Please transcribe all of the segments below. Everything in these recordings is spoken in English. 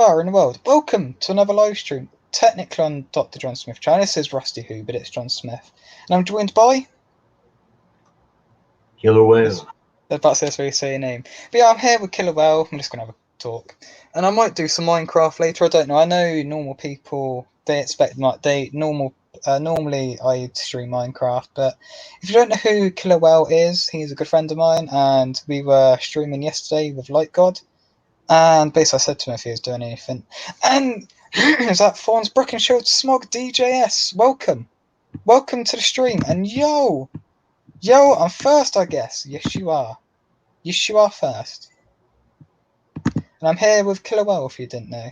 Are in the world. Welcome to another live stream, technically on Dr. John Smith channel. This is Rusty Who, but it's John Smith. And I'm joined by Killer Whale. That's how you say your name. But yeah, I'm here with Killer Whale. I'm just gonna have a talk. And I might do some Minecraft later, I don't know. I know normal people they expect normally I stream Minecraft, but if you don't know who Killer Whale is, he's a good friend of mine and we were streaming yesterday with Light God. And basically, I said to him if he was doing anything. And is that Thorns Brookenshield Smog DJS? Welcome. Welcome to the stream. And yo, I'm first, I guess. Yes, you are. Yes, you are first. And I'm here with Killer Well, if you didn't know.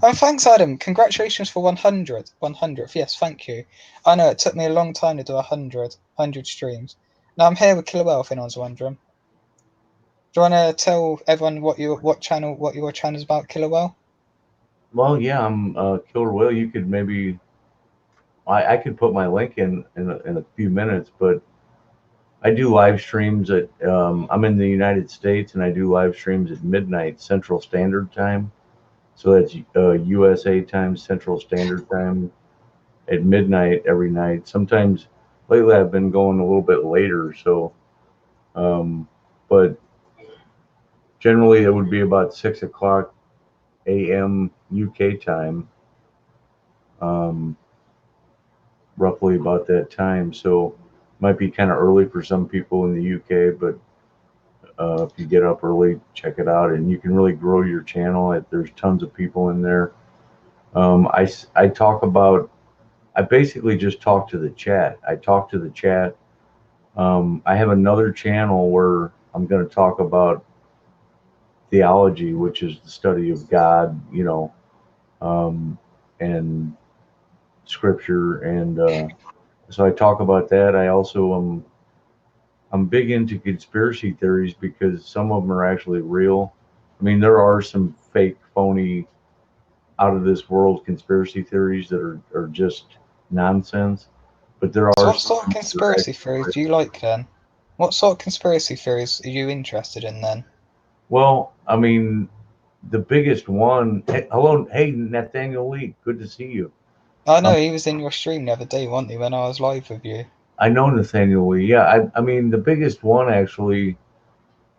And thanks, Adam. Congratulations for 100. 100th. Yes, thank you. I know it took me a long time to do 100 streams. Now I'm here with Killer Well, if anyone's wondering. Do you want to tell everyone what your channel is about, Killer Well? Well, yeah, I'm Killer Whale. You could maybe I could put my link in a few minutes, but I do live streams at I'm in the United States and I do live streams at midnight Central Standard Time. So that's USA time, Central Standard Time at midnight every night. Sometimes lately I've been going a little bit later, so but generally it would be about 6 o'clock a.m. UK time. Um, Roughly about that time. So might be kind of early for some people in the UK, but if you get up early, check it out, and you can really grow your channel. There's tons of people in there. I talk about. I basically just talk to the chat. I talk to the chat. I have another channel where I'm going to talk about theology, which is the study of God, and scripture, and so I talk about that. I also I'm big into conspiracy theories because some of them are actually real. I mean, there are some fake, phony, out of this world conspiracy theories that are just nonsense, but there So are what sort of some that are conspiracy theories actually. do you like then? What sort of conspiracy theories are you interested in then? Well, I mean, the biggest one. Hey, hello, hey Nathaniel Lee, good to see you. I Um, know he was in your stream the other day, wasn't he, when I was live with you? I know Nathaniel Lee. Yeah, I mean, the biggest one actually.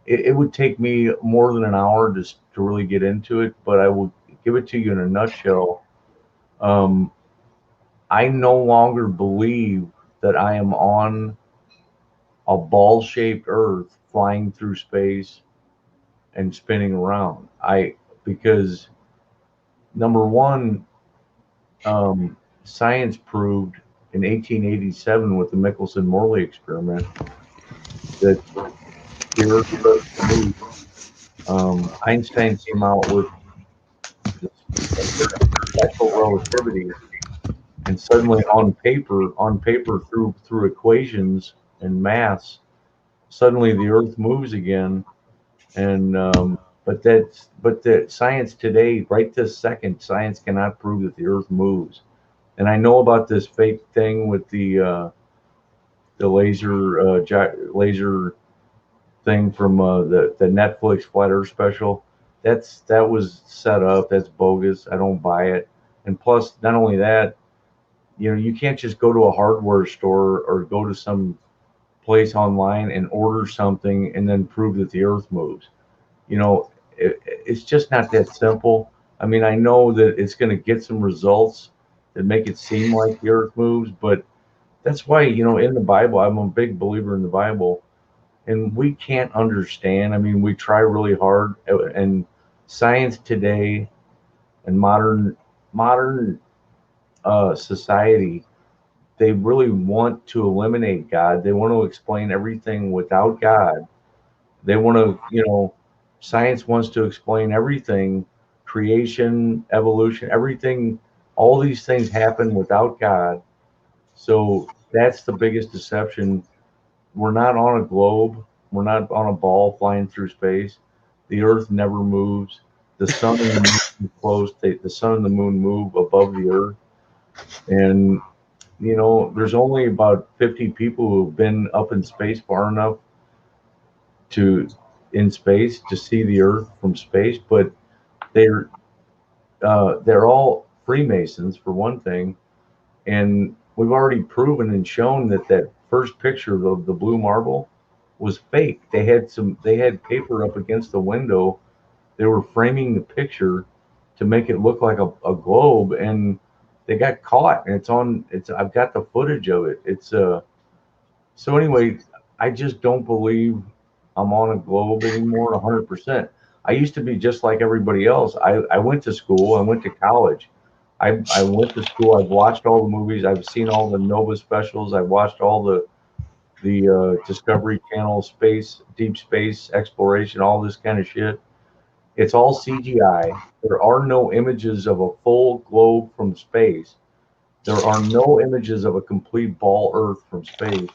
It would take me more than an hour just to really get into it, but I will give it to you in a nutshell. Um, I no longer believe that I am on a ball shaped Earth flying through space and spinning around. Because number one, science proved in 1887 with the Michelson Morley experiment that the Earth doesn't move. Einstein came out with this special relativity, and suddenly on paper through equations and maths, suddenly the Earth moves again. And but that science today, right this second, science cannot prove that the Earth moves. And I know about this fake thing with the laser thing from the Netflix Flat Earth special. That was set up. That's bogus. I don't buy it. And plus, not only that, you can't just go to a hardware store or go to some place online and order something and then prove that the Earth moves. It's just not that simple. I mean, I know that it's going to get some results that make it seem like the Earth moves, but that's why, in the Bible, I'm a big believer in the Bible, and we can't understand. I mean, we try really hard, and science today and modern society, they really want to eliminate God. They want to explain everything without God. They want to, science wants to explain everything, creation, evolution, everything. All these things happen without God. So that's the biggest deception. We're not on a globe. We're not on a ball flying through space. The Earth never moves. The sun and the moon are close. The sun and the moon move above the Earth. And, there's only about 50 people who've been up in space far enough to in space to see the Earth from space, but they're they're all Freemasons for one thing, and we've already proven and shown that that first picture of the blue marble was fake. They had paper up against the window. They were framing the picture to make it look like a globe, and they got caught. And I've got the footage of it. So anyway, I just don't believe I'm on a globe anymore 100%. I used to be just like everybody else. I went to school, I went to college. I went to school, I've watched all the movies, I've seen all the Nova specials, I've watched all the Discovery Channel space, deep space exploration, all this kind of shit. It's all CGI. There are no images of a full globe from space. There are no images of a complete ball Earth from space.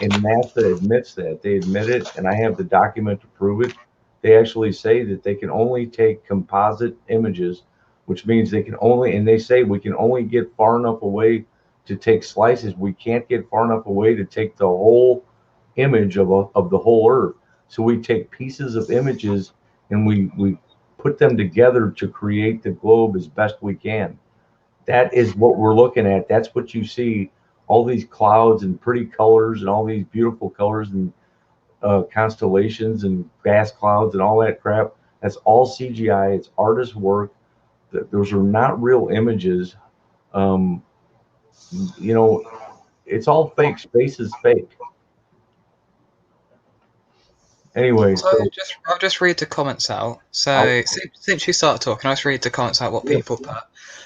And NASA admits that. They admit it, and I have the document to prove it. They actually say that they can only take composite images, which means they can only, and they say we can only get far enough away to take slices. We can't get far enough away to take the whole image of the whole Earth. So we take pieces of images and we put them together to create the globe as best we can. That is what we're looking at. That's what you see, all these clouds and pretty colors and all these beautiful colors and constellations and gas clouds and all that crap. That's all CGI. It's artist work. Those are not real images. Um, you know, it's all fake. Space is fake. Anyway, So so I'll just read the comments out. I'll, So since you started talking, I'll just read the comments out what yeah, people put.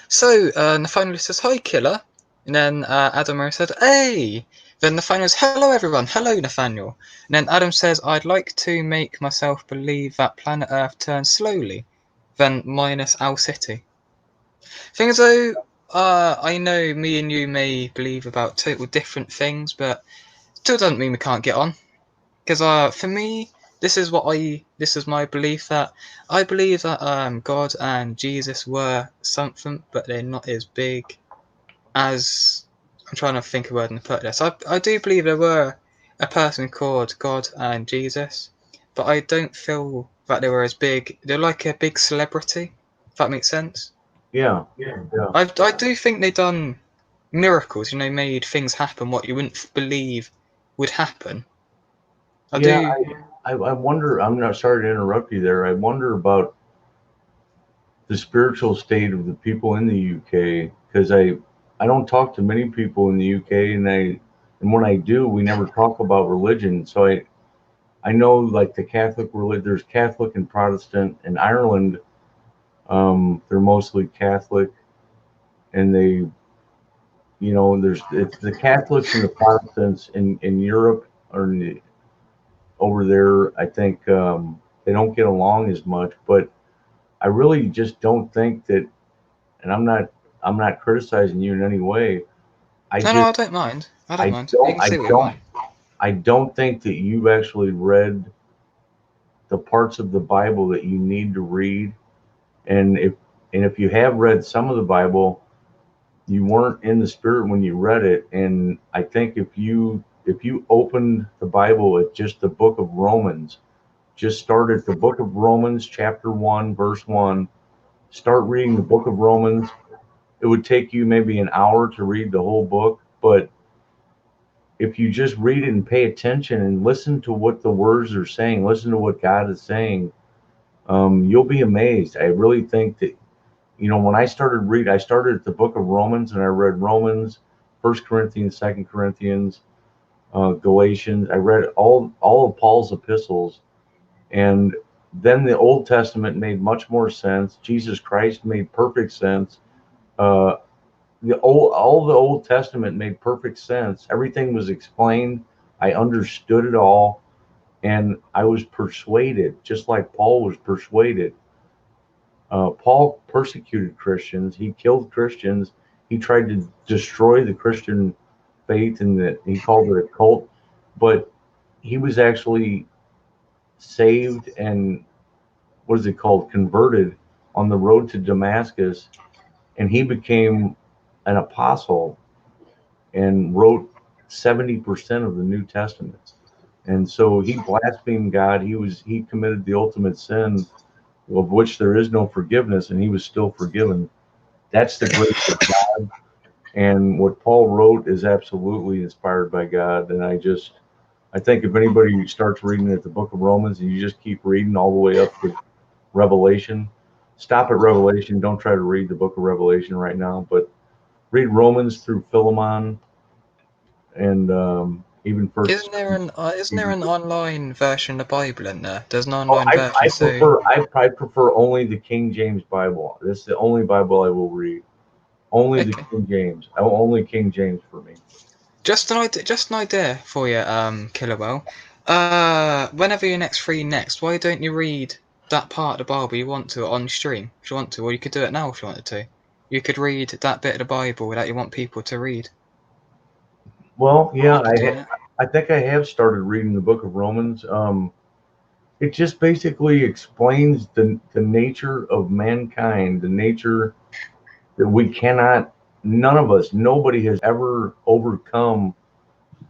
So Nathaniel says, "Hi, killer," and then Adam Murray said, "Hey." Then Nathaniel says, "Hello, everyone. Hello, Nathaniel." And then Adam says, "I'd like to make myself believe that planet Earth turns slowly, then minus Owl City." Thing is, though, I know me and you may believe about total different things, but still doesn't mean we can't get on. Because for me, this is my belief that I believe that God and Jesus were something, but they're not as big as I'm trying to think of a word and put this. I do believe there were a person called God and Jesus, but I don't feel that they were as big. They're like a big celebrity, if that makes sense. yeah, yeah, I do think they done miracles, made things happen what you wouldn't believe would happen. I yeah. do. I wonder. I'm not sorry to interrupt you there. I wonder about the spiritual state of the people in the UK because I don't talk to many people in the UK, and when I do, we never talk about religion. So I know like the Catholic religion. There's Catholic and Protestant in Ireland. They're mostly Catholic, and there's it's the Catholics and the Protestants in Europe or over there. I think they don't get along as much, but I really just don't think that, and I'm not criticizing you in any way. I No, no, just I don't mind. I don't I mind. You don't can I say what you don't want. I don't think that you've actually read the parts of the Bible that you need to read. And if you have read some of the Bible, you weren't in the spirit when you read it. And I think if you opened the Bible at just the book of Romans, just start at the book of Romans, chapter 1, verse 1, start reading the book of Romans. It would take you maybe an hour to read the whole book, but if you just read it and pay attention and listen to what the words are saying, listen to what God is saying, you'll be amazed. I really think that, when I started at the book of Romans and I read Romans, First Corinthians, Second Corinthians, Galatians. I read all of Paul's epistles, and then the Old Testament made much more sense. Jesus Christ made perfect sense. Uh, all the Old Testament made perfect sense. Everything was explained. I understood it all, and I was persuaded, just like Paul was persuaded. Paul persecuted Christians. He killed Christians. He tried to destroy the Christian faith, and that he called it a cult. But he was actually saved and what is it called? Converted on the road to Damascus, and he became an apostle and wrote 70% of the New Testament. And so he blasphemed God. He committed the ultimate sin of which there is no forgiveness, and he was still forgiven. That's the grace of God. And what Paul wrote is absolutely inspired by God. And I think if anybody starts reading at the book of Romans and you just keep reading all the way up to Revelation, stop at Revelation. Don't try to read the book of Revelation right now, but read Romans through Philemon and even First. Isn't there an online version of the Bible in there? There's an Oh, online version. I prefer only the King James Bible. That's the only Bible I will read. Only the Okay. King James. Only King James for me. Just an idea for you, Killerwell. Whenever you're free next, why don't you read that part of the Bible you want to on stream, if you want to, or you could do it now if you wanted to. You could read that bit of the Bible that you want people to read. Well, yeah, You could do that. I think I have started reading the book of Romans. It just basically explains the nature of mankind, the nature that we cannot, none of us, nobody has ever overcome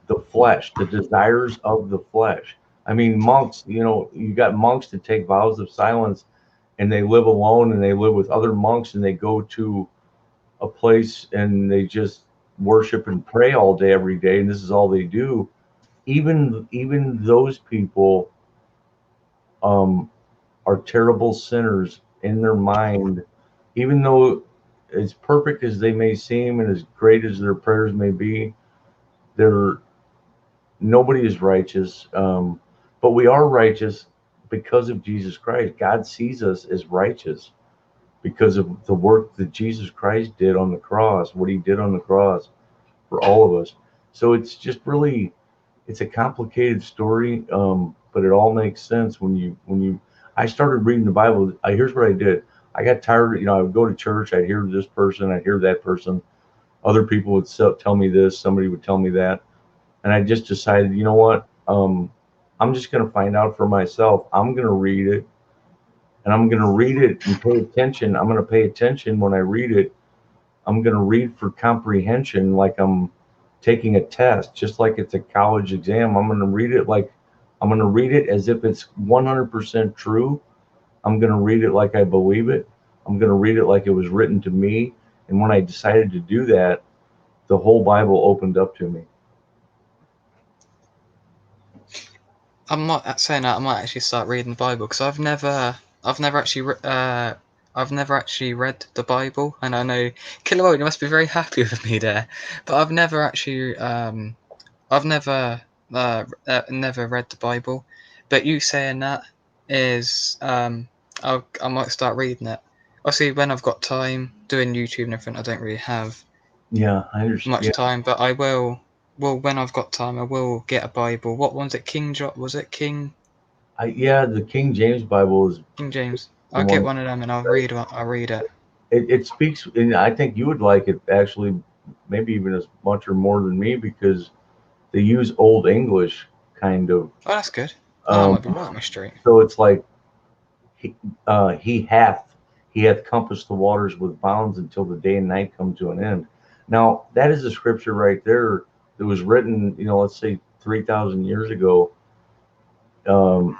the flesh, the desires of the flesh. I mean, monks, you got monks that take vows of silence and they live alone and they live with other monks and they go to a place and they just worship and pray all day, every day. And this is all they do. Even those people are terrible sinners in their mind, even though as perfect as they may seem and as great as their prayers may be, they're nobody is righteous, but we are righteous because of Jesus Christ. God sees us as righteous because of the work that Jesus Christ did on the cross, what he did on the cross for all of us. So it's just really, it's a complicated story, but it all makes sense I started reading the Bible. Here's what I did. I got tired, I would go to church, I'd hear this person, I'd hear that person. Other people would tell me this, somebody would tell me that. And I just decided, you know what? I'm just going to find out for myself. I'm going to read it, and I'm going to read it and pay attention. I'm going to pay attention when I read it. I'm going to read for comprehension like I'm taking a test, just like it's a college exam. I'm going to read it as if it's 100% true. I'm going to read it like I believe it. I'm going to read it like it was written to me. And when I decided to do that, the whole Bible opened up to me. I'm not saying that I might actually start reading the Bible because I've never actually read the Bible, and I know Killerwood, you must be very happy with me there, but I've never actually never read the Bible. But you saying that is I might start reading it. Obviously, when I've got time doing YouTube and everything, I don't really have I understand. much time, but I will. Well, when I've got time, I will get a Bible. What one's it? Was it King? The King James Bible is King James. the I'll get one. one of them and I'll read it. It speaks, and I think you would like it actually, maybe even as much or more than me, because they use Old English kind of. Oh, that's good. I might be right on my street. So it's like he hath compassed the waters with bounds until the day and night come to an end. Now that is a scripture right there that was written, let's say 3,000 years ago. And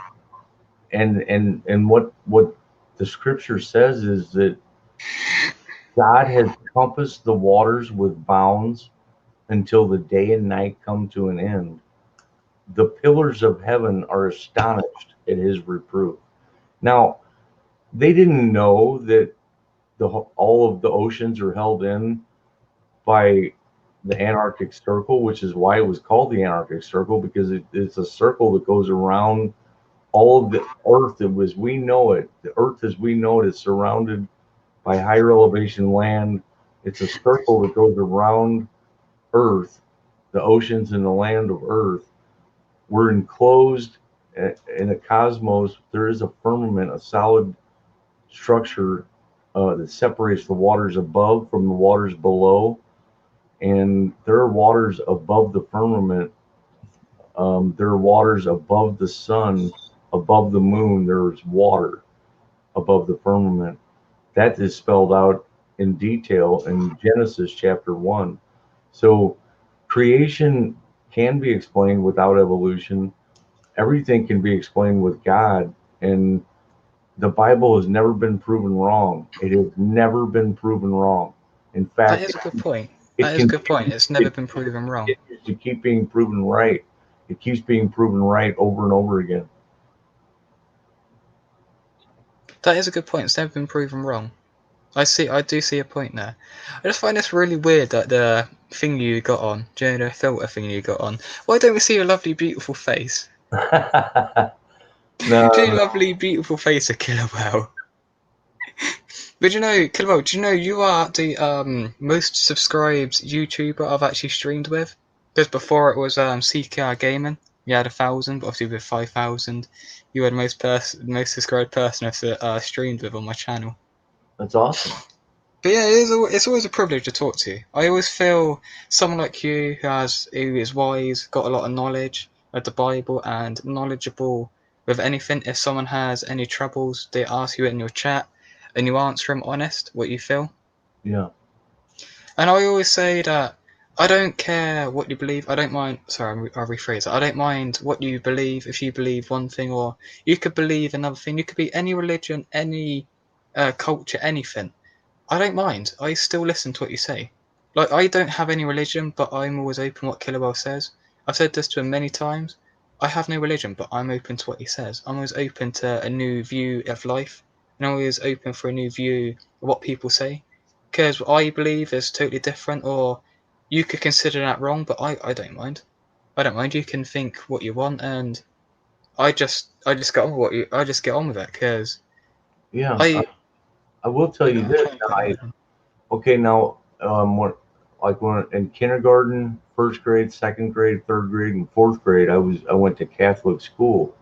what the scripture says is that God has compassed the waters with bounds until the day and night come to an end. The pillars of heaven are astonished at his reproof. Now, they didn't know that all of the oceans are held in by the Antarctic Circle, which is why it was called the Antarctic Circle, because it's a circle that goes around all of the earth as we know it. The earth as we know it is surrounded by higher elevation land. It's a circle that goes around earth, the oceans and the land of earth. We're enclosed in a cosmos. There is a firmament, a solid structure that separates the waters above from the waters below. And there are waters above the firmament. There are waters above the sun, above the moon. There's water above the firmament. That is spelled out in detail in Genesis chapter 1. So creation can be explained without evolution. Everything can be explained with God. And the Bible has never been proven wrong. It has never been proven wrong. In That fact, is a good point. it That is a good point. continues, It's never been proven wrong. to keep being proven right. It keeps being proven right over and over again. That is a good point. It's never been proven wrong. I do see a point there. I just find this really weird that the thing you got on, you know, the filter thing you got on. Why don't we see your lovely, beautiful face? No, Do you lovely, beautiful face of Killer Whale? But you know, Killer Whale, do you know you are the most subscribed YouTuber I've actually streamed with? Because before it was CKR Gaming, you had 1,000, but obviously with 5,000, you were the most subscribed person I've streamed with on my channel. that's awesome. But yeah, it's always a privilege to talk to you. I always feel someone like you who is wise, got a lot of knowledge of the Bible, and knowledgeable with anything. If someone has any troubles, they ask you in your chat, and you answer them honest what you feel. Yeah. And I always say that I don't care what you believe. I don't mind. Sorry, I'll rephrase it. I don't mind what you believe. If you believe one thing, or you could believe another thing. You could be any religion, any culture, anything. I don't mind. I still listen to what you say. Like, I don't have any religion, but I'm always open what Killerwell says. I've said this to him many times. I have no religion, but I'm open to what he says. I'm always open to a new view of life, and I'm always open for a new view of what people say. Because what I believe is totally different, or you could consider that wrong, but I don't mind. I don't mind. You can think what you want, and I just get on with I just get on with it, because Yeah. I, I will tell you know, you I'm this. trying to put my Okay, now, when in kindergarten, first grade, second grade, third grade, and fourth grade, I went to Catholic school.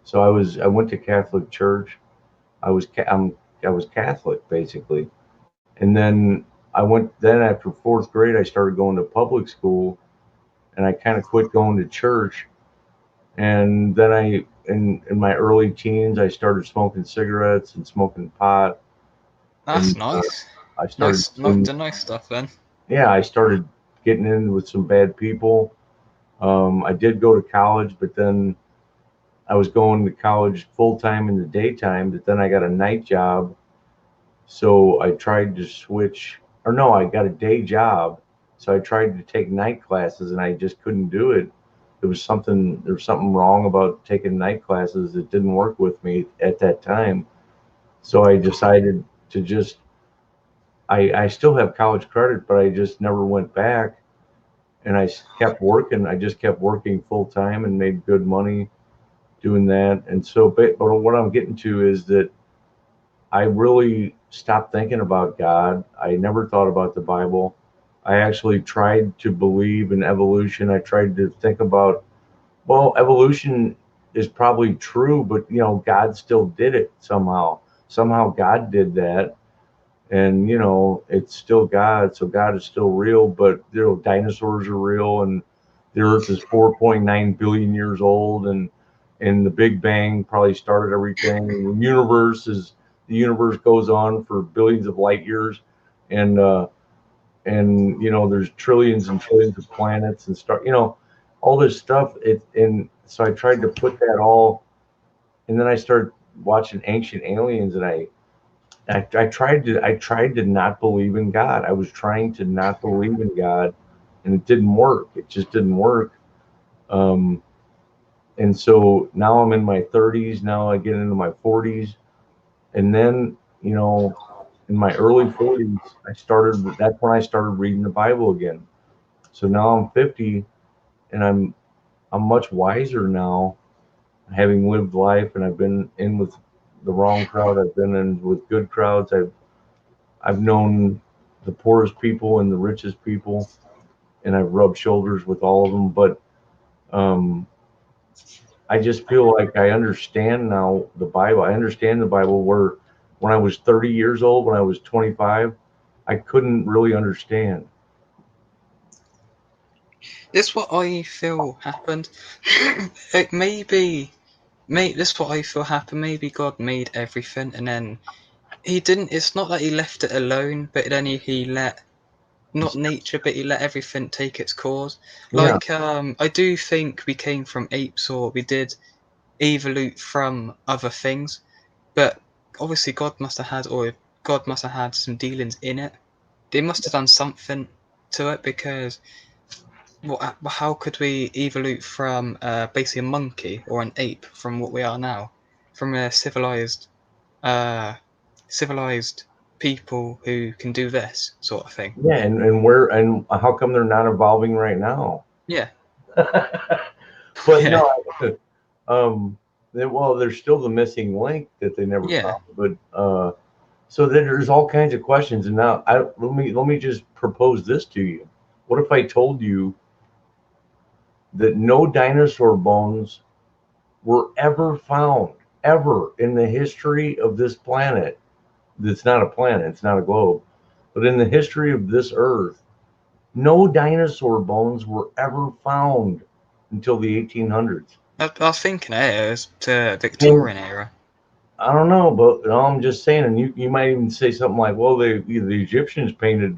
So I went to Catholic church. I was Catholic basically, and then then after fourth grade, I started going to public school, and I kind of quit going to church. And then in my early teens, I started smoking cigarettes and smoking pot, That's and nice. I started Nice, not doing the nice stuff then. yeah, I started getting in with some bad people. I did go to college, but then I was going to college full time in the daytime, but then I got a night job. So I tried to switch, or no, I got a day job. So I tried to take night classes and I just couldn't do it. There was something wrong about taking night classes. It didn't work with me at that time. So I decided to I still have college credit, but I just never went back, and I kept working. I just kept working full time and made good money doing that. And so, but what I'm getting to is that I really stopped thinking about God. I never thought about the Bible. I actually tried to believe in evolution. I tried to think about, well, evolution is probably true, but God still did it somehow. Somehow God did that, and it's still God, so God is still real. But dinosaurs are real, and the Earth is 4.9 billion years old, and the Big Bang probably started everything. And the universe goes on for billions of light years, and there's trillions and trillions of planets and all this stuff. And so I tried to put that all, and then I started watching Ancient Aliens, and I tried to not believe in God. I was trying to not believe in God, and it didn't work. It just didn't work. Um, and so now I'm in my 30s. Now I get into my 40s, and then in my early 40s, That's when I started reading the Bible again. So now I'm 50, and I'm much wiser now, having lived life, and I've been in with the wrong crowd. I've been in with good crowds. I've known the poorest people and the richest people, and I've rubbed shoulders with all of them. But um, I just feel like I understand now the Bible. I understand the Bible where when I was 30 years old, when I was 25, I couldn't really understand. This what I feel happened. It this is what I feel happened. Maybe God made everything, and then He didn't. It's not that He left it alone, but then He let not nature, but He let everything take its course. Yeah, Like I do think we came from apes, or we did evolute from other things. But obviously, God must have had some dealings in it. They must have done something to it, because how could we evolve from basically a monkey or an ape from what we are now, from a uh, civilized people who can do this sort of thing? Yeah, and how come they're not evolving right now? Yeah, But yeah, no, um, well, there's still the missing link that they never yeah. found. But so there's all kinds of questions. And now let me just propose this to you. What if I told you that no dinosaur bones were ever found, ever in the history of this planet? It's not a planet, it's not a globe, but in the history of this Earth, no dinosaur bones were ever found until the 1800s. I was thinking it was to And Victorian era. I don't know, but I'm just saying, and you might even say something like, well, the Egyptians painted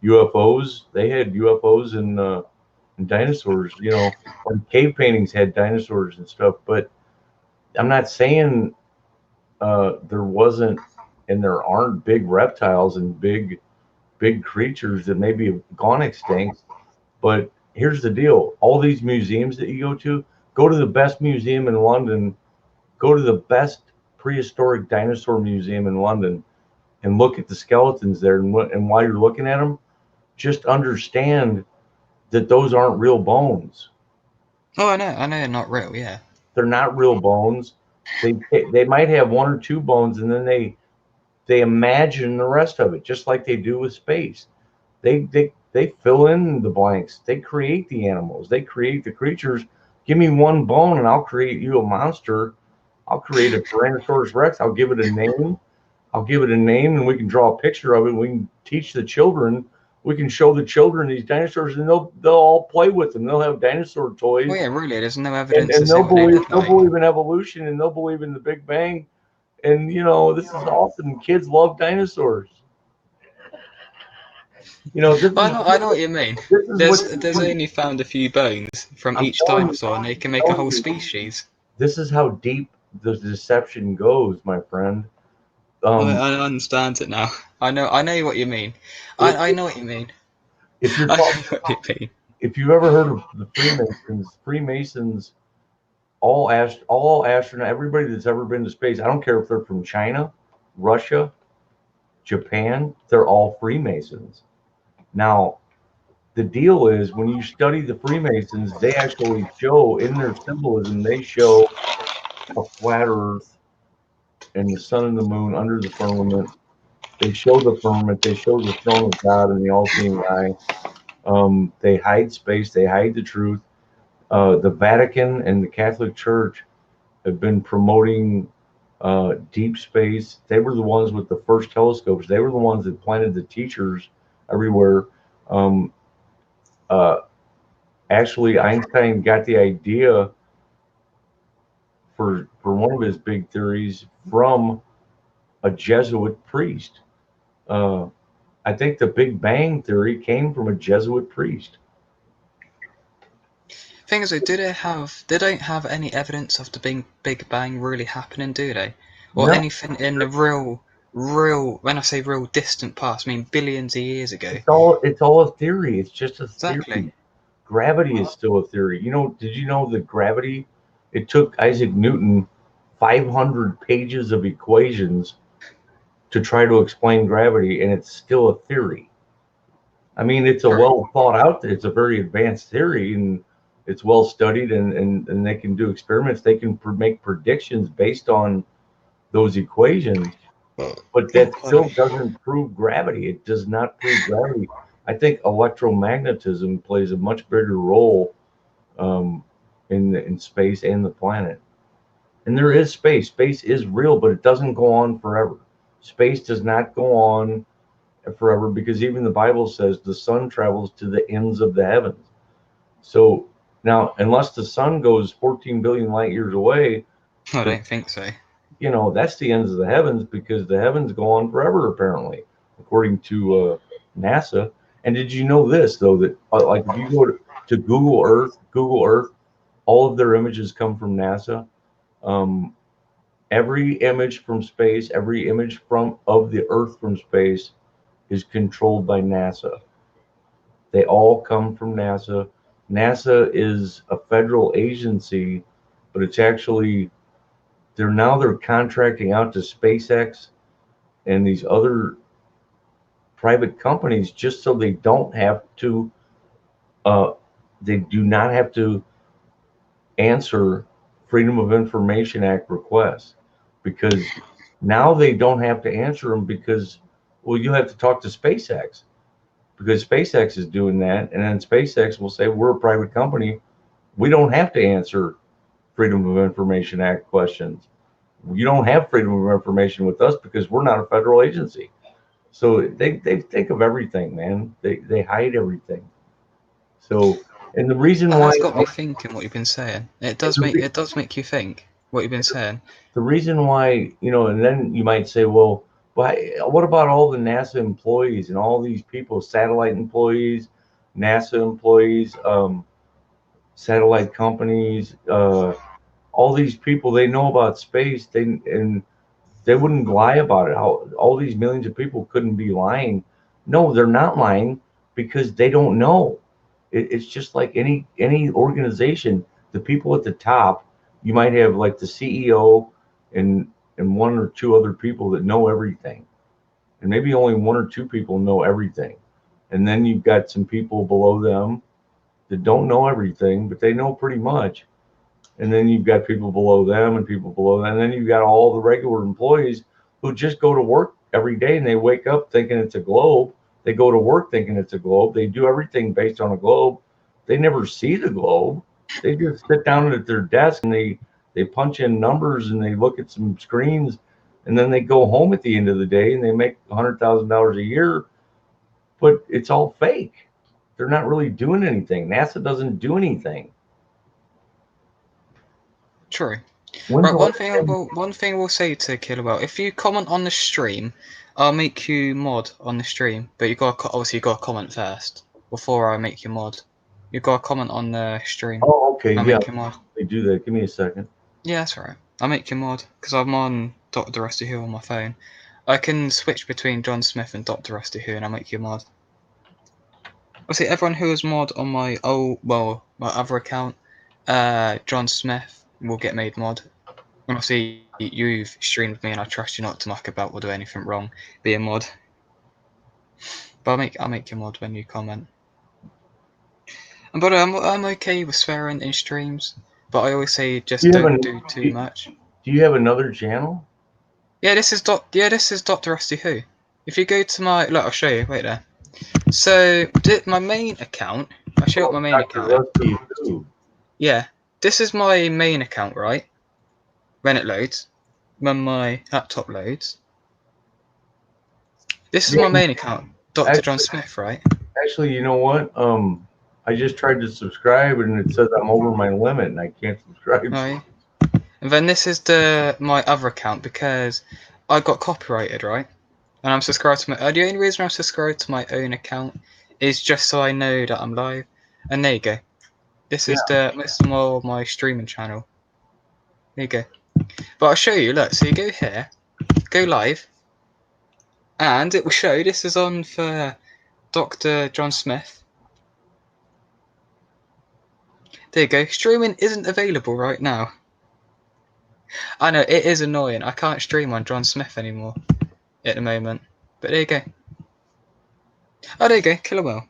UFOs. They had UFOs and dinosaurs, or cave paintings had dinosaurs and stuff. But I'm not saying there wasn't and there aren't big reptiles and big creatures that maybe have gone extinct. But here's the deal: all these museums that you go to the best museum in London, go to the best prehistoric dinosaur museum in London, and look at the skeletons there. And while you're looking at them, just understand that those aren't real bones. Oh, I know, they're not real. Yeah. They're not real bones. They might have one or two bones, and then they imagine the rest of it, just like they do with space. They fill in the blanks. They create the animals. They create the creatures. Give me one bone, and I'll create you a monster. I'll create a Tyrannosaurus Rex. I'll give it a name. And we can draw a picture of it. And we can teach the children. We can show the children these dinosaurs, and they'll all play with them. They'll have dinosaur toys, Well, yeah, really. There's no and evidence to and say they'll what they believe look they'll like. believe in evolution, and they'll believe in the Big Bang. And this is awesome. Kids love dinosaurs. This is I know what you mean. this is what There's only found a few bones from I'm each telling you. dinosaur, and they can make a Telling whole you. species. This is how deep the deception goes, my friend. Um, I understand it now. I know what you mean. if, I know what you mean. if you're I talking, know what you mean. if you've ever heard of the Freemasons, all astronaut, everybody that's ever been to space, I don't care if they're from China, Russia, Japan, they're all Freemasons. Now, the deal is when you study the Freemasons, they actually show in their symbolism, they show a flat Earth and the sun and the moon under the firmament. They show the firmament. They show the throne of God and the all-seeing eye. They hide space. They hide the truth. The Vatican and the Catholic Church have been promoting deep space. They were the ones with the first telescopes. They were the ones that planted the teachers everywhere. Um, uh, Actually, Einstein got the idea for one of his big theories from a Jesuit priest. Uh, I think the Big Bang theory came from a Jesuit priest. Thing is, though, they don't have any evidence of the Big Bang really happening, do they? Or No, anything in the when I say real distant past, I mean billions of years ago. it's all a theory. It's just a Exactly. theory. Gravity is still a theory. Did you know that gravity? It took Isaac Newton 500 pages of equations to try to explain gravity, and it's still a theory. I mean, it's a well thought out. It's a very advanced theory, and it's well studied, and they can do experiments. They can make predictions based on those equations, but that still doesn't prove gravity. It does not prove gravity. I think electromagnetism plays a much bigger role in space and the planet. And there is space. Space is real, but it doesn't go on forever. Space does not go on forever because even the Bible says the sun travels to the ends of the heavens. So now, unless the sun goes 14 billion light years away, I don't think so. that's the ends of the heavens because the heavens go on forever, apparently, according to NASA. And did you know this, though, that like if you go to Google Earth, all of their images come from NASA. Um, Every image from space, every image of the Earth from space is controlled by NASA. They all come from NASA. NASA is a federal agency, but it's actually they're contracting out to SpaceX and these other private companies just so they don't have to they do not have to answer Freedom of Information Act requests, because now they don't have to answer them because, well, you have to talk to SpaceX because SpaceX is doing that, and then SpaceX will say, we're a private company, we don't have to answer Freedom of Information Act questions. You don't have freedom of information with us because we're not a federal agency. So they think of everything, man. They hide everything. So, and the reason That why has got me thinking what you've been saying. It does make you think what you've been saying. the reason why, and then you might say, well, what about all the NASA employees and all these people, satellite employees, NASA employees, satellite companies, all these people, they know about space, and they wouldn't lie about it. How all these millions of people couldn't be lying? No, they're not lying because they don't know. It's just like any organization. The people at the top, you might have like the CEO and one or two other people that know everything, and maybe only one or two people know everything, and then you've got some people below them that don't know everything, but they know pretty much. And then you've got people below them and people below them. And then you've got all the regular employees who just go to work every day and they wake up thinking it's a globe. They go to work thinking it's a globe. They do everything based on a globe. They never see the globe. They just sit down at their desk and they punch in numbers and they look at some screens, and then they go home at the end of the day and they make $100,000 a year, but it's all fake. They're not really doing anything. NASA doesn't do anything. True. When's Right, the one last thing time- I will say to Killwell, if you comment on the stream, I'll make you mod on the stream, but obviously you gotta comment first before I make you mod. You gotta comment on the stream. Oh, okay, I'll yeah, make you mod. they do that. Give me a second. Yeah, that's alright. I'll make you mod because I'm on Dr. Rusty Who on my phone. I can switch between John Smith and Dr. Rusty Who, and I'll make you mod. Obviously, everyone who is mod on my my other account, John Smith, will get made mod. And obviously, you've streamed with me, and I trust you not to muck about or do anything wrong. Be a mod. But I'll make you mod when you comment. And by the way, I'm okay with swearing in streams, but I always say just don't do too much. Do you have another channel? Yeah, this is Dr. Rusty Who. If you go to my look, I'll show you. Wait there. So my main account. I'll show you what my main Dr. account. Rusty Who. Yeah, this is my main account, right? When it loads, when my laptop loads. This is my main account, Dr. John Smith, right? Actually, you know what? I just tried to subscribe and it says I'm over my limit and I can't subscribe. Right. And then this is my other account because I got copyrighted, right? And I'm subscribed to my. The only reason I'm subscribed to my own account is just so I know that I'm live. And there you go. This is more of my streaming channel. There you go. But I'll show you. Look, so you go here, go live, and it will show. This is on for Dr. John Smith. There you go. Streaming isn't available right now. I know, it is annoying. I can't stream on John Smith anymore at the moment. But there you go. Oh, there you go. Killerwell.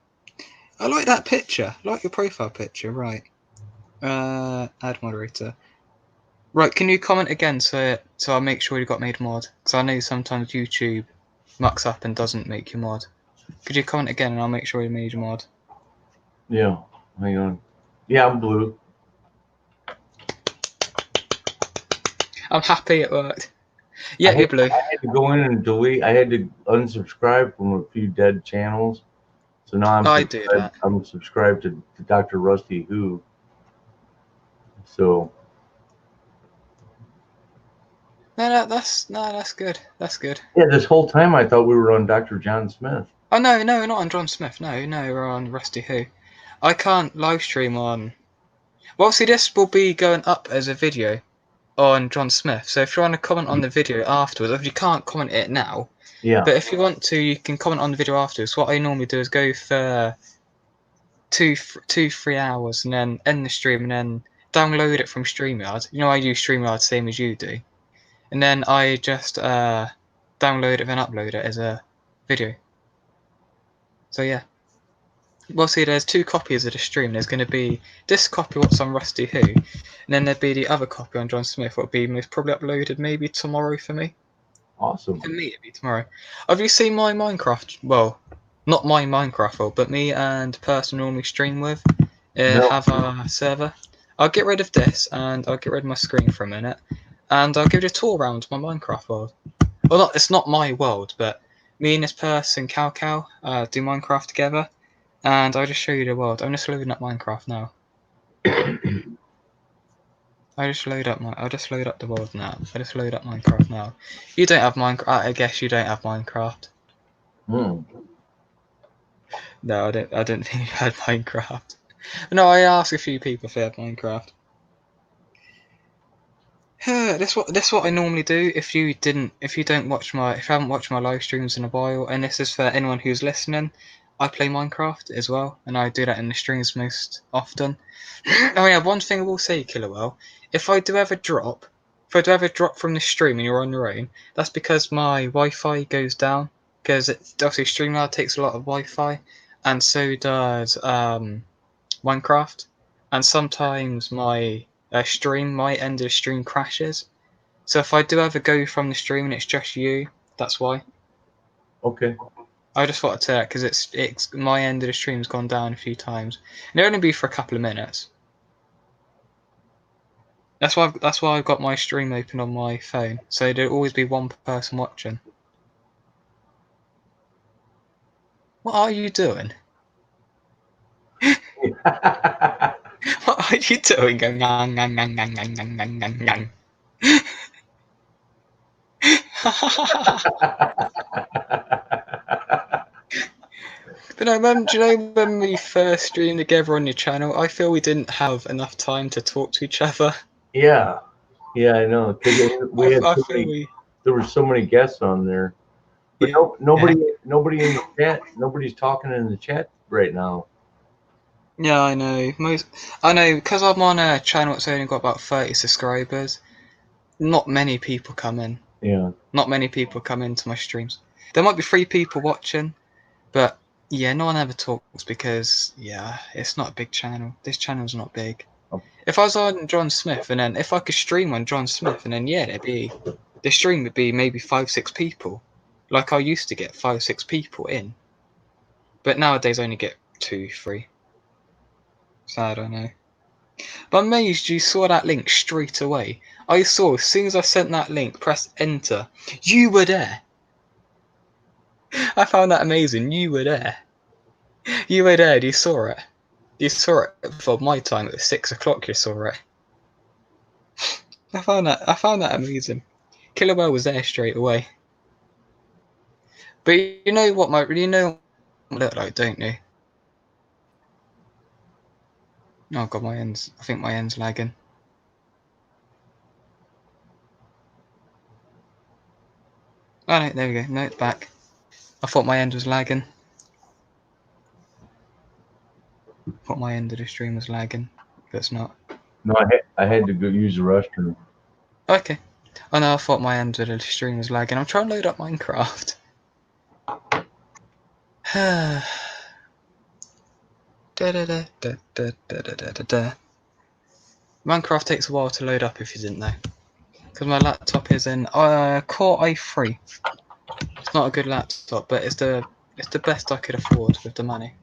I like that picture. I like your profile picture. Right. Add moderator. Right, can you comment again so I'll make sure you got made mod? Because I know sometimes YouTube mucks up and doesn't make you mod. Could you comment again and I'll make sure you made you mod? Yeah, hang on. Yeah, I'm blue. I'm happy it worked. Yeah, you're blue. I had to go in and delete. I had to unsubscribe from a few dead channels. So now I'm subscribed to Dr. Rusty Who. So. No, that's good. That's good. Yeah, this whole time I thought we were on Dr. John Smith. Oh no, we're not on John Smith. No, we're on Rusty Who. I can't live stream on. Well, see, this will be going up as a video on John Smith. So if you want to comment on the video afterwards, if you can't comment it now, Yeah. but if you want to, you can comment on the video afterwards. What I normally do is go for 3 hours and then end the stream and then download it from StreamYard. You know, I use StreamYard same as you do, and then I just download it and upload it as a video. So yeah. Well, see, there's 2 copies of the stream. There's going to be this copy, what's on Rusty Who, and then there'd be the other copy on John Smith, what would be most probably uploaded maybe tomorrow for me. Awesome. For me, it'd be tomorrow. Have you seen my Minecraft? Well, not my Minecraft world, but me and the person I normally stream with No. have a server. I'll get rid of this, and I'll get rid of my screen for a minute, and I'll give you a tour around my Minecraft world. Well, not, it's not my world, but me and this person, Cow Cow, do Minecraft together. And I'll just show you the world. I'm just loading up Minecraft now. I'll just load up the world now. I just load up Minecraft now. You don't have Minecraft. I guess you don't have Minecraft. Hmm. No, I don't think you had Minecraft. No, I asked a few people if they had Minecraft. This what I normally do if you haven't watched my live streams in a while, and this is for anyone who's listening. I play Minecraft as well, and I do that in the streams most often. Oh yeah, one thing I will say, Killerwell, if I do ever drop from the stream and you're on your own, that's because my Wi-Fi goes down, because obviously StreamYard takes a lot of Wi-Fi, and so does Minecraft, and sometimes my my end of the stream crashes. So if I do ever go from the stream and it's just you, that's why. Okay. I just wanted to, because it's my end of the stream's gone down a few times, and it'll only be for a couple of minutes. That's why I've got my stream open on my phone, so there'll always be one person watching. What are you doing? What are you doing? Going ngang ngang ngang ngang ngang ngang ngang ngang ngang. But no, do you know when we first streamed together on your channel, I feel we didn't have enough time to talk to each other. Yeah. Yeah, I know. Because we had I so feel many. we. There were so many guests on there, but Yeah. nobody in the chat. Nobody's talking in the chat right now. Yeah, I know. I know, because I'm on a channel that's only got about 30 subscribers. Not many people come in. Yeah. Not many people come into my streams. There might be 3 people watching, but yeah, no one ever talks because it's not a big channel. This channel's not big. Oh. If I was on John Smith, and then if I could stream on John Smith, and then the stream would be maybe 5-6 people, like I used to get 5-6 people in. But nowadays I only get 2-3. Sad, I know. But I'm amazed you saw that link straight away. I saw as soon as I sent that link, press enter, you were there. I found that amazing. You were there. You were there. You saw it. You saw it for my time. It was 6 o'clock. You saw it. I found that amazing. Killer Whale was there straight away. But you know what my look like, don't you? Oh god, I think my end's lagging. Oh no, there we go. No, it's back. I thought my end was lagging. I thought my end of the stream was lagging, but it's not. No, I had to go use the restroom. Okay. Oh no, I thought my end of the stream was lagging. I'm trying to load up Minecraft. Minecraft takes a while to load up if you didn't know. Because my laptop is an Core i3. It's not a good laptop, but it's the best I could afford with the money.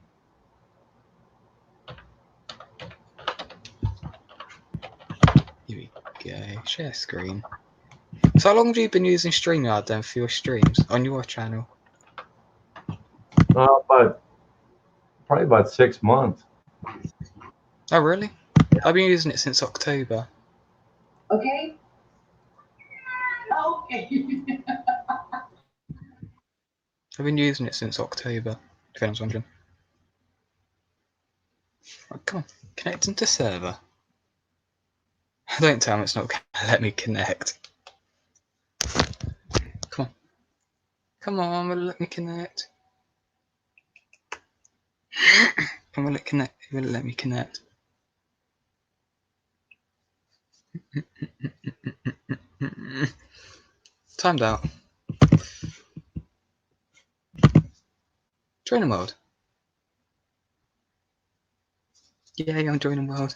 Here we go. Share screen. So how long have you been using StreamYard then for your streams on your channel? Probably about 6 months. Oh really? I've been using it since October. Okay. Okay. I've been using it since October, if anyone's wondering. Oh, come on, connect into server. Don't tell me it's not going to let me connect. Come on. Come on, will it let me connect? Will it connect? Will it let me connect? Timed out. Joining world. Yay, I'm joining world.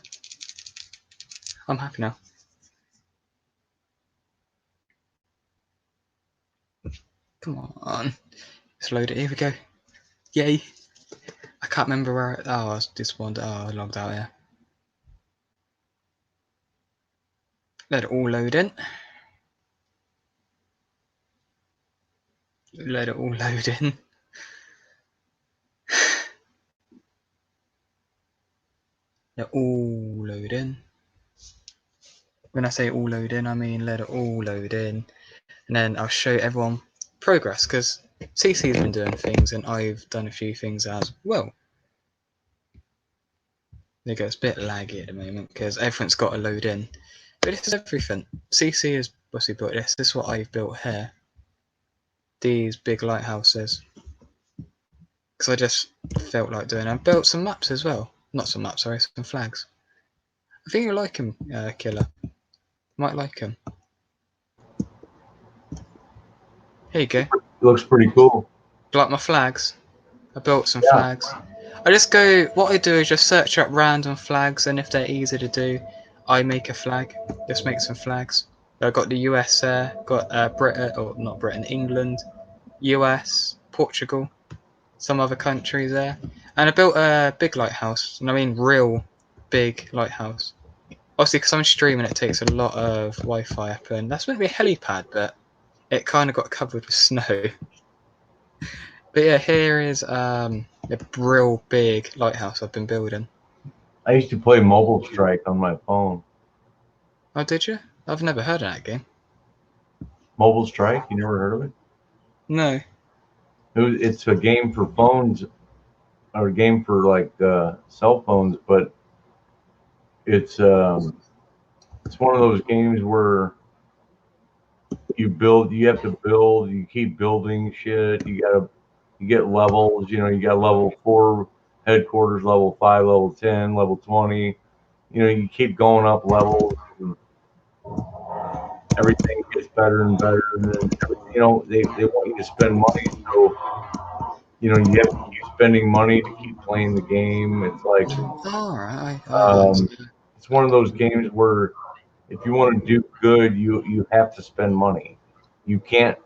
I'm happy now. Come on. Let's load it. Here we go. Yay. I can't remember where I was just wanted. Oh, I logged out here. Let it all load in. Let it all load in. Let it all load in. When I say all load in, I mean let it all load in. And then I'll show everyone progress, because CC's been doing things and I've done a few things as well. It gets a bit laggy at the moment because everything's got to load in. But this is everything. CC has obviously built this. This is what I've built here. These big lighthouses. Because I just felt like doing it. I built some maps as well. Not some maps, sorry, some flags. I think you'll like him, Killer. Might like him. Here you go. Looks pretty cool. Like my flags. I built some flags. I just go, what I do is just search up random flags, and if they're easy to do, I make a flag. Just make some flags. I've got the US there, got Britain, or not Britain, England, US, Portugal, some other countries there. And I built a big lighthouse, and I mean real big lighthouse. Obviously, because I'm streaming, it takes a lot of Wi-Fi up, and that's meant to be a helipad, but it kind of got covered with snow. But yeah, here is a real big lighthouse I've been building. I used to play Mobile Strike on my phone. Oh, did you? I've never heard of that game. Mobile Strike? You never heard of it? No. It's a game for phones, or a game for like cell phones, but it's one of those games where you have to build, you keep building shit, you get levels, you got level 4 headquarters, level 5, level 10, level 20, you keep going up levels, and everything gets better and better, and then they want you to spend money, so you have to keep spending money to keep playing the game. It's like it's one of those games where if you want to do good, you have to spend money. You can't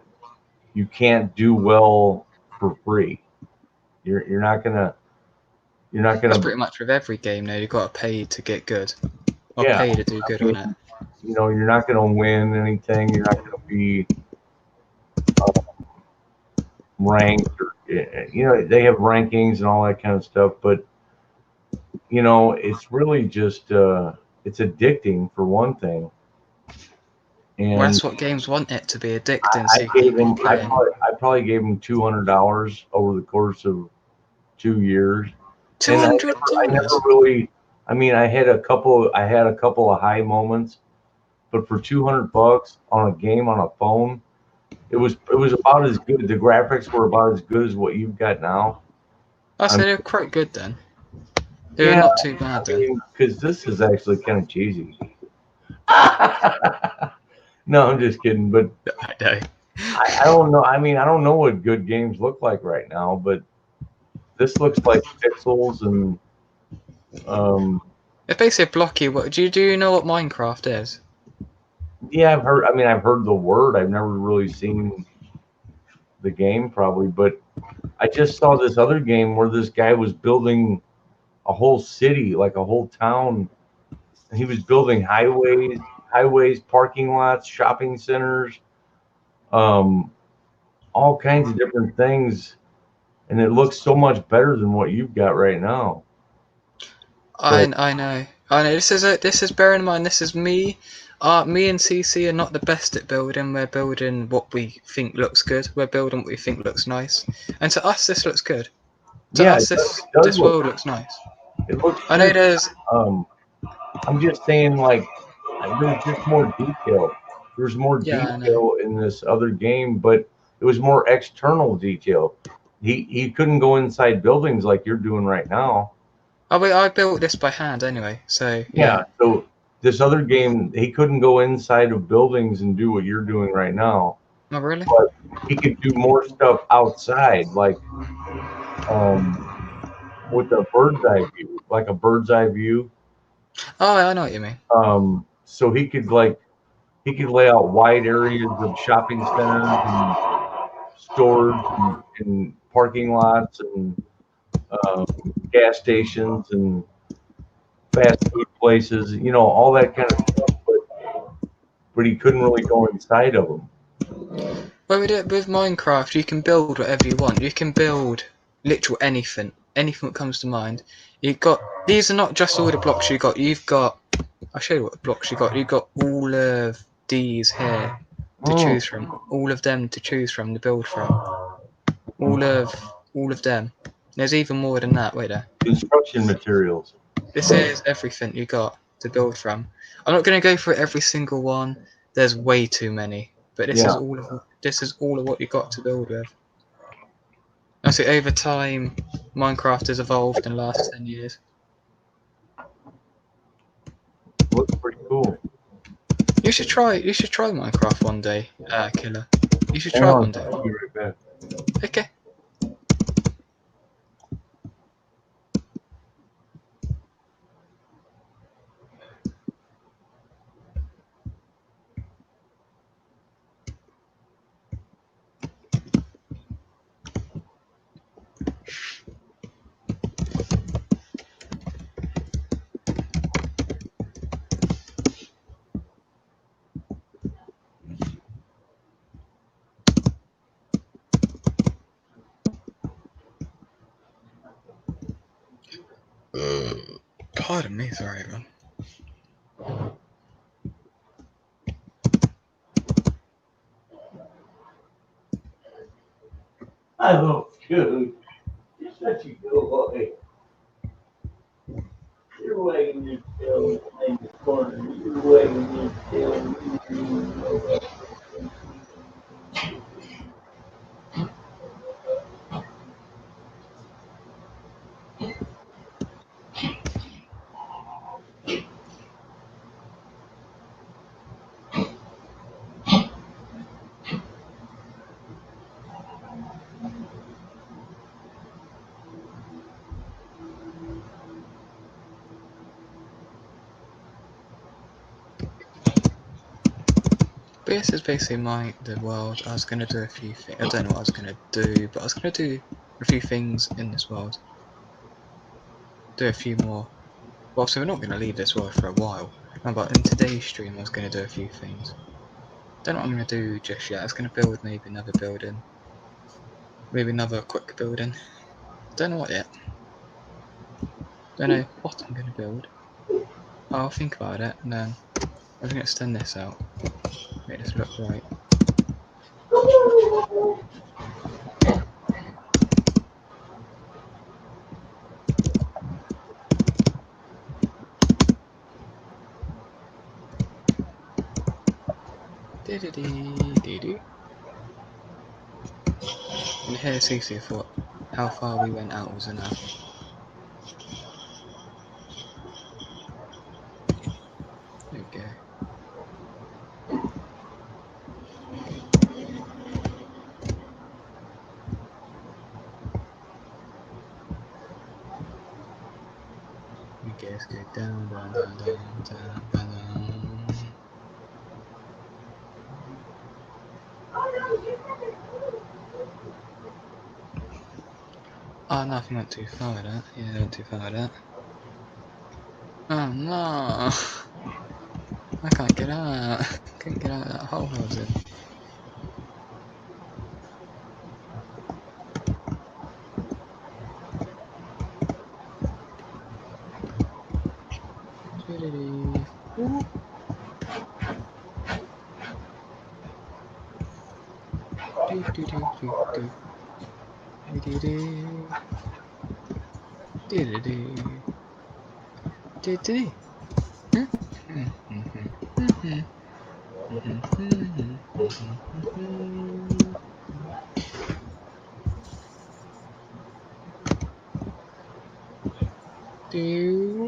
do well for free. You're not gonna. That's pretty much with every game now. You've got to pay to get good, or pay to do good on it. You're not gonna win anything. You're not gonna be ranked. Or, they have rankings and all that kind of stuff, but it's really just it's addicting for one thing. And well, that's what games want it to be, addicting. I probably gave them $200 over the course of 2 years. $200. I never really. I mean, I had a couple of high moments, but for $200 on a game on a phone, it was about as good. The graphics were about as good as what you've got now. I said they're quite good then. They're not too bad then. Because this is actually kind of cheesy. No, I'm just kidding. But I don't know. I mean, I don't know what good games look like right now, but this looks like pixels and. It's basically blocky. What do you know what Minecraft is? Yeah, I've heard. I mean, I've heard the word. I've never really seen the game, probably. But I just saw this other game where this guy was building a whole city, like a whole town. And he was building highways, parking lots, shopping centers, all kinds of different things, and it looks so much better than what you've got right now. I know. This is bearing in mind, this is me. Me and CC are not the best at building. We're building what we think looks good. We're building what we think looks nice. And to us, this looks good. To us, this world looks nice. It looks. I know there's. I'm just saying, like, there's just more detail. There's more Yeah, I know. detail in this other game, but it was more external detail. He couldn't go inside buildings like you're doing right now. Oh wait, I built this by hand anyway, so Yeah. yeah. So this other game, he couldn't go inside of buildings and do what you're doing right now. Oh really? But he could do more stuff outside, like with a bird's eye view, like a bird's eye view. Oh, I know what you mean. So he could lay out wide areas of shopping centers and stores and parking lots and um, gas stations and fast food places, all that kind of stuff. But he couldn't really go inside of them. Well, with Minecraft, you can build whatever you want. You can build literal anything that comes to mind. These are not just all the blocks you got. I'll show you what blocks you got. You've got all of these here to choose from. All of them to choose from to build from. All of them. There's even more than that. Wait there. Construction materials. This is everything you got to build from. I'm not going to go through every single one. There's way too many. But this is all of what you got to build with. I see over time, Minecraft has evolved in the last 10 years. Looks pretty cool. You should try Minecraft one day, Killer. You should Hang try it on, one day. I'll be right back. Okay. Pardon me, sorry everyone. I love you. You're such a good boy. You're wagging your tail in the corner. You're wagging your tail. But this is basically the world. I was gonna do a few things. I don't know what I was gonna do, but I was gonna do a few things in this world. Do a few more. Well, so we're not gonna leave this world for a while. No, but in today's stream, I was gonna do a few things. Don't know what I'm gonna do just yet. I was gonna build maybe another building, maybe another quick building. Don't know what yet. Don't know what I'm gonna build. I'll think about it, and then I'm gonna extend this out. Make this look right. And here Cece thought how far we went out was enough. There we go. Okay, let's go down, down, down, down, down, down. Oh, nothing went too far with that. Yeah, went too far with that. Oh no! I can't get out. Can't get out of that hole I was in. Do.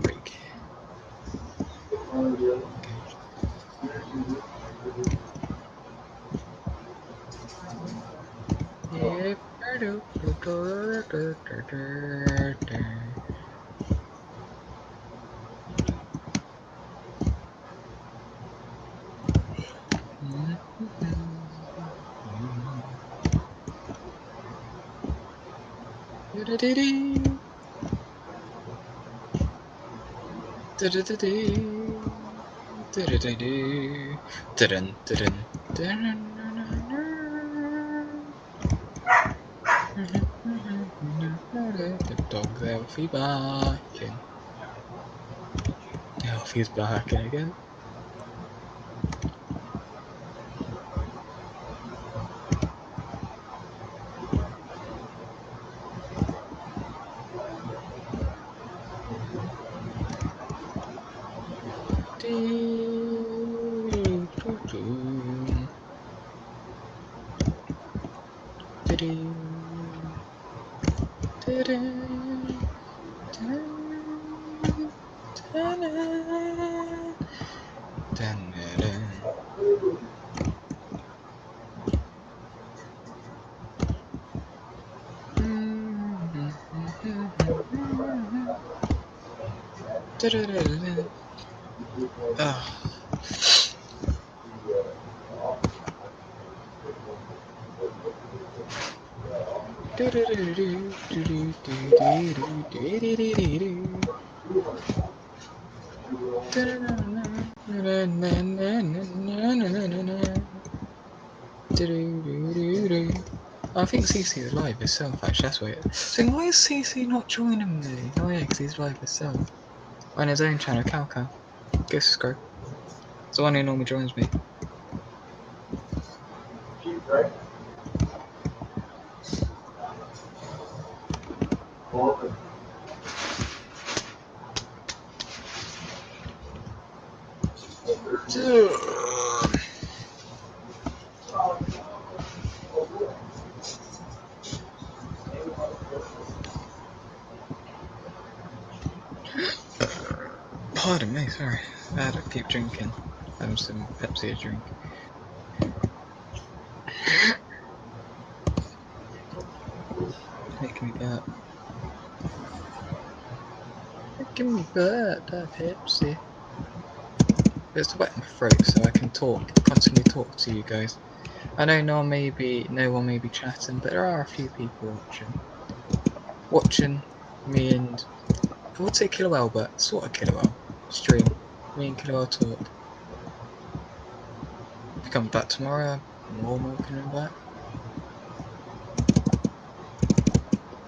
Break. Okay. If the dog's Elfie barking. Elfie's barking again. Oh. I think CC is live herself, actually, that's weird. So why is CC not joining me? Oh yeah, because he's live herself. On his own channel, Calcal. Go subscribe. It's the one who normally joins me. Pardon me, sorry. I had to keep drinking. Having some Pepsi to drink. Making me burp. Making me burp, that Pepsi. But it's to wet my throat so I can constantly talk to you guys. I know no one may be chatting, but there are a few people watching me and I would say Killowell, but sort of Killowell stream. Me and Killowell talk. If he comes back tomorrow, I'm more welcome him back.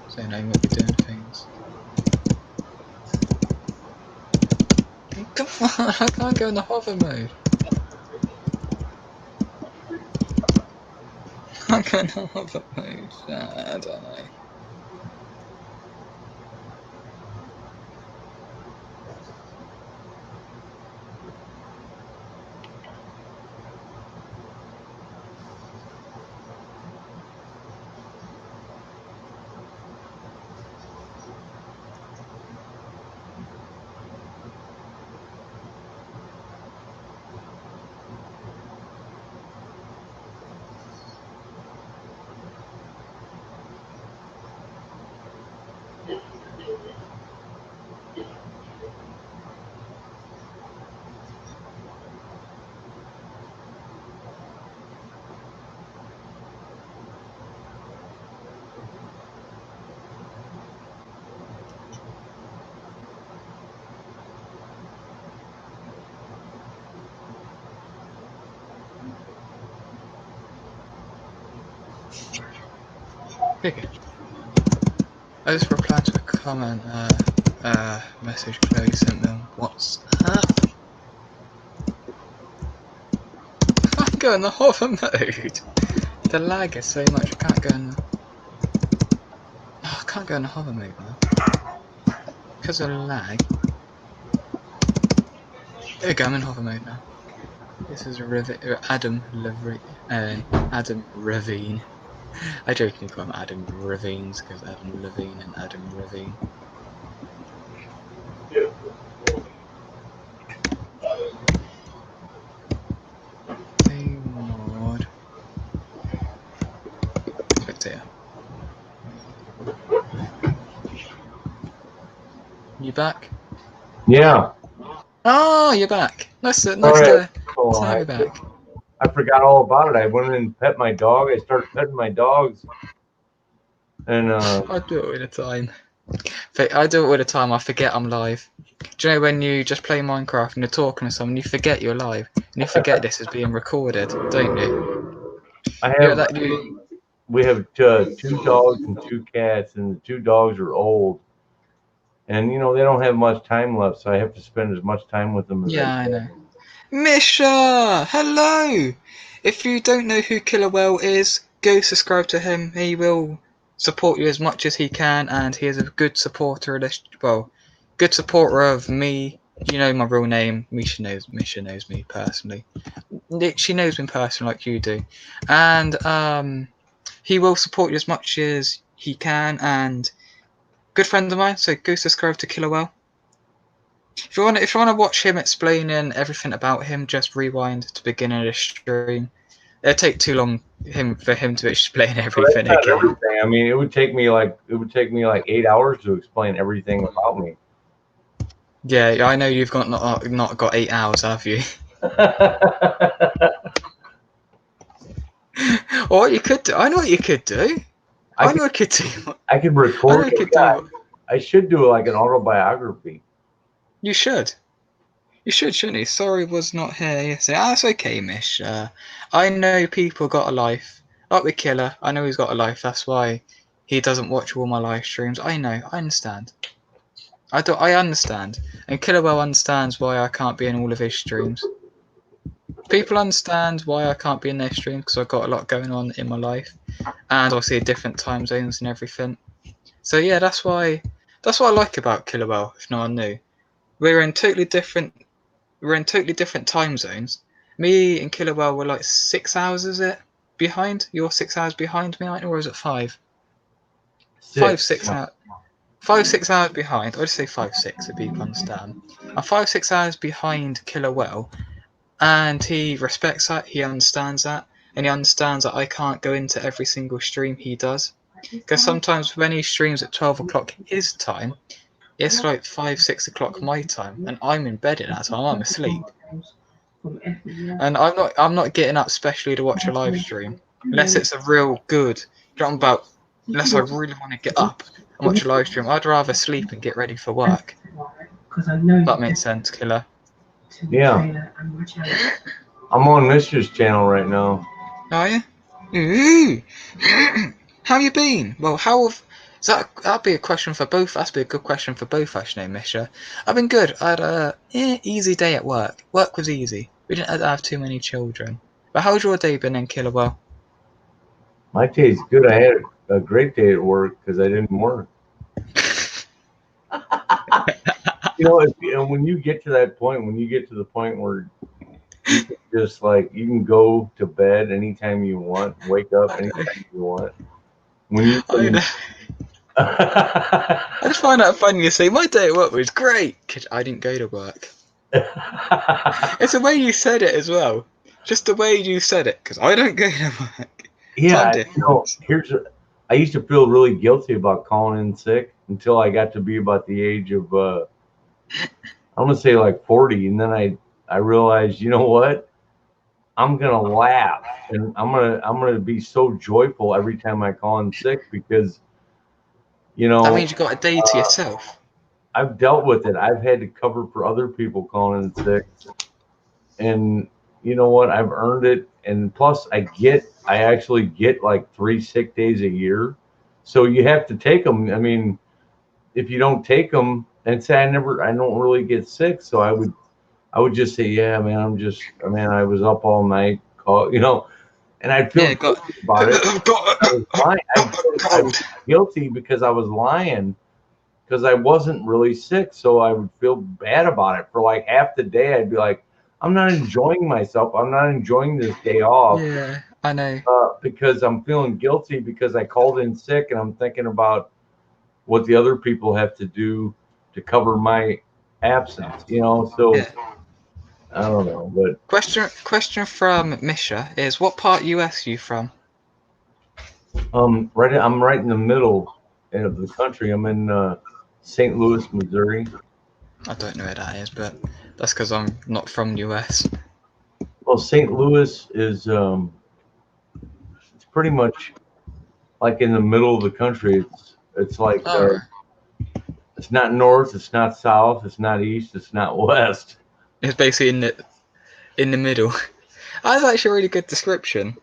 So I might be doing things. Come on, I can't go in the hover mode. I can't go in the hover mode. I don't know. Okay. I just replied to a comment, message Chloe sent them. What's up? I can't go in the hover mode. The lag is so much. I can't go in. I can't go in the hover mode now because of the lag. There we go. I'm in hover mode now. This is Adam Ravine. I jokingly call him Adam Ravines because Adam Levine and Adam Ravine. Hey, mod. Spectator. You back? Yeah. Oh, you're back. Nice to have you back. I forgot all about it. I went and pet my dog. I started petting my dogs. And I do it all the time. I do it all the time. I forget I'm live. Do you know when you just play Minecraft and you're talking to someone, you forget you're live, and you forget this is being recorded, don't you? we have 2 dogs and 2 cats, and the 2 dogs are old. And you know they don't have much time left, so I have to spend as much time with them as I know. Misha, hello. If you don't know who Killer Whale is, go subscribe to him. He will support you as much as he can, and he is a good supporter of this. Well, good supporter of me. You know my real name. Misha knows me personally. She knows me personally like you do, and he will support you as much as he can. And good friend of mine, so go subscribe to Killer Whale. If you want to watch him explaining everything about him, just rewind to the beginning of the stream. It'll take too long for him to explain everything again. Everything. I mean, it would take me like 8 hours to explain everything about me. Yeah, I know you've not got 8 hours, have you? Or what you could do? I know what you could do. I could record. I should do like an autobiography. You should. You should, shouldn't you? Sorry was not here yesterday. That's okay, Mish. I know people got a life. Like the Killer, I know he's got a life. That's why he doesn't watch all my live streams. I know. I understand. I understand. And Killer Whale understands why I can't be in all of his streams. People understand why I can't be in their streams because I've got a lot going on in my life. And obviously different time zones and everything. So yeah, that's what I like about Killer Whale, if no one knew. We're in totally different time zones. Me and Killer Whale were like 6 hours, is it? Behind? You're 6 hours behind me, or is it 5? 6 hours. 5-6 hours behind. I just say 5-6 so people understand. I'm 5-6 hours behind Killer Whale, and he respects that. He understands that, and he understands that I can't go into every single stream he does. Because sometimes when he streams at 12 o'clock his time, it's like 5-6 o'clock my time, and I'm in bed at that time. I'm asleep, and I'm not getting up specially to watch a live stream unless it's a real good. Unless I really want to get up and watch a live stream, I'd rather sleep and get ready for work. That makes sense, Killer. Yeah. I'm on Mish's channel right now. Are you? Ooh. How you been? Well, that'd be a question for both. That'd be a good question for both, actually, Misha. I've been good. I had a easy day at work. Work was easy. We didn't have too many children. But how's your day been in Killer Whale? My day's good. I had a great day at work because I didn't work. When you get to that point, where you can just you can go to bed anytime you want, wake up anytime you want. I just find that funny you say my day at work was great because I didn't go to work. It's the way you said it as well. Just the way you said it, because I don't go to work. Yeah, I used to feel really guilty about calling in sick until I got to be about the age of I'm gonna say 40, and then I realized, you know what? I'm gonna laugh, and I'm gonna be so joyful every time I call in sick because that means you got a day to yourself. I've dealt with it. I've had to cover for other people calling in sick, and you know what? I've earned it, and plus I actually get 3 sick days a year, So you have to take them. I mean, if you don't take them, and say I don't really get sick, so I would just say, yeah, man, man, I was up all night, and I'd feel Yeah, guilty about it. I was lying. I was cold. guilty because I was lying because I wasn't really sick, so I would feel bad about it for like half the day. I'd be like, I'm not enjoying myself. I'm not enjoying this day off Yeah, I know. because I'm feeling guilty because I called in sick, and I'm thinking about what the other people have to do to cover my absence. So Yeah. I don't know, but Question from Misha is, what part US are you from? I'm right in the middle of the country. I'm in St. Louis, Missouri. I don't know where that is, but that's because I'm not from US. Well, St. Louis is it's pretty much like in the middle of the country. It's like All right. it's not north, it's not south, it's not east, it's not west. It's basically in the middle. That's actually a really good description.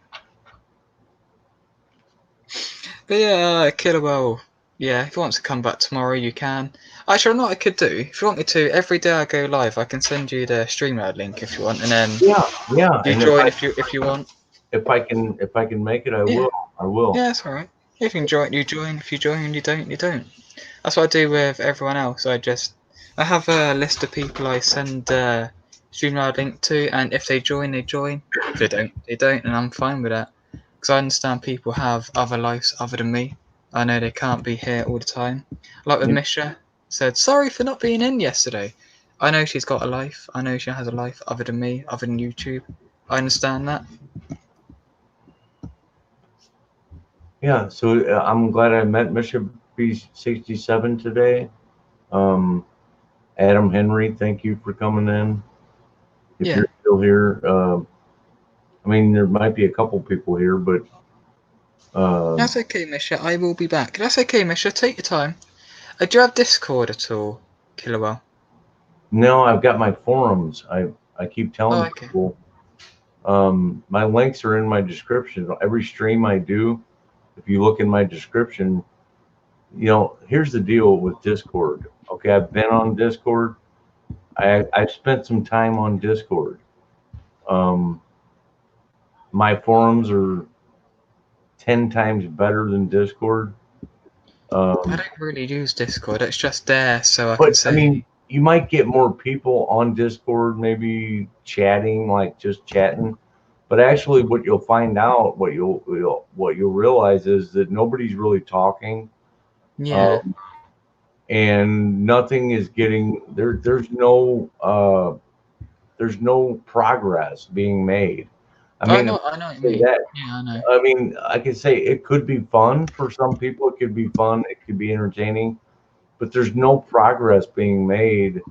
But yeah, Killawell. Yeah, if you want to come back tomorrow, you can. Actually, I know what I could do. If you want me to, every day I go live, I can send you the StreamYard link if you want, and then Yeah, yeah. you And join if you want. if I can make it, I Yeah, will. I will. yeah, that's all right. If you can join, you join. If you join, you don't, you don't. That's what I do with everyone else. I have a list of people I send StreamYard link to, and if they join, they join. If they don't, they don't, and I'm fine with that. Because I understand people have other lives other than me. I know they can't be here all the time. Like with Yeah, Misha, said, sorry for not being in yesterday. I know she's got a life. I know she has a life other than me, other than YouTube. I understand that. yeah. So I'm glad I met Mission B67 today. Um, Adam Henry, thank you for coming in. If Yeah, you're still here, I mean, there might be a couple people here, but that's okay, Misha. I will be back. That's okay, Misha. Take your time. Do you have Discord at all, Killerwell? no, I've got my forums. I keep Oh, telling okay. people. My links are in my description. Every stream I do, if you look in my description, here's the deal with Discord. Okay, I've been on Discord. I've spent some time on Discord. Um, my forums are 10 times better than Discord. I Um, don't really use Discord. It's just there so I can but I say, mean, you might get more people on Discord, maybe chatting, like just chatting. But actually, what you'll find out, what you'll realize is that nobody's really talking, yeah. um, and nothing is getting there. There's no progress being made. I I mean, know, I know what you say mean. that. Yeah, I know. I mean, I could say it could be fun for some people. It could be fun. It could be entertaining, but there's no progress being made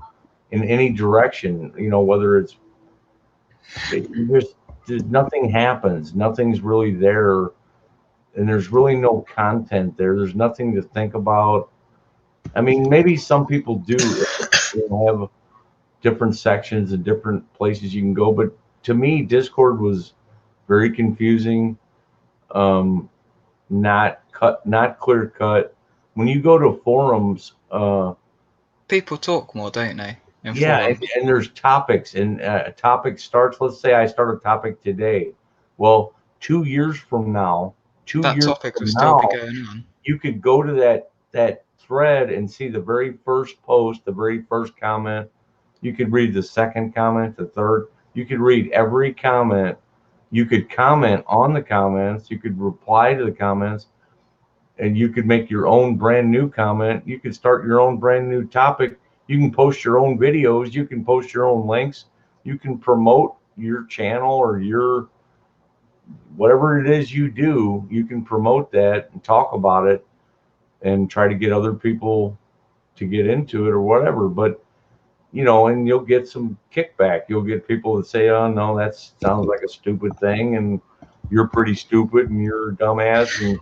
in any direction. Whether it's there's nothing happens. Nothing's really there, and there's really no content there. There's nothing to think about. I mean, maybe some people do have different sections and different places you can go, but to me, Discord was very confusing. Um, not clear cut. When you go to forums, People talk more, don't they, in yeah, forums? and there's topics, and a topic starts. Let's say I start a topic today. Well, 2 years from now, two That years topic will from still be now, going on. you could go to that thread and see the very first post, the very first comment. You could read the second comment, the third. You could read every comment. You could comment on the comments. You could reply to the comments, and you could make your own brand new comment. You could start your own brand new topic. You can post your own videos. You can post your own links. You can promote your channel or your whatever it is you do. You can promote that and talk about it and try to get other people to get into it or whatever. But and you'll get some kickback. You'll get people that say, "Oh no, that sounds like a stupid thing," and you're pretty stupid and you're a dumbass. And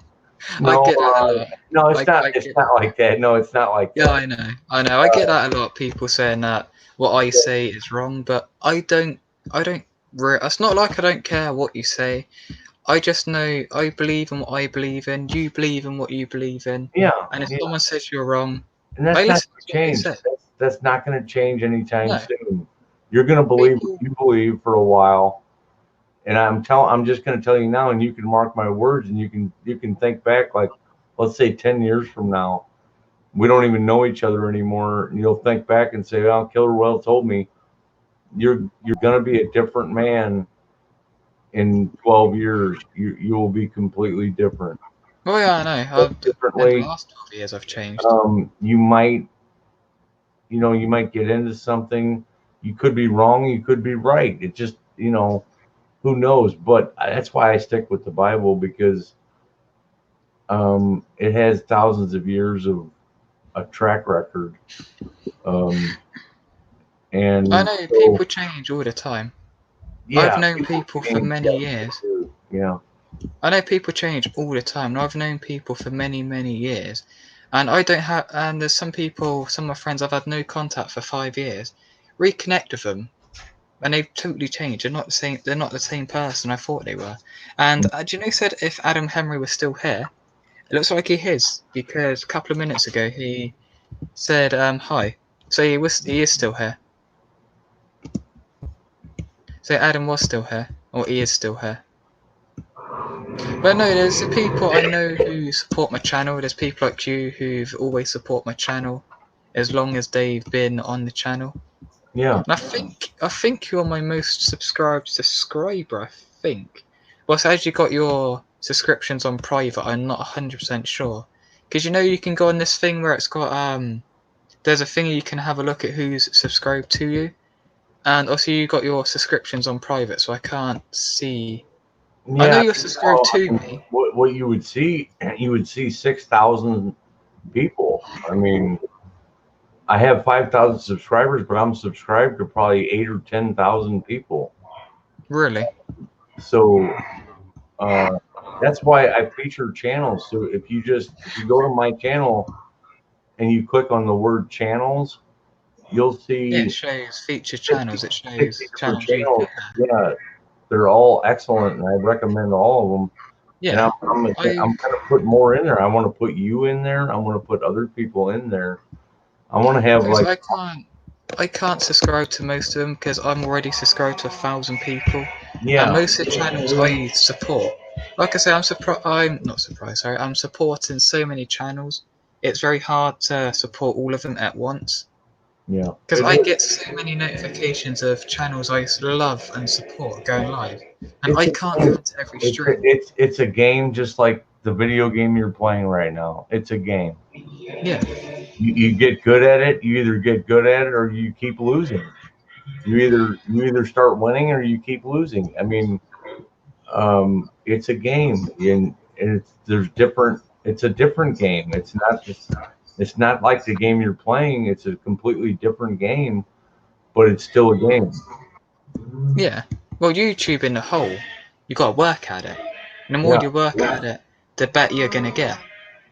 I no, get that a lot. no, it's not. I It's get. not like that. No, it's not like Yeah, that. I know. I know. I get that a lot. People saying that what I say is wrong, but I don't. I don't. It's not like I don't care what you say. I just know I believe in what I believe in. You believe in what you believe in. Yeah, And if yeah. someone says you're wrong, And I that's not listen going to to what they change. say. That's not going to change anytime No, soon. You're going to believe what people. you believe for a while, and I'm just going to tell you now, and you can mark my words, and you can think back, like, let's say 10 years from now, we don't even know each other anymore, and you'll think back and say, "Oh, Killer Whale told me you're going to be a different man in 12 years. You will be completely different." Well, yeah, I know. But In the differently, last 12 years, I've changed. you might, you might get into something. You could be wrong. You could be right. It just, who knows? But that's why I stick with the Bible, because it has thousands of years of a track record. Um, I and know so, people change all the time. I've yeah, known people people for change. many Yes, they years. do. Yeah. I know people change all the time, and I've known people for many, many years. And I don't have. And there's some people, some of my friends, I've had no contact for 5 years. Reconnect with them, and they've totally changed. They're not the same. They're not the same person I thought they were. And do you know, he said if Adam Henry was still here, it looks like he is because a couple of minutes ago he said hi. So he is still here. So Adam was still here, or he is still here. But no, there's the people I know who support my channel. There's people like you who've always support my channel as long as they've been on the channel. Yeah. And I think you're my most subscribed subscriber, I think. Well, so as you got your subscriptions on private, I'm not 100% sure. Because you can go on this thing where it's got there's a thing you can have a look at who's subscribed to you. And also you got your subscriptions on private, so I can't see. I know Yeah. you're subscribed Well, to me. what you would see 6,000 people. I mean, I have 5,000 subscribers, but I'm subscribed to probably 8 or 10,000 people. Really? So uh, that's why I feature channels. So if you go to my channel and you click on the word channels, you'll Yeah, it see shows featured 50, channels. It 60 shows different channels you channels. can. Yeah, they're all excellent, and I recommend all of them. And Yeah, I'm going to put more in there. I want to put you in there. I want to put other people in there. I want to have because like, I can't subscribe to most of them because I'm already subscribed to 1,000 people, and yeah, most of the channels I support. Like I say, I'm not surprised. Sorry, I'm supporting so many channels. It's very hard to support all of them at once yeah. because It I is. get so many notifications of channels I love and support going live, and It's I a can't go game. into every stream. It's a game, just like the video game you're playing right now. It's a game. Yeah, You get good at it. You either get good at it or you keep losing. You either start winning or you keep losing. I mean, it's a game, and there's different. It's a different game. It's not just. It's not like the game you're playing. It's a completely different game, but it's still a game. yeah. Well, YouTube in the whole, you got to work at it. And the more Yeah, you work at it, the better you're gonna get.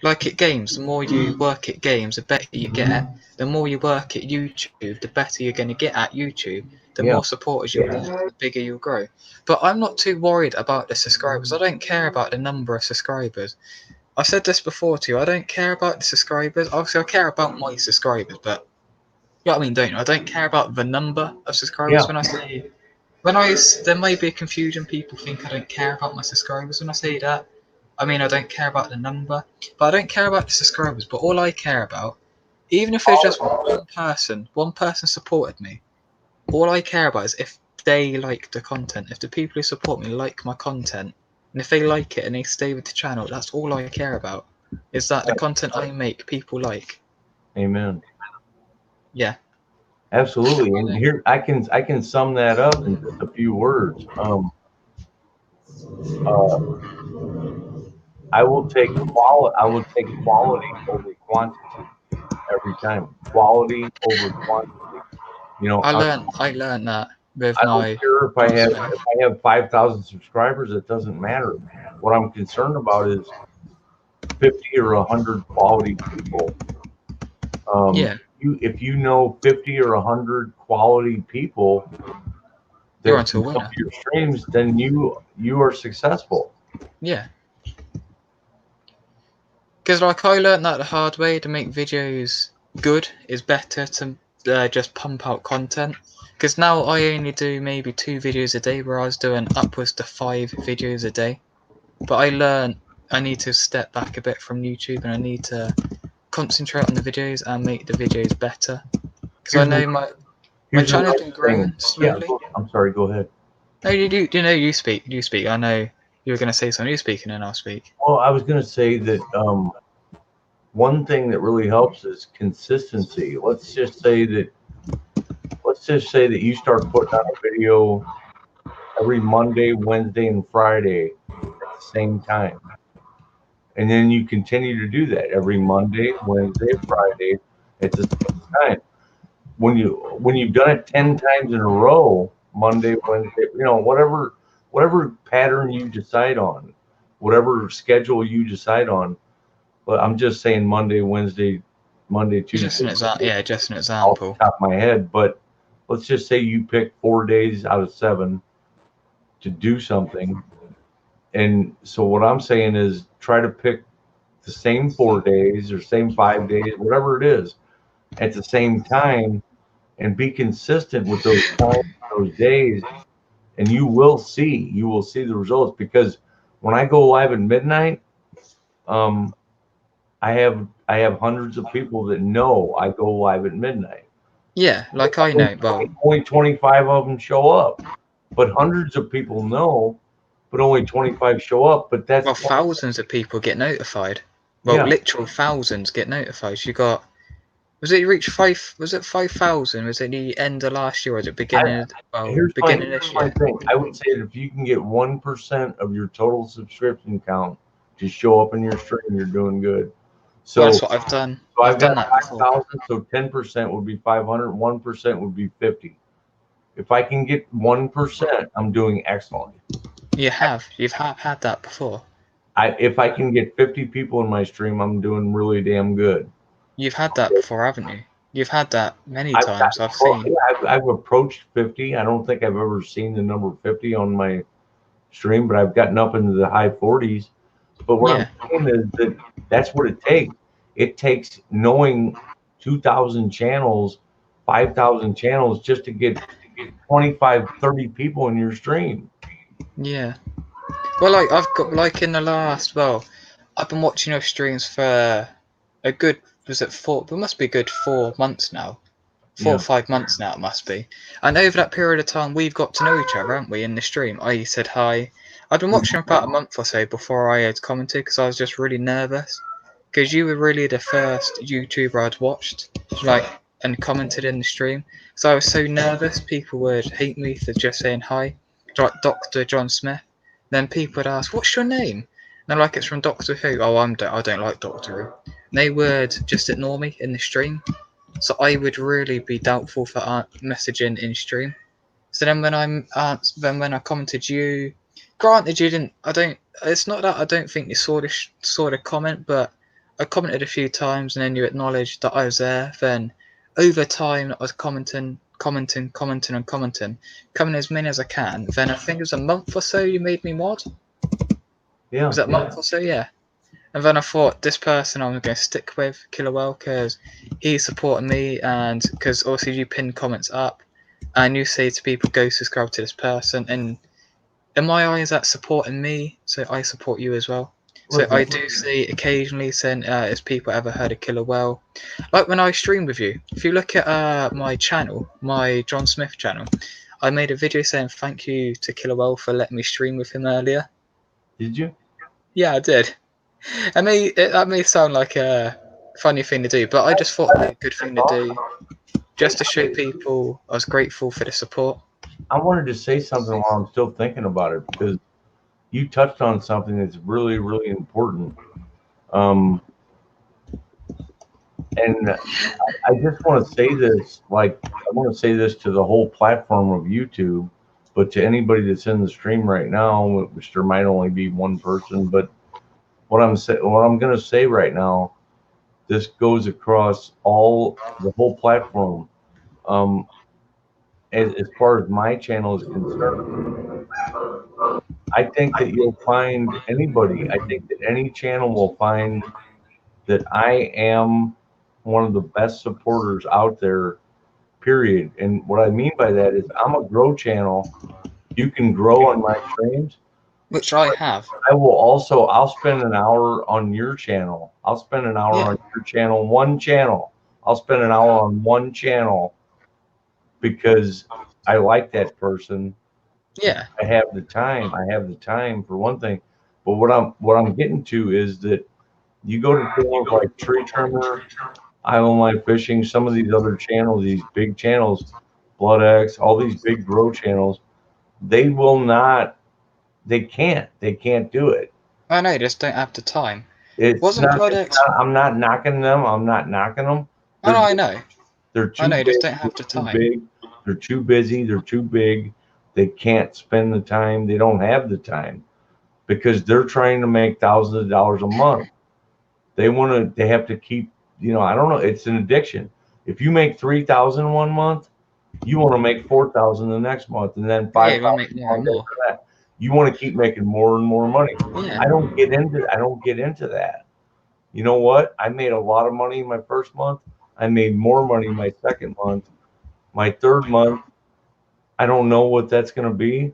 Like at games, the more you work at games, the better you get. The more you work at YouTube, the better you're gonna get at YouTube. The yeah. more supporters you'll get, the bigger you'll grow. But I'm not too worried about the subscribers. I don't care about the number of subscribers. I've said this before to you. I don't care about the subscribers. Obviously, I care about my subscribers, but you know what I mean, don't you? I don't care about the number of subscribers. Yeah. There may be a confusion. People think I don't care about my subscribers when I say that. I mean, I don't care about the number, but I don't care about the subscribers. But all I care about, even if there's just one person supported me, all I care about is if they like the content. If the people who support me like my content, and if they like it and they stay with the channel, that's all I care about. Is that the content I make people like? Amen. Yeah. Absolutely. And here I can sum that up in just a few words. Uh, I will take quality over quantity every time. Quality over quantity. You know, I learned that with I don't my care CrossFit. if I have 5,000 subscribers. It doesn't matter. What I'm concerned about is 50 or 100 quality people. Yeah, If you know 50 or 100 quality people you're that onto can a come winner. to your streams, then you are successful. Yeah. Because like I learned that the hard way. To make videos good is better to just pump out content. Because now I only do maybe 2 videos a day, where I was doing upwards to 5 videos a day. But I learned I need to step back a bit from YouTube, and I need to concentrate on the videos and make the videos better. Because I Here's know my here's channel's another been thing. growing Yeah, slowly. I'm sorry. Go ahead. No, you do. You know, you speak. You speak. I know you were going to say something. You speak, and then I'll speak. Well, I was going to say that one thing that really helps is consistency. Let's just say that you start putting out a video every Monday, Wednesday, and Friday at the same time. And then you continue to do that every Monday, Wednesday, Friday at the same time. When you've done it 10 times in a row, Monday, Wednesday, whatever pattern you decide on, whatever schedule you decide on. But I'm just saying Monday, Just an Tuesday, example. Yeah, just an off example. the top of my head. But let's just say you pick 4 days out of 7 to do something. And so what I'm saying is try to pick the same 4 days or same 5 days, whatever it is, at the same time, and be consistent with those times, those days, and you will see the results. Because when I go live at midnight, um, I have hundreds of people that know I go live at midnight. Yeah, like I know. Well, Only 25 of them show up, but hundreds of people know, but only 25 show up. But that's well, thousands of people get notified. Well, yeah. literal thousands get notified. You got. Was it reached 5? Was it 5,000? Was it the end of last year, or was it beginning? Beginning Here's this my year. thing. I would say that if you can get 1% of your total subscription count to show up in your stream, you're doing good. Well, So, that's what I've done. so I've I've done got that before. 5,000. So 10% would be 500. 1% would be 50. If I can get 1%, I'm doing excellent. You've had that before. If I can get 50 people in my stream, I'm doing really damn good. You've had that before, haven't you? You've had that many I've times. got, I've well, seen. yeah, I've approached 50. I don't think I've ever seen the number 50 on my stream, but I've gotten up into the high 40s. But what I'm Yeah, saying is that that's what it takes. It takes knowing 2,000 channels, 5,000 channels just to get 25, 30 people in your stream. yeah. Well, like I've got like in the last. Well, I've been watching your streams for a good. Was it 4? It must be a good 4 months now. 4 or 5 months now it must be. And over that period of time, we've got to know each other, haven't we? In the stream, I said hi. I'd been watching about a month or so before I had commented, because I was just really nervous. Because you were really the first YouTuber I'd watched, like, and commented in the stream. So I was so nervous people would hate me for just saying hi, like Dr. John Smith. Then people would ask, "What's your name?" And they're like, "It's from Doctor Who." Oh, I don't like Doctor Who. And they would just ignore me in the stream. So I would really be doubtful for messaging in stream. So then when I commented you, granted you didn't. I don't. It's not that I don't think you saw the comment, but I commented a few times, and then you acknowledged that I was there. Then over time, I was commenting, coming as many as I can. Then I think it was a month or so you made me mod. Yeah. Was that a month or so? Yeah. And then I thought, this person I'm going to stick with, Killer Well, because he's supporting me, and because also you pin comments up, and you say to people, go subscribe to this person. And in my eyes, that's supporting me, so I support you as well. So Listen, I do see occasionally saying, has people ever heard of Killer Well? Like when I stream with you, if you look at my channel, my John Smith channel, I made a video saying thank you to Killer Well for letting me stream with him earlier. did you? Yeah, I did. That may sound like a funny thing to do, but I just thought it'd be a good thing to do, just to show people I was grateful for the support. I wanted to say something while I'm still thinking about it, because you touched on something that's really, really important. And I just want to say this, like, I want to say this to the whole platform of YouTube, but to anybody that's in the stream right now, which there might only be one person, but what I'm going to say right now, this goes across the whole platform. As far as my channel is concerned, I think that you'll find anybody. I think that any channel will find that I am one of the best supporters out there, period. And what I mean by that is I'm a grow channel. You can grow on my streams. which I have. I'll spend an hour on your channel. I'll spend an hour Yeah. on your channel, one channel. I'll spend an hour on one channel because I like that person. Yeah. I have the time. I have the time for one thing. But what I'm getting to is that you go to channels like Tree Trimmer, Island Life Fishing, some of these other channels, these big channels, Blood X, all these big grow channels, they will not, they can't do it. I know, just don't have the time. It's Wasn't not, Blood it's X? not, I'm not knocking them. I'm not knocking them. Oh, no, They're I know. they're I too know, just big. don't have They're the too time. big. They're too busy. They're too big. They can't spend the time. They don't have the time because they're trying to make thousands of dollars a month. They have to keep, I don't know. It's an addiction. If you make 3,000 one month, you want to make 4,000 the next month, and then Yeah, you 5,000 want to make more and after more. that. You want to keep making more and more money. Yeah. I don't get into that. You know what? I made a lot of money in my first month. I made more money my second month. My third month, I don't know what that's going to be,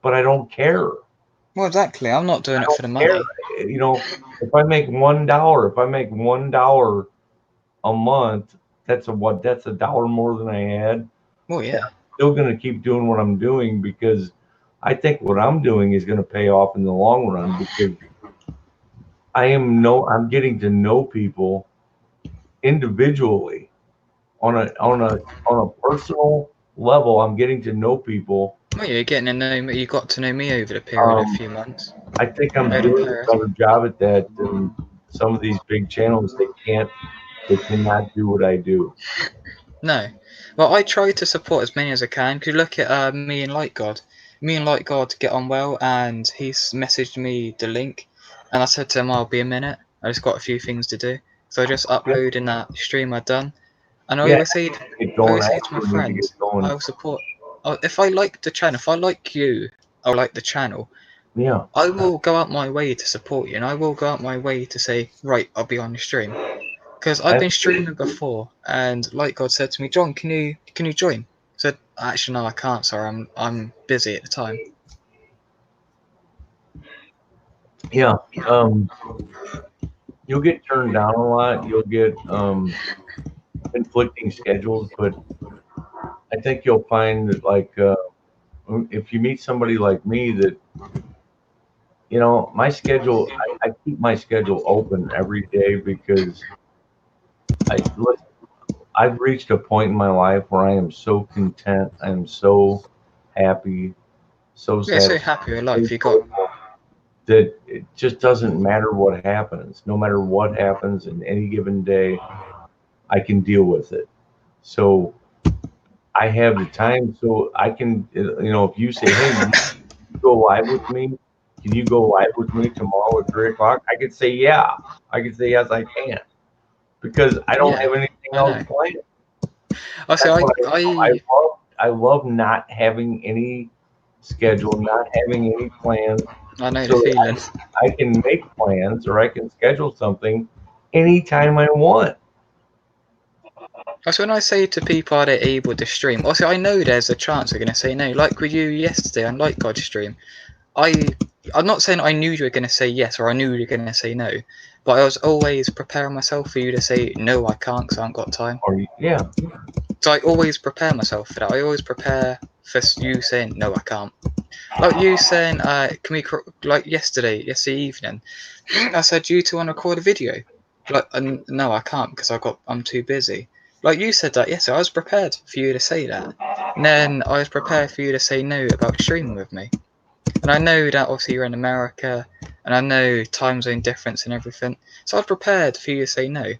but I don't care. Well, exactly. I'm not doing I it for the don't care. money. If I make $1 a month, that's a dollar more than I had. Well, yeah. Still going to keep doing what I'm doing because I think what I'm doing is going to pay off in the long run because I'm getting to know people individually on a personal level. I'm getting to know people. Well, you're getting to know me. You got to know me over the period of a few months. I think I'm Over the doing period. a better job at that than some of these big channels. They cannot do what I do. No. Well, I try to support as many as I can. Because look at me and Light God. Me and Light God get on well, and he's messaged me the link, and I said to him, "I'll be a minute. I just got a few things to do." So I just upload in that stream I've done, and Yeah, get I going. always I say to my actually need to friends, get going. I'll support. If I like the channel, if I like you, or like the channel, Yeah, I will go out my way to support you, and I will go out my way to say, right, I'll be on the stream. Because I've I, been streaming before, and like God said to me, John, can you join? I said, actually, no, I can't. Sorry, I'm busy at the time. yeah. You'll get turned down a lot. You'll get conflicting schedules, but I think you'll find that if you meet somebody like me that my schedule, I keep my schedule open every day because look, I've reached a point in my life where I am so content. I am so happy, so Yeah, so sad, happy with so life. You got joyful that it just doesn't matter what happens. No matter what happens in any given day, I can deal with it. So I have the time, so I can, if you say, "Hey, you go live with me? Can you go live with me tomorrow at 3 o'clock?" I could say, "Yeah." I could say, "Yes, I can," because I don't yeah, have anything I else know. planned. I say That's what I I love not having any schedule, not having any plans, I know the so that feeling. I can make plans or I can schedule something anytime I want. That's when I say to people, are they able to stream? Also, I know there's a chance they're gonna say no. Like with you yesterday on Like God stream, I I'm not saying I knew you were gonna say yes or I knew you were gonna say no, but I was always preparing myself for you to say no, I can't because I haven't got time. Yeah, So I always prepare myself for that. I always prepare for you saying no, I can't. Like you saying, can we like yesterday evening? I said, "Do you two want to record a video?" Like, no, I can't because I'm too busy. Like you said that yesterday. I was prepared for you to say that. And then I was prepared for you to say no about streaming with me. And I know that obviously you're in America, and I know time zone difference and everything. So I was prepared for you to say no.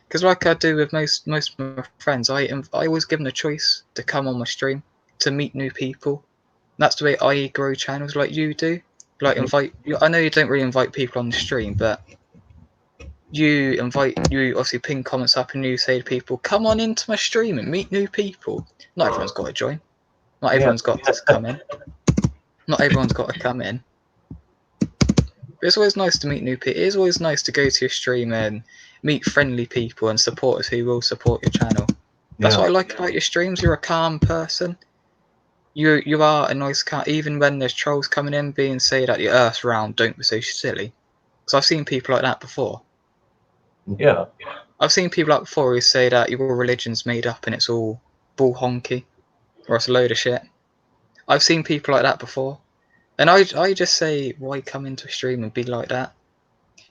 Because like I do with most of my friends, I always give them a choice to come on my stream to meet new people. That's the way I grow channels like you do. Like invite. I know you don't really invite people on the stream, but you obviously ping comments up and you say to people, "Come on into my stream and meet new people." Not everyone's got to join. Not yeah. everyone's got to come in. Not everyone's got to come in. It's always nice to meet new people. It's always nice to go to your stream and meet friendly people and supporters who will support your channel. That's Yeah. what I like about your streams. You're a calm person. You are a nice calm. Even when there's trolls coming in being say that the Earth's round, don't be so silly. Because I've seen people like that before. Yeah. I've seen people like before who say that your religion's made up and it's all bull honky, or it's a load of shit. I've seen people like that before. And I just say, why come into a stream and be like that?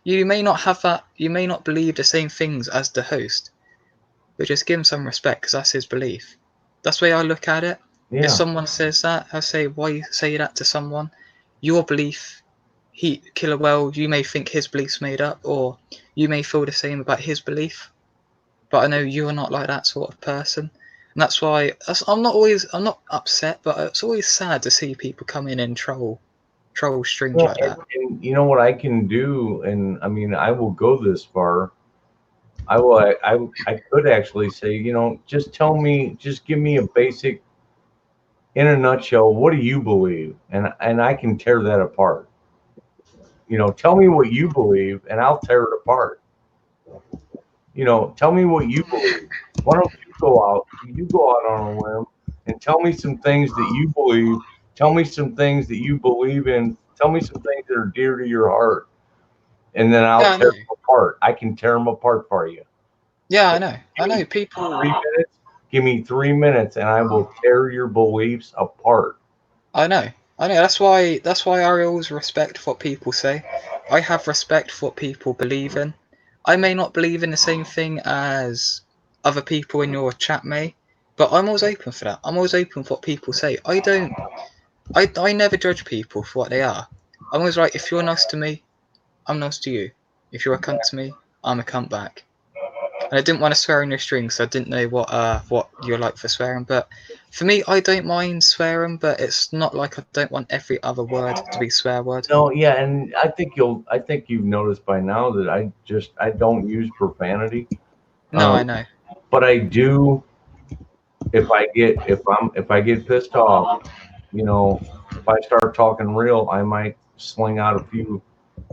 You may not have that, you may not believe the same things as the host, but just give him some respect because that's his belief. That's the way I look at it. If Yeah. someone says that, I say, why say that to someone? Your belief, Killer Well, you may think his belief's made up, or you may feel the same about his belief, but I know you're not like that sort of person. And that's why I'm not upset, but it's always sad to see people come in and troll streams Well, like that. and you know what I can do, and I mean, I will go this far. I could actually say, you know, just give me a basic, in a nutshell, what do you believe, and I can tear that apart. You know, tell me what you believe, and I'll tear it apart. You know, tell me what you believe. Why don't you go out? You go out on a limb and tell me some things that you believe. Tell me some things that you believe in. Tell me some things that are dear to your heart, and then I'll Yeah, I tear know. them apart. I can tear them apart for you. Yeah, I know. I know people. 3 minutes. Give me 3 minutes, and I will tear your beliefs apart. I know. I know. That's why I always respect what people say. I have respect for what people believe in. I may not believe in the same thing as other people in your chat may, but I'm always open for that. I'm always open for what people say. I never judge people for what they are. I'm always like, if you're nice to me, I'm nice to you. If you're a cunt to me, I'm a cunt back. And I didn't want to swear in your stream, so I didn't know what you're like for swearing. But for me, I don't mind swearing, but it's not like I don't want every other word to be swear word. No, yeah, and I think you've noticed by now that I don't use profanity. No, I know. But I do if I get pissed off, you know, if I start talking real, I might sling out a few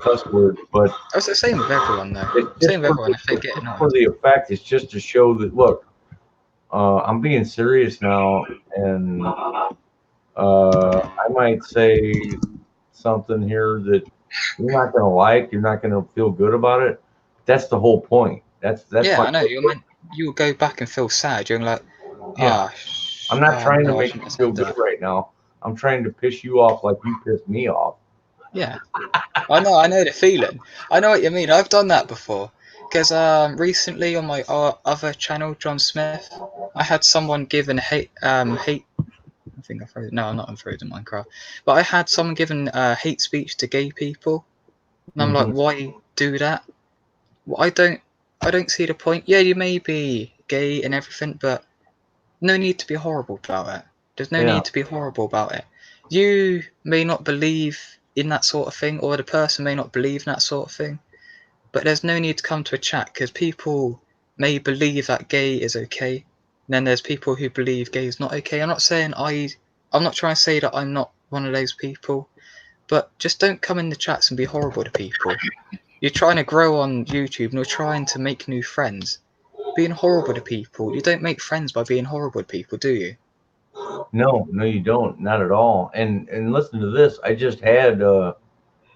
cuss words, but It's the same with everyone, though. it's Same with everyone if they get just annoyed. for the effect. It's just to show that look, I'm being serious now, and I might say something here that you're not going to like. You're not going to feel good about it. That's the whole point. That's Yeah, my I know. You'll go back and feel sad. You're like, yeah. I'm not oh trying to no, I make you shouldn't have feel said good that. right now. I'm trying to piss you off like you pissed me off. Yeah, I know the feeling. I know what you mean. I've done that before. Because recently on my other channel, John Smith, I had someone given hate. I think I froze. No, I'm not unfrozen Minecraft. But I had someone giving hate speech to gay people, and I'm like, Mm-hmm. why do that? Well, I don't see the point. Yeah, you may be gay and everything, but no need to be horrible about it. There's no Yeah. need to be horrible about it. You may not believe in that sort of thing, or the person may not believe in that sort of thing, but there's no need to come to a chat because people may believe that gay is okay. And then there's people who believe gay is not okay. I'm not trying to say that I'm not one of those people, but just don't come in the chats and be horrible to people. You're trying to grow on YouTube and you're trying to make new friends. Being horrible to people, you don't make friends by being horrible to people, do you? No, no, you don't. Not at all. And listen to this. I just had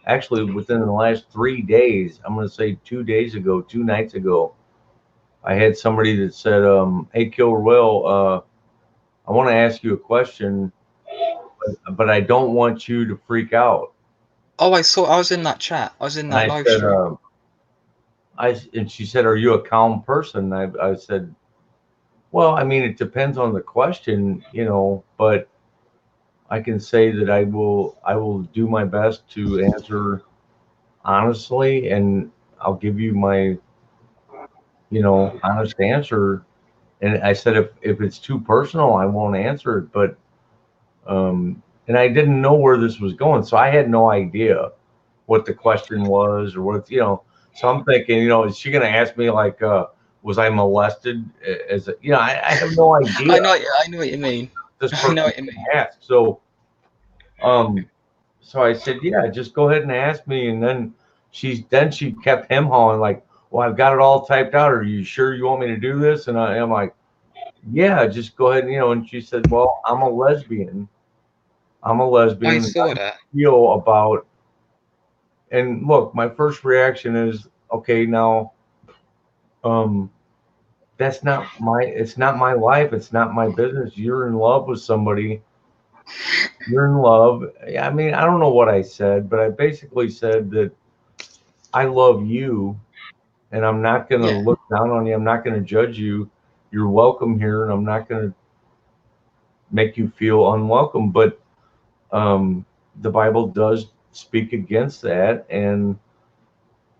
actually within the last 3 days. I'm going to say 2 days ago, 2 nights ago. I had somebody that said, "Hey, Killer Will, I want to ask you a question, but I don't want you to freak out." Oh, I was in that chat. I was in And that I live said, stream. and she said, "Are you a calm person?" I said, "Well, I mean, it depends on the question, you know, but I can say that I will do my best to answer honestly, and I'll give you my, you know, honest answer." And I said, if it's too personal, I won't answer it. But and I didn't know where this was going, so I had no idea what the question was or what, you know. So I'm thinking, you know, is she going to ask me like, was I molested? As a, you know, I have no idea. I know what you mean. This I person know what you mean. asked. Um, So I said, yeah, just go ahead and ask me. And then she kept him hauling like, well, I've got it all typed out. Are you sure you want me to do this? And I'm like, yeah, just go ahead. And she said, well, I'm a lesbian. I'm a I lesbian. And saw I that. feel about, and look, my first reaction is, okay, now, um, it's not my life. It's not my business. You're in love with somebody. You're in love. I mean, I don't know what I said, but I basically said that I love you and I'm not going to Yeah. look down on you. I'm not going to judge you. You're welcome here, and I'm not going to make you feel unwelcome. But um, the Bible does speak against that, and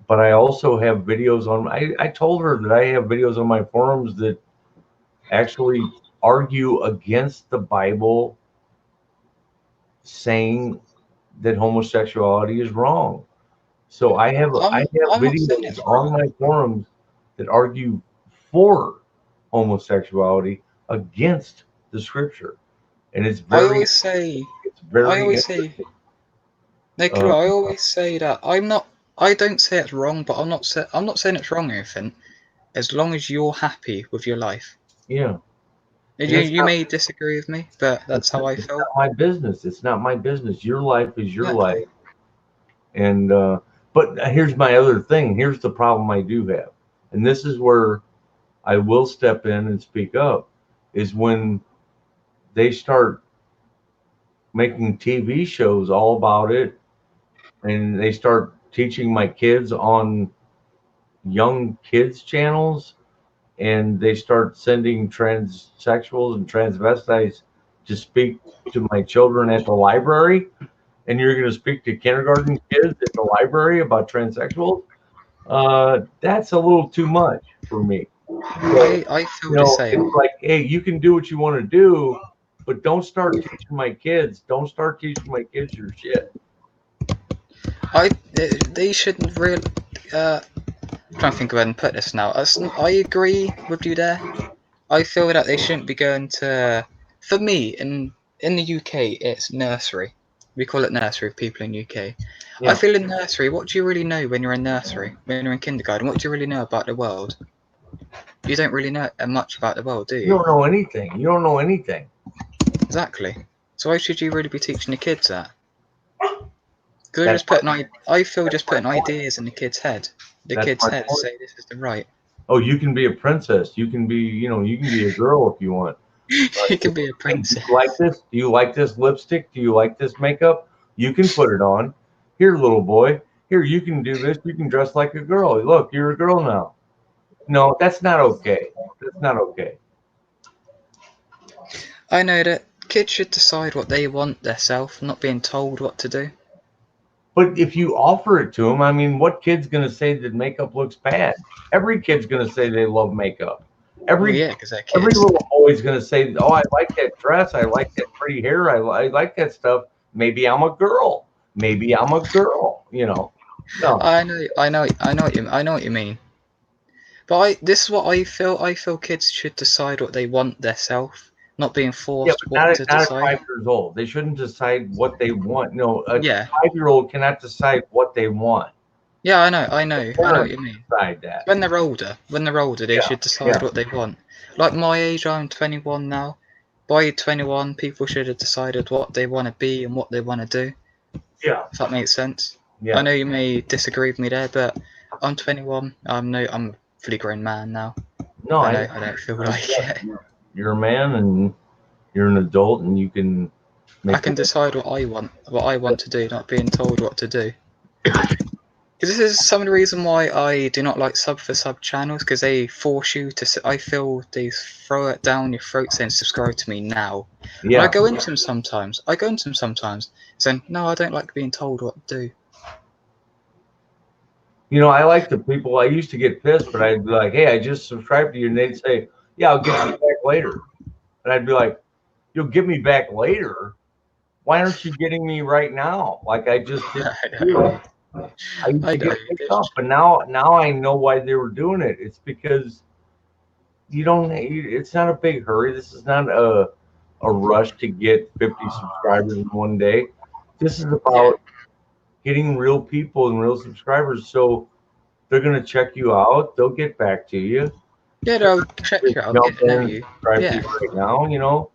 but I also have videos on. I told her that I have videos on my forums that actually argue against the Bible, saying that homosexuality is wrong. So I have I'm not saying videos it's on wrong. my forums that argue for homosexuality against the scripture, and I always say, it's I very always say, interesting. Nick, Uh, I always say that I don't say it's wrong, but I'm not saying it's wrong or anything. As long as you're happy with your life. yeah, and You may disagree with me, but that's how I it's not feel. my business. It's not my business. Your life is your life, Exactly. and but here's my other thing. Here's the problem I do have, and this is where I will step in and speak up, is when they start making TV shows all about it, and they start teaching my kids on young kids channels, and they start sending transsexuals and transvestites to speak to my children at the library, and you're going to speak to kindergarten kids at the library about transsexuals. That's a little too much for me. So, I feel the it's same. like, hey, you can do what you want to do, but don't start teaching my kids. Don't start teaching my kids your shit. They shouldn't really. I'm trying to think of how to put this now. I agree with you there. I feel that they shouldn't be going to. For me, in the UK, it's nursery. We call it nursery. People in UK. I Yeah, feel in nursery. What do you really know when you're in nursery? When you're in kindergarten, what do you really know about the world? You don't really know much about the world, do you you? don't know anything. You don't know anything. Exactly. So why should you really be teaching the kids that? Because they're That's just putting. I feel that's just my putting point. ideas in the kid's head. The That's kid's my head to point. say this is the right. Oh, you can be a princess. You can be, you can be a girl if you want. You can be a Hey, do princess. you like this? Do you like this lipstick? Do you like this makeup? You can put it on. Here, little boy. Here, you can do this. You can dress like a girl. Look, you're a girl now. No, that's not okay. That's not okay. I know that kids should decide what they want themselves, not being told what to do. But if you offer it to them, I mean, what kid's going to say that makeup looks bad? Every kid's going to say they love makeup. Well, Every yeah, because they're every kids. little boy's going to say, "Oh, I like that dress. I like that pretty hair. I like that stuff. Maybe I'm a girl. Maybe I'm a girl." No, I know what you mean. But this is what I feel. I feel kids should decide what they want themselves, not being yeah, forced but what to not at decide. 5 years old. They shouldn't decide what they want. No, a Yeah, 5-year-old cannot decide what they want. yeah, The I know what parents you mean. decide that. When they're older, they Yeah, should decide yeah, what they want. Like my age, I'm 21 now. By 21, people should have decided what they want to be and what they want to do. yeah, If that makes sense. I yeah. know you may disagree with me there, but I'm 21. I'm a fully grown man now. No, I know I don't feel I like it. you're a man and you're an adult and you can I make can your decide what I want to do, not being told what to do. Because this is some of the reason why I do not like sub for sub channels, because they force you to. I feel they throw it down your throat saying subscribe to me now. And I yeah. go into them sometimes. Saying no, I don't like being told what to do. I like the people. I used to get pissed, but I'd be like, "Hey, I just subscribed to you," and they'd say, "Yeah, I'll get you back later," and I'd be like, "You'll get me back later? Why aren't you getting me right now? Like I just did I for you." know. I used I to know. get pissed off, but now I know why they were doing it. It's because you don't. It's not a big hurry. This is not a rush to get 50 subscribers in one day. This is about getting real people and real subscribers. So they're gonna check you out. They'll get back to you. Yeah, they'll check you out, Jump get to in know and you. subscribe to Yeah. you right now, you know.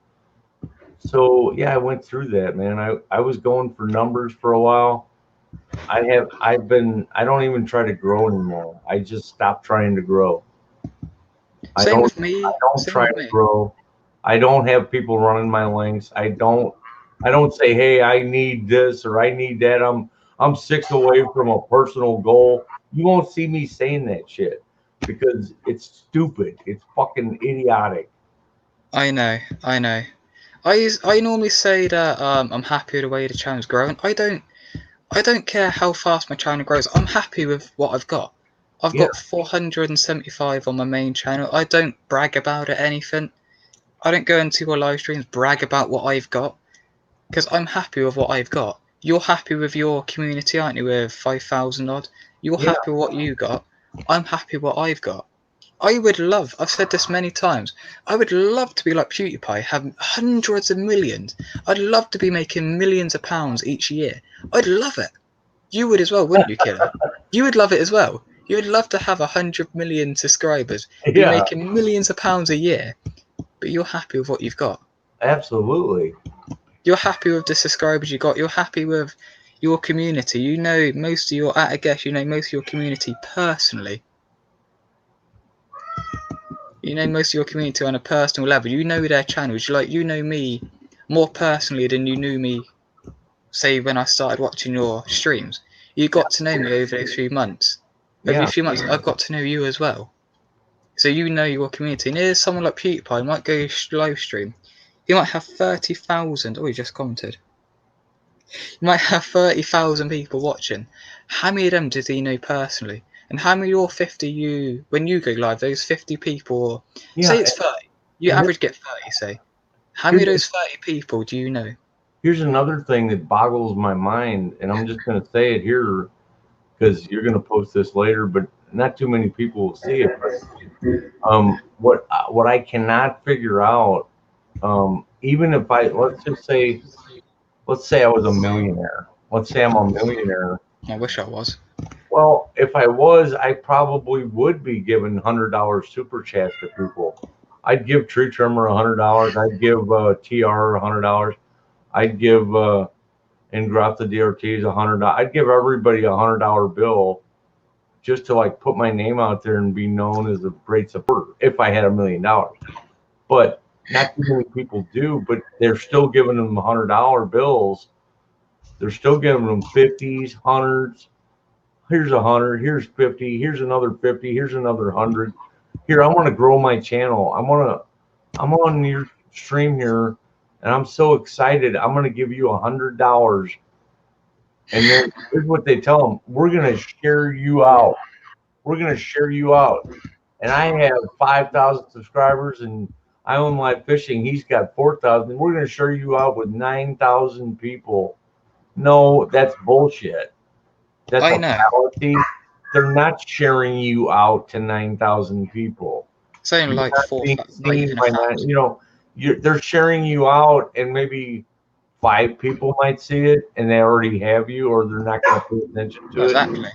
So yeah, I went through that, man. I was going for numbers for a while. I don't even try to grow anymore. I just stopped trying to grow. I Same don't with me. Same try with to me. grow. I don't have people running my links. I don't say, "Hey, I need this or I need that." I'm 6 away from a personal goal. You won't see me saying that shit because it's stupid. It's fucking idiotic. I know. I know. I normally say that I'm happy with the way the channel's growing. I don't care how fast my channel grows. I'm happy with what I've got. I've Yeah, got 475 on my main channel. I don't brag about it anything. I don't go into your live streams brag about what I've got because I'm happy with what I've got. You're happy with your community, aren't you? With 5,000 odd. You're yeah, happy with what you got. I'm happy with what I've got. I would love, I've said this many times, I would love to be like PewDiePie, have hundreds of millions. I'd love to be making millions of pounds each year. I'd love it. You would as well, wouldn't you, Killer? You would love it as well. You would love to have 100 million subscribers, be yeah, making millions of pounds a year, but you're happy with what you've got. absolutely. You're happy with the subscribers you got. You're happy with your community. You know most of your, at a guess, you know most of your community personally. You know most of your community on a personal level. You know their channels. You know me more personally than you knew me, say, when I started watching your streams. You got to know me over those few months. Over a Yeah, few months, I've got to know you as well. So you know your community. And here's someone like PewDiePie who might go live stream. He might have 30,000. Oh, he just commented. You might have 30,000 people watching. How many of them does he know personally? And how many of your 50 when you go live, those 50 people, say yeah. it's 30, you And average get 30, say. How many here's of those 30 people do you know? here's another thing that boggles my mind, and I'm just gonna say it here because you're gonna post this later, but not too many people will see it. But what I cannot figure out, even if let's say I was a millionaire. Let's say I'm a millionaire. I wish I was. Well, if I was, I probably would be giving $100 super chats to people. I'd give Tree Trimmer $100. I'd give TR $100. I'd give Ingrata DRTs $100. I'd give everybody $100 bill just to like put my name out there and be known as a great supporter if I had $1,000,000. But not too many people do, but they're still giving them $100 bills. They're still giving them 50s, hundreds. Here's 100, here's 50, here's another 50, here's another 100. Here, I want to grow my channel. I'm on your stream here and I'm so excited. I'm going to give you $100. And then here's what they tell them. We're going to share you out. We're going to share you out. And I have 5,000 subscribers and I own Live Fishing. He's got 4,000. We're going to share you out with 9,000 people. No, that's bullshit. That's I a know. fallacy. They're not sharing you out to 9,000 people. It's only You're like not four, being not seen even by nine, 1,000. they're sharing you out and maybe 5 people might see it and they already have you or they're not going to pay attention Well, to it. exactly.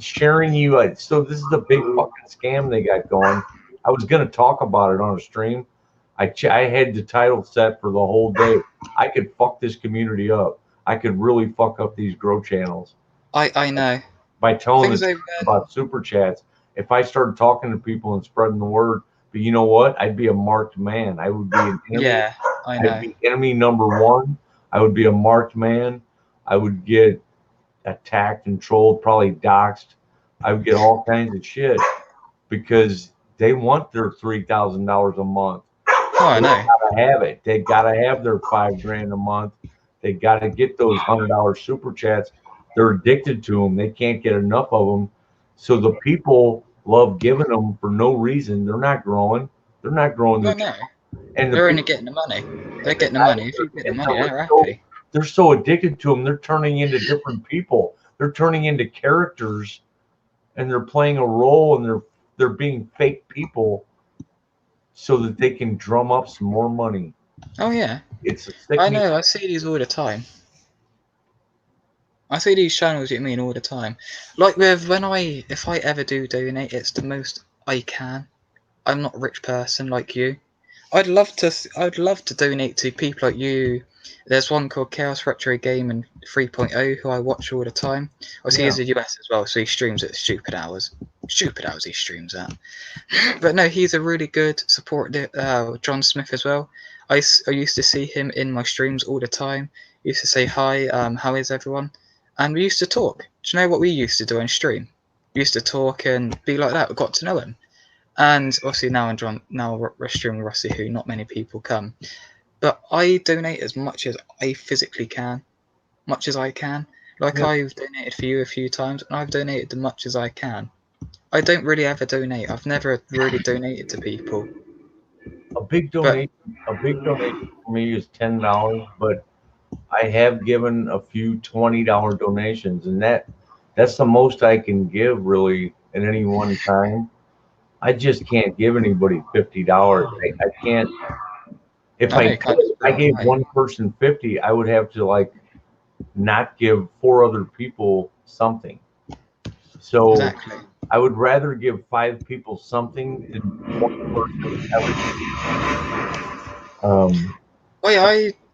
Sharing you out. So this is a big fucking scam they got going. I was going to talk about it on a stream. I had the title set for the whole day. I could fuck this community up. I could really fuck up these grow channels I know. by telling the Things truth over about super chats. If I started talking to people and spreading the word, but you know what? I'd be a marked man. I would be an enemy. Yeah, I I'd know. be enemy number one. I would be a marked man. I would get attacked and trolled, probably doxxed. I would get all kinds of shit because they want their $3,000 a month. Oh, I They know. gotta have it. They gotta have their $5,000 a month. They gotta get those $100 super chats. They're addicted to them. They can't get enough of them. So the people love giving them for no reason. They're not growing. They're not growing No, their no. and the They're only people getting the money. They're getting the money. If you get the and money, they're so happy. they're so addicted to them. They're turning into different people. They're turning into characters, and they're playing a role, and they're being fake people so that they can drum up some more money. Oh yeah. it's a I sickening. know. I see these all the time. I see these channels you mean all the time. Like with if I ever do donate, it's the most I can. I'm not a rich person like you. I'd love to donate to people like you. There's one called Chaos Retro Game 3.0 who I watch all the time. Obviously, Yeah, he's in the US as well, so he streams at stupid hours. Stupid hours he streams at. But no, he's a really good supporter. John Smith as well. I used to see him in my streams all the time. He used to say hi, how is everyone? And we used to talk. Do you know what we used to do on stream? We used to talk and be like that. We got to know him. And obviously now we're streaming Rossi, who not many people come. But I donate as much as I physically can, much as I can. Like yeah. I've donated for you a few times, and I've donated as much as I can. I don't really ever donate. I've never really donated to people. A big But donation, a big donation for me is $10, but I have given a few $20 donations, and that's the most I can give really at any one time. I just can't give anybody $50. I can't. If I know I you can't could, just I throw it gave away. one person 50, I would have to like not give four other people something. So Exactly. I would rather give five people something than one person everything. Um,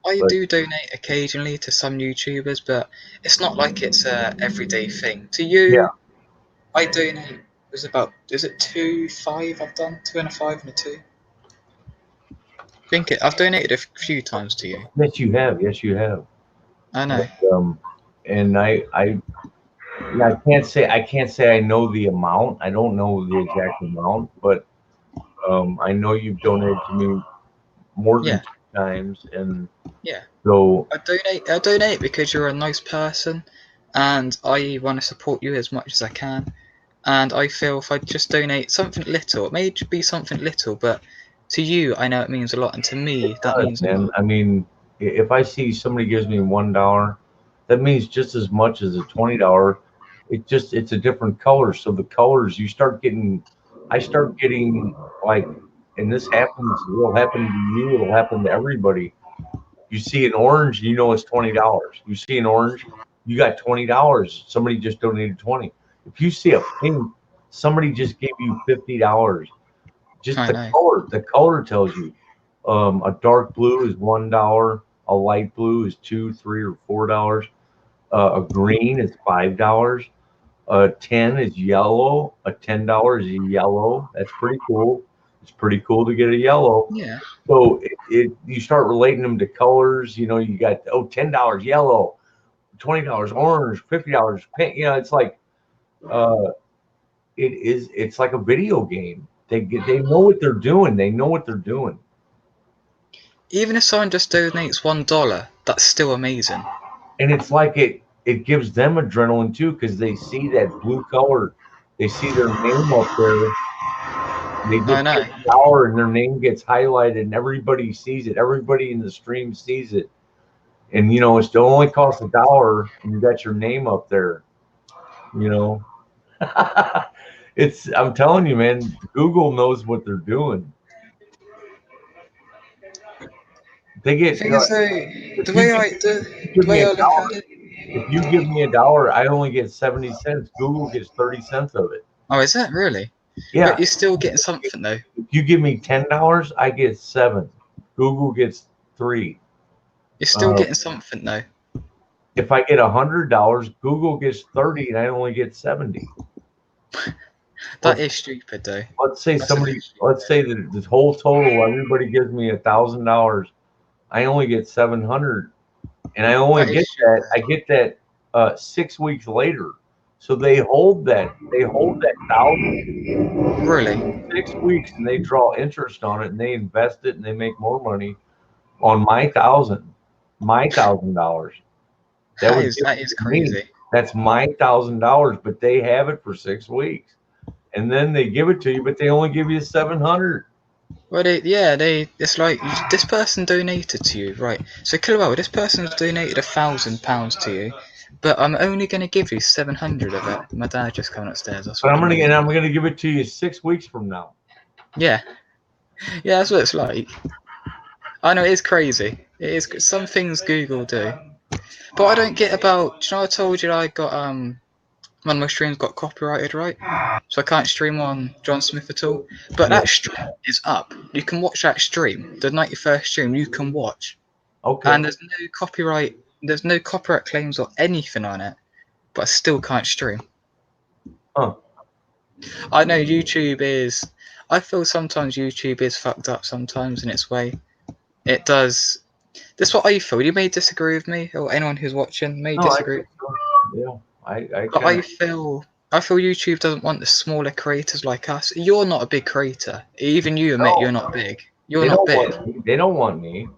I but do donate occasionally to some YouTubers, but it's not like it's a everyday thing. To yeah, you, I donate. Is it 2.5 I've done? 2.5 and a 2. I've donated a few times to you. yes, you have. Yes, you have. I And, know. and yeah, I can't say I know the amount. I don't know the exact amount, but I know you've donated to me more than Yeah, two times, and yeah. so I donate because you're a nice person, and I want to support you as much as I can. And I feel if I just donate something little, it may be something little, but to you, I know it means a lot, and to me, that means a man, lot. I mean, if I see somebody gives me $1, that means just as much as a $20. It's a different color. So the colors you start getting, I start getting like, and this happens. It'll happen to you. It'll happen to everybody. You see an orange, you know it's $20. You see an orange, you got $20. Somebody just donated 20. If you see a pink, somebody just gave you $50. Just I know. the color tells you. A dark blue is $1. A light blue is $2, $3, or $4. A green is $5. A 10 is yellow. A $10 is yellow. That's pretty cool. It's pretty cool to get a yellow. Yeah. So you start relating them to colors. You know, you got $10 yellow, $20 orange, $50 pink. You know, it's like uh, it's like a video game. They know what they're doing. They know what they're doing. Even if someone just donates $1, that's still amazing. And it's like it gives them adrenaline too because they see that blue color, they see their name up there, they I just know. get a dollar and their name gets highlighted and everybody sees it, everybody in the stream sees it, and you know it's only costs $1 and you got your name up there, you know. It's I'm telling you, man, Google knows what they're doing. They The get thing is, though, if the you way give, I give the me way a I look dollar, at it. if you give me $1, I only get 70 cents. Google gets 30 cents of it. Oh, is that really? But Yeah, you're still getting something though. if you give me $10, I get 7. Google gets 3. You're still Uh, getting something though. if I get $100, Google gets 30, and I only get 70. That Let's is stupid though. let's say That's a bit let's stupid. say that the whole total, everybody gives me $1,000. I only get 700, and I only That is get that. I stupid. get that 6 weeks later. So they hold that. They hold that 1,000 Really? 6 weeks, and they draw interest on it, and they invest it, and they make more money on my $1,000. That was given That is to me. crazy. That's my $1,000, but they have it for 6 weeks, and then they give it to you, but they only give you 700. Well, it's like this person donated to you, right? So, Kilwell, this person's donated £1,000 to you, but I'm only going to give you 700 of it. My dad just coming upstairs. That's But what annoys I'm me. gonna give it to you 6 weeks from now. Yeah, yeah, that's what it's like. I know it is crazy. It is some things Google do, but I don't get about. Do you know I told you I got one of my streams got copyrighted, right? So I can't stream on John Smith at all. But Yeah. that stream is up. You can watch that stream, the 91st stream. You can watch, Okay. and there's no copyright. There's no copyright claims or anything on it, but I still can't stream. Huh. I know YouTube is. I feel sometimes YouTube is fucked up sometimes in its way. It does. That's what I feel. You may disagree with me, or anyone who's watching may No, disagree. yeah. I But kind I feel YouTube doesn't want the smaller creators like us. You're not a big creator. Even you admit No. you're not big. You're they not don't big. want me. They don't want me.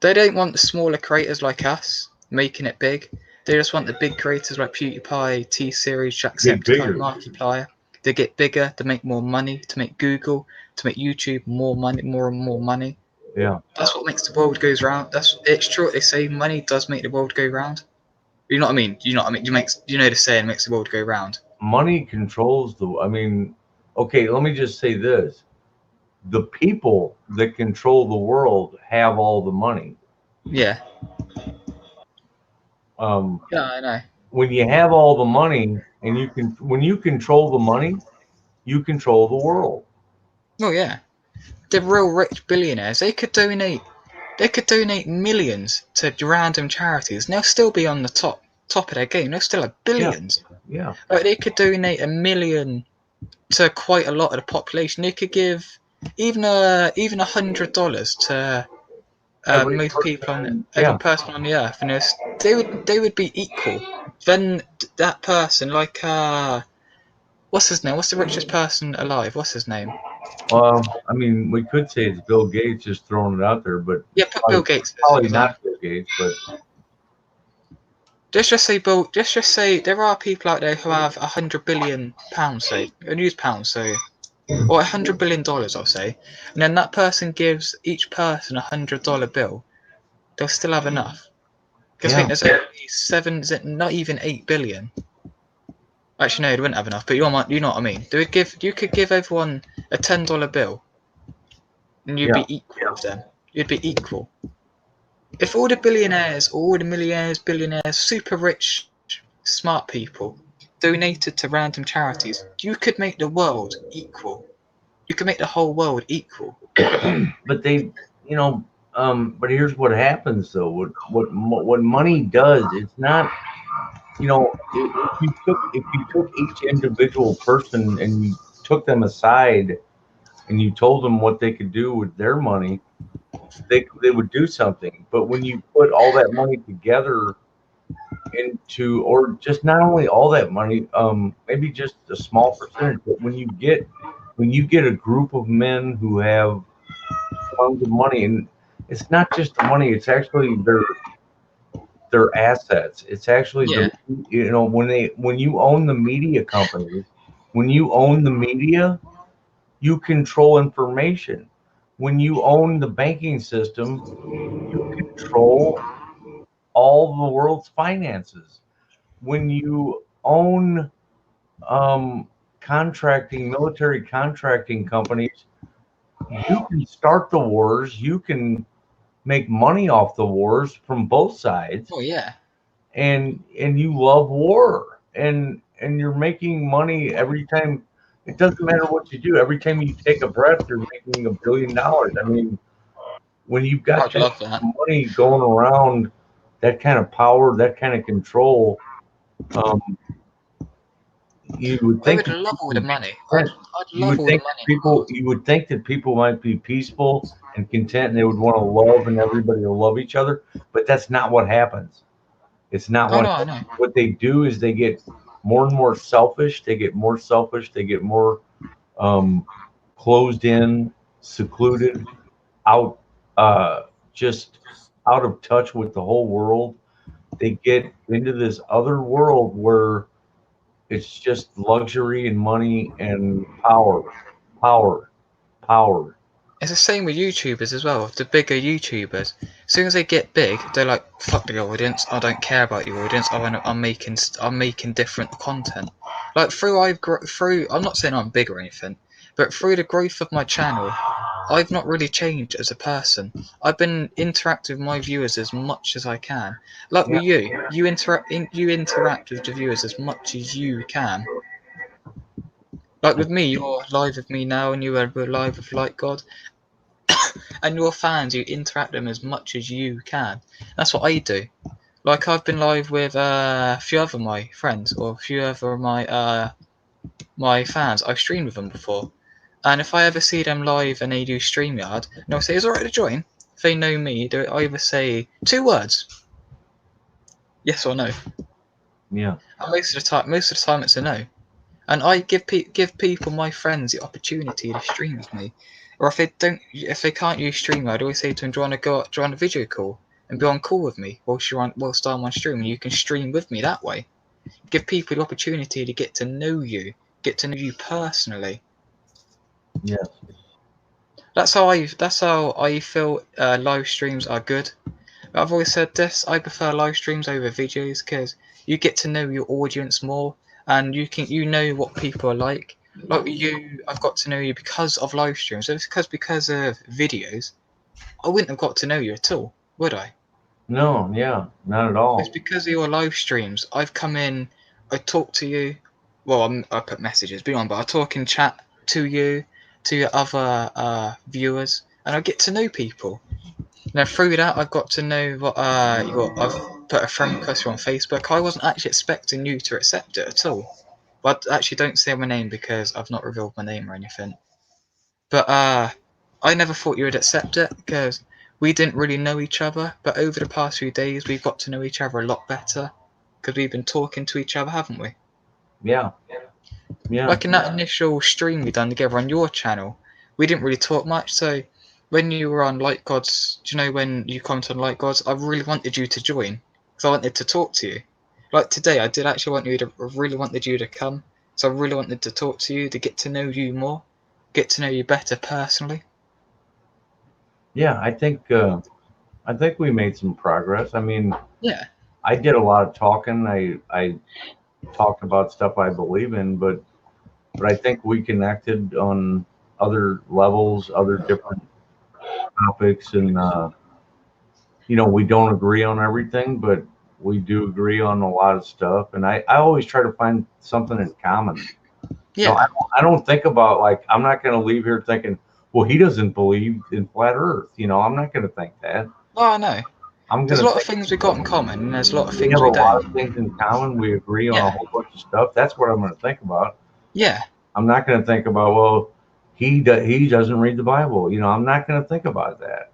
They don't want the smaller creators like us making it big. They just want the big creators like PewDiePie, T-Series, Jacksepticeye, Markiplier. They get bigger, to make more money, to make Google, to make YouTube more money, more and more money. Yeah. That's what makes the world goes round. It's true what they say. Money does make the world go round. You know what I mean? You know what I mean? You know the saying makes the world go round. Money controls the. I mean, okay. Let me just say this: the people that control the world have all the money. Yeah. Yeah, I know. When you have all the money, and when you control the money, you control the world. Oh yeah. The real rich billionaires, they could donate millions to random charities and they'll still be on the top of their game. They'll still have billions. Yeah. Like they could donate $1 million to quite a lot of the population. They could give even $100 to most people on every person on the earth, and they would be equal. Then that person, like what's his name? What's the richest person alive? What's his name? I mean, we could say it's Bill Gates, just throwing it out there, but yeah, put Bill Gates. Probably not Bill Gates, but just say there are people out there who have £100 billion, say, and use pounds, so, or $100 billion, I'll say, and then that person gives each person $100 bill, they'll still have enough. Because I think there's only not even 8 billion. Actually, no, they wouldn't have enough. But you know what I mean. You could give everyone a $10 bill, and you'd be equal with them. You'd be equal. If all the billionaires, all the millionaires, billionaires, super rich, smart people donated to random charities, you could make the world equal. You could make the whole world equal. But they, you know, but here's what happens though. What money does, it's not. You know, if you took each individual person and you took them aside and you told them what they could do with their money, they would do something. But when you put all that money together into, or just not only all that money, maybe just a small percentage, but when you get a group of men who have tons of money, and it's not just the money, it's actually their assets. It's actually you know, when you own the media companies, when you own the media, you control information. When you own the banking system, you control all the world's finances. When you own military contracting companies, you can start the wars. You can make money off the wars from both sides. Oh yeah. And you love war, and you're making money every time. It doesn't matter what you do. Every time you take a breath, you're making $1 billion. I mean, when you've got that money going around, that kind of power, that kind of control, you would think. I would love all the money. I'd love all the money. You would think that people might be peaceful and content, and they would want to love, and everybody will love each other. But that's not what happens. It's not what they do is they get more and more selfish. They get more selfish. They get more closed in, secluded, out, just out of touch with the whole world. They get into this other world where it's just luxury and money and power. It's the same with YouTubers as well. The bigger YouTubers, as soon as they get big, they're like, "Fuck the audience! I don't care about your audience. I'm making different content." Like through I'm not saying I'm big or anything, but through the growth of my channel, I've not really changed as a person. I've been interacting with my viewers as much as I can. Like Yeah. with you interact with the viewers as much as you can. Like with me, you're live with me now, and you are live with Like God, and your fans, you interact with them as much as you can. That's what I do. Like I've been live with a few other my friends or a few other of my fans. I've streamed with them before, and if I ever see them live and they do StreamYard, and I'll say, "Is it alright to join?" If they know me, I either say 2 words, yes or no. Yeah. And most of the time, it's a no. And I give people, my friends, the opportunity to stream with me. Or if they can't use StreamYard, I always say to them, "Do you want to go on a video call and be on call with me whilst I'm on stream, and you can stream with me that way." Give people the opportunity to get to know you personally. Yes. That's how I feel live streams are good. I've always said this. I prefer live streams over videos because you get to know your audience more, and you know what people are like. Like you, I've got to know you because of live streams. If it's because of videos, I wouldn't have got to know you at all, would I? No. Yeah. Not at It's all. because of your live streams. I've come in, I talk to you. Well, I put messages, but I talk in chat to you, to your other viewers, and I get to know people. Now through that, I've got to know what I've put a friend request on Facebook. I wasn't actually expecting you to accept it at all. But actually, don't say my name because I've not revealed my name or anything. But I never thought you would accept it because we didn't really know each other. But over the past few days, we've got to know each other a lot better because we've been talking to each other, haven't we? Yeah. Yeah. Like in that initial stream we done together on your channel, we didn't really talk much. So when you were on Light Gods, do you know when you commented on Light Gods, I really wanted you to join because I wanted to talk to you. Like today, I did actually really wanted you to come. So I really wanted to talk to you, to get to know you more, get to know you better personally. Yeah. I think we made some progress. I mean, Yeah, I did a lot of talking. I talked about stuff I believe in, but I think we connected on other levels, other different topics, and we don't agree on everything, but we do agree on a lot of stuff. And I always try to find something in common. yeah. I don't think about, like, I'm not going to leave here thinking, well, he doesn't believe in flat Earth. I'm not going to think that. Oh, I know. I'm There's going a to lot of think things we got in common, and there's a lot of we have things a we lot don't. of things in common. We agree on a Yeah, whole bunch of stuff. That's what I'm going to think about. yeah. I'm not going to think about, well, he doesn't read the Bible. I'm not going to think about that.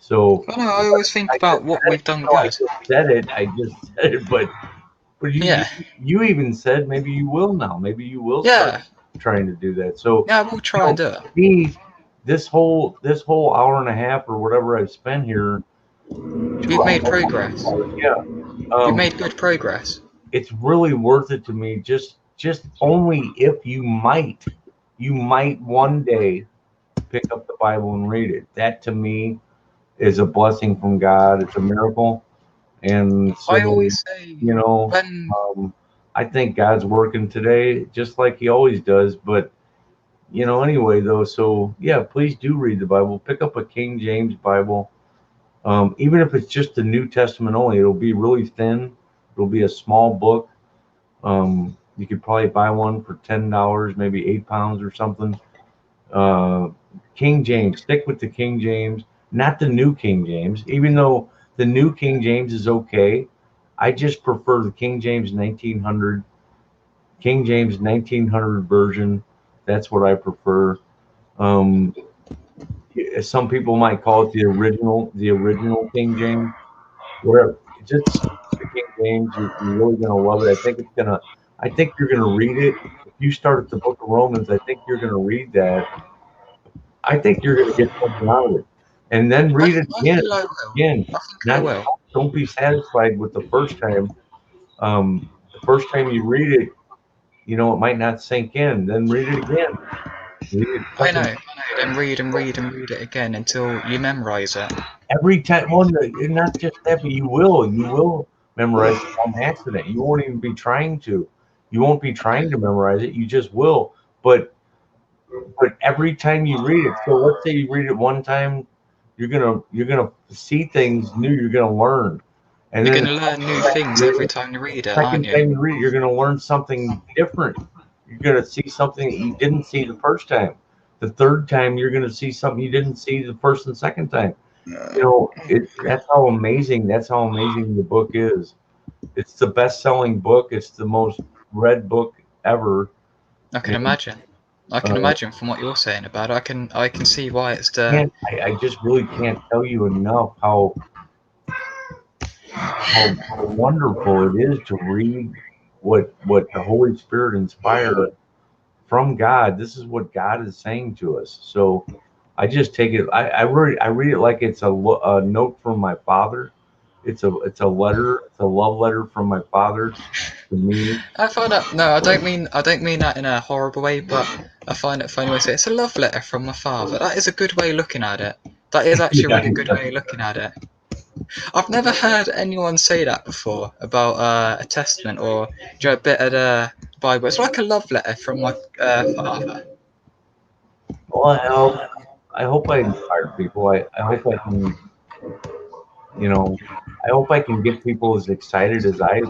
So I know. I always think I about just what said it, we've done I good. just said it. I just said it, but Yeah, you even said maybe you will now. Maybe you will start yeah, trying to do that. So yeah. We'll try and do it. me, this whole hour and a half or whatever I've spent here, We've 2 made hours, progress. yeah, We've um, made good progress. it's really worth it to me. Just only if you might one day pick up the Bible and read it. That to me is a blessing from God. It's a miracle. And I so, always say you know, when um, I think God's working today just like He always does. But, anyway, though, so yeah, please do read the Bible. Pick up a King James Bible. Even if it's just the New Testament only, it'll be really thin. It'll be a small book. You could probably buy one for $10, maybe 8 pounds or something. Uh, King James, stick with the King James, not the New King James, even though the New King James is okay. I just prefer the King James 1900 version. That's what I prefer. Um, some people might call it the original King James. Whatever, just stick with the King James. You're really gonna love it. I think you're gonna read it. If you start at the Book of Romans, I think you're gonna read that. I think you're going to get something out of it, and then I, read it I again. feel I will. Again, I think I not will. don't be satisfied with the first time. The first time you read it, it might not sink in. Then read it again. Read it I know. second I know. Then read and read and read it again until you memorize it. every time. Well, not just that, but you will memorize it on accident. You won't even be trying to. You won't be trying to memorize it. You just will. But but every time you read it, so let's say you read it one time, you're gonna see things new. You're gonna learn, and You're then going the to learn new second time things you read every it, time you read it, aren't second you? time you read it, you're gonna learn something different. You're gonna see something that you didn't see the first time. The third time, you're gonna see something you didn't see the first and second time. That's how amazing. That's how amazing the book is. It's the best-selling book. It's the most read book ever. I can And imagine. I can uh, imagine from what you're saying about it. I can see why it's the. I just really can't tell you enough how wonderful it is to read what the Holy Spirit inspired from God. This is what God is saying to us. So I just take it. I read it like it's a note from my father. It's a letter. It's a love letter from my father to me. I find that no, I don't mean that in a horrible way, but I find it funny when I say it's a love letter from my father. That is a good way of looking at it. That is actually a Yeah, really good way of looking at it. I've never heard anyone say that before about a testament or a bit of the Bible. It's like a love letter from my father. well, I hope I inspire people. I hope I can, you know, I hope I can get people as excited as I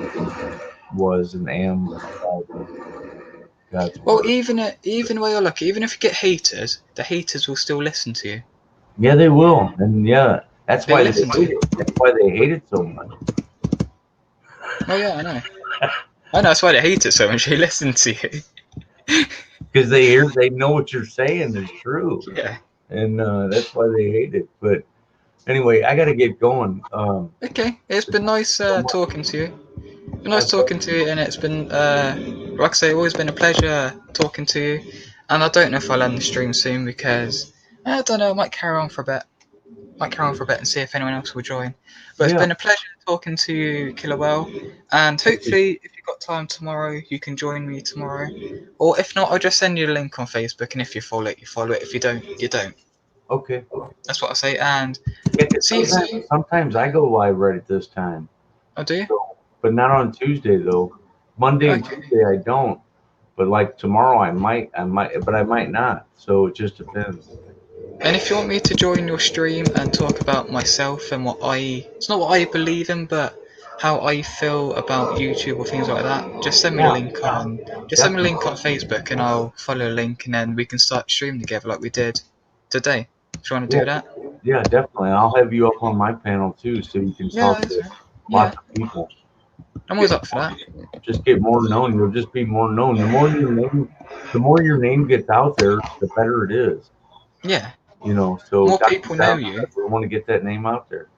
was and am about God's Well, word. even where you look, even if you get haters, the haters will still listen to you. Yeah, they will, and yeah, that's They why they listen to hate you. it. That's why they hate it so much. Oh yeah, I know. I know that's why they hate it so much. They listen to you. Because they know what you're saying is true, Yeah. and that's why they hate it. But anyway, I got to get going. Okay. It's been nice So much. talking to you. Been nice That's talking to you, and it's been, like I say, always been a pleasure talking to you. And I don't know if I'll end the stream soon because I don't know. I might carry on for a bit. Might carry on for a bit and see if anyone else will join. But it's yeah. been a pleasure talking to you, Killer Well. And hopefully, if you've got time tomorrow, you can join me tomorrow. Or if not, I'll just send you a link on Facebook, and if you follow it, you follow it. If you don't, you don't. Okay. That's what I say. And Yeah, 'cause see you soon. sometimes I go live right at this time. I'll do you. So, but not on Tuesday though. Monday and Okay. Tuesday I don't. But like tomorrow but I might not. So it just depends. And if you want me to join your stream and talk about myself and it's not what I believe in, but how I feel about YouTube or things like that, Yeah, just send me a definitely. link on Facebook and I'll follow a link and then we can start streaming together like we did today. Do you want to Yeah, do that? yeah, definitely. I'll have you up on my panel too, so you can Yeah, talk that's to right. Yeah, lots of people. I'm always Get up for that. just get more known. You'll just be more known. The more your name gets out there, the better it is. Yeah, So more Dr. people know John, you. we want to get that name out there.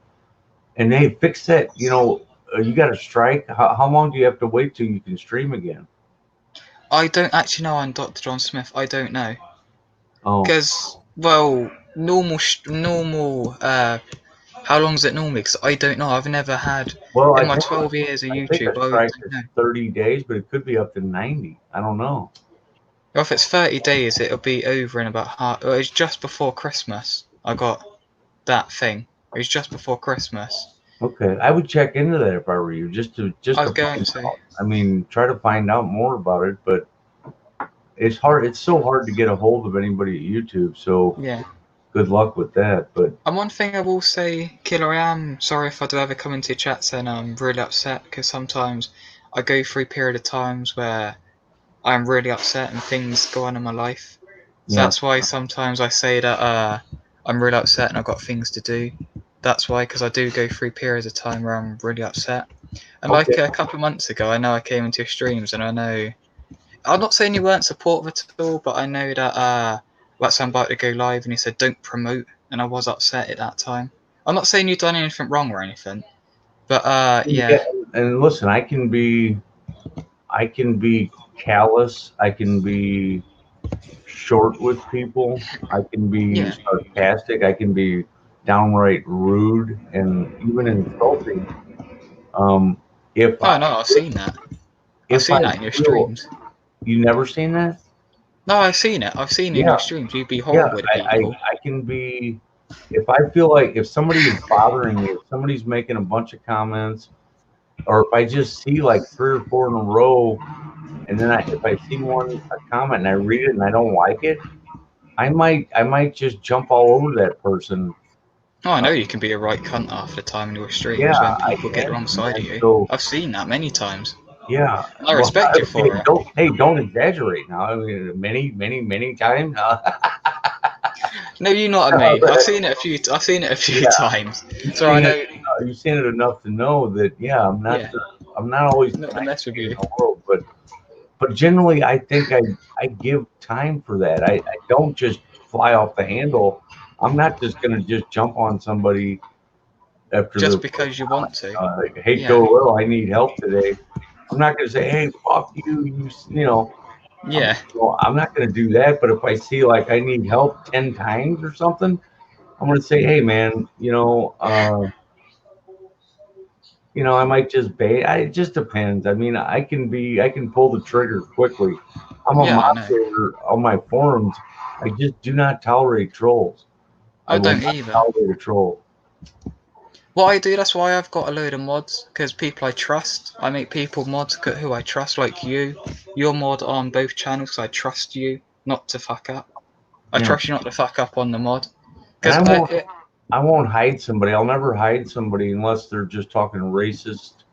And hey, fix that. You got a strike. How long do you have to wait till you can stream again? I don't actually know I'm Dr. John Smith. I don't know. Oh, Because, well, how long is it normally? Because I don't know. I've never had, well, in my 12 years of I think YouTube, a I strike don't is know. 30 days, but it could be up to 90. I don't know. Well, if it's 30 days, it'll be over in about half. Well, it's just before Christmas. I got that thing. It was just before Christmas. Okay, I would check into that if I were you, I just was to going find to. out. I mean, try to find out more about it, but it's hard. It's so hard to get a hold of anybody at YouTube. So Yeah. good luck with that. But And one thing I will say, Killer, I am sorry if I do ever come into your chats and I'm really upset because sometimes I go through a period of times where I'm really upset and things go on in my life. So yeah, that's why sometimes I say that I'm really upset and I've got things to do. That's why, because I do go through periods of time where I'm really upset. And like okay, a couple of months ago, I know I came into your streams and I know I'm not saying you weren't supportive at all, but I know that that's I'm about to go live and you said don't promote, and I was upset at that time. I'm not saying you've done anything wrong or anything, but yeah. yeah, And listen, I can be callous. I can be short with people. I can be yeah. sarcastic. I can be downright rude and even insulting. Um, if Oh I no, I've seen that. I've if I seen that in your feel streams. you never seen that, No, I've seen it. I've seen it in yeah, your streams. You'd be yeah. horrible to I people. I can be if I feel like if somebody is bothering me, if somebody's making a bunch of comments, or if I just see like three or four in a row, and then if I see one a comment and I read it and I don't like it, I might just jump all over that person. Oh, I know you can be a right cunt half the time in your Yeah, streams when I people get the can, wrong side of man. you. So I've seen that many times. yeah, And I well, respect you hey, for it. don't exaggerate now. I mean, many times. No, you know what I mean. I've seen it a few. I've seen it a few Yeah, times. you've So I seen it. know. You've seen it enough to know that. Yeah, Yeah, I'm not always the not to nicest mess with guy in you. the world, but generally, I think I give time for that. I don't just fly off the handle. I'm not just gonna just jump on somebody after the Just because you want to. hey, Yeah, Killer Will, I need help today. I'm not gonna say, hey, fuck you, you know. yeah. Well, I'm not gonna do that. But if I see like I need help 10 times or something, I'm gonna say, hey, man, I might just bait. It just depends. I mean, I can pull the trigger quickly. I'm a Yeah, I know. moderator on my forums. I just do not tolerate trolls. I I will don't not either. tolerate a troll. What I do, that's why I've got a load of mods, because people I trust. I make people mods who I trust, like you. You're mod on both channels, so I trust you not to fuck up. I Yeah, trust you not to fuck up on the mod. and Because I won't hide somebody. I'll never hide somebody unless they're just talking racist,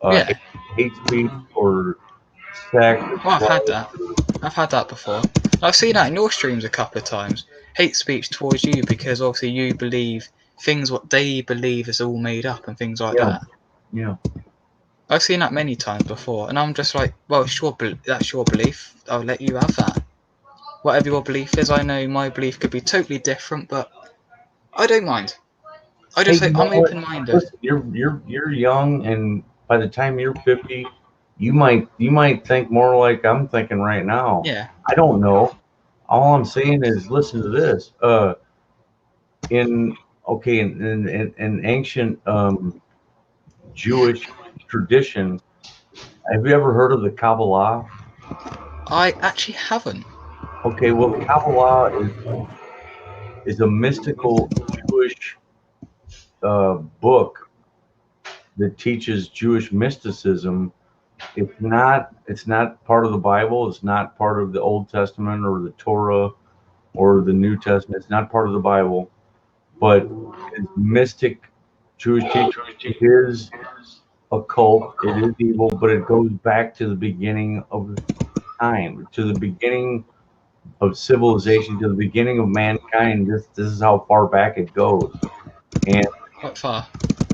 uh, yeah, hate, hate speech or sex or well, I've had drugs. that. I've had that before. I've seen that in your streams a couple of times. Hate speech towards you because obviously you believe things what they believe is all made up and things like Yeah, that. yeah. I've seen that many times before, and I'm just like, well, that's your belief. I'll let you have that. Whatever your belief is, I know my belief could be totally different, but I don't mind. Hey, you know I'm what? open-minded. Listen, you're young, and by the time you're 50, you might think more like I'm thinking right now. Yeah, I don't know. All I'm saying is, listen to this. In okay, in ancient Jewish tradition, have you ever heard of the Kabbalah? I actually haven't. Okay, well, the Kabbalah is a mystical Jewish book that teaches Jewish mysticism. It's not part of the Bible. It's not part of the Old Testament or the Torah or the New Testament. It's not part of the Bible, but it's mystic Jewish teaching. It is occult. It is evil, but it goes back to the beginning of time, to the beginning of civilization, to the beginning of mankind. This is how far back it goes. And Quite far.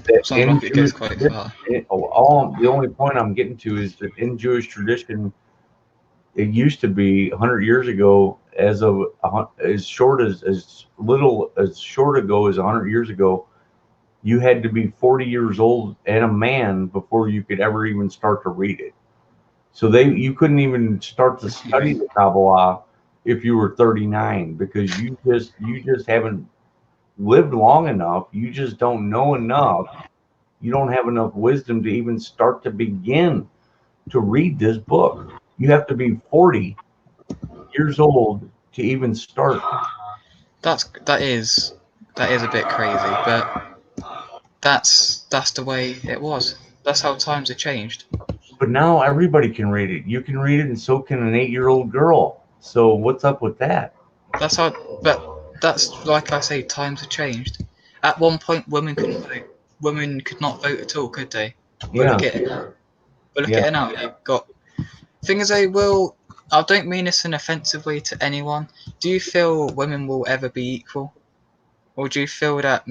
that Sounds in like it goes Jewish quite tradition, far. all the only point I'm getting to is that in Jewish tradition, it used to be 100 years ago, as short as little as short ago as 100 years ago, you had to be 40 years old and a man before you could ever even start to read it. So you couldn't even start to study the Kabbalah if you were 39 because you just haven't lived long enough. You just don't know enough. You don't have enough wisdom to even start to begin to read this book. You have to be 40 years old to even start. That is a bit crazy, but that's the way it was. That's how times have changed. But now everybody can read it. You can read it, and so can an 8-year-old girl. So what's up with that? That's how. But that's like I say, times have changed. At one point, women couldn't vote. Women could not vote at all, could they? But Yeah, look at it. But look yeah. at it now. You've got thing is, they will. I don't mean this in an offensive way to anyone. Do you feel women will ever be equal, or do you feel that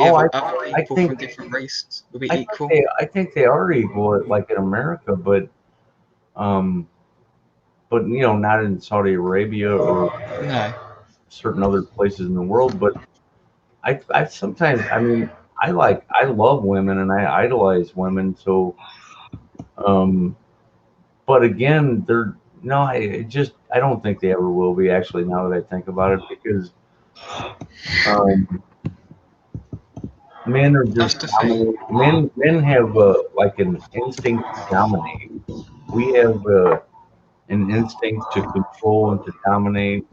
Oh, other I people think from different races will be I think equal? they are equal, like in America, um, but not in Saudi Arabia or No. certain other places in the world. But I sometimes, I mean, I love women and I idolize women. So, um, but again, they're no, I don't think they ever will be. Actually, now that I think about it, because um, men are That's just the thing. dominate. Men have like an instinct to dominate. We have an instinct to control and to dominate.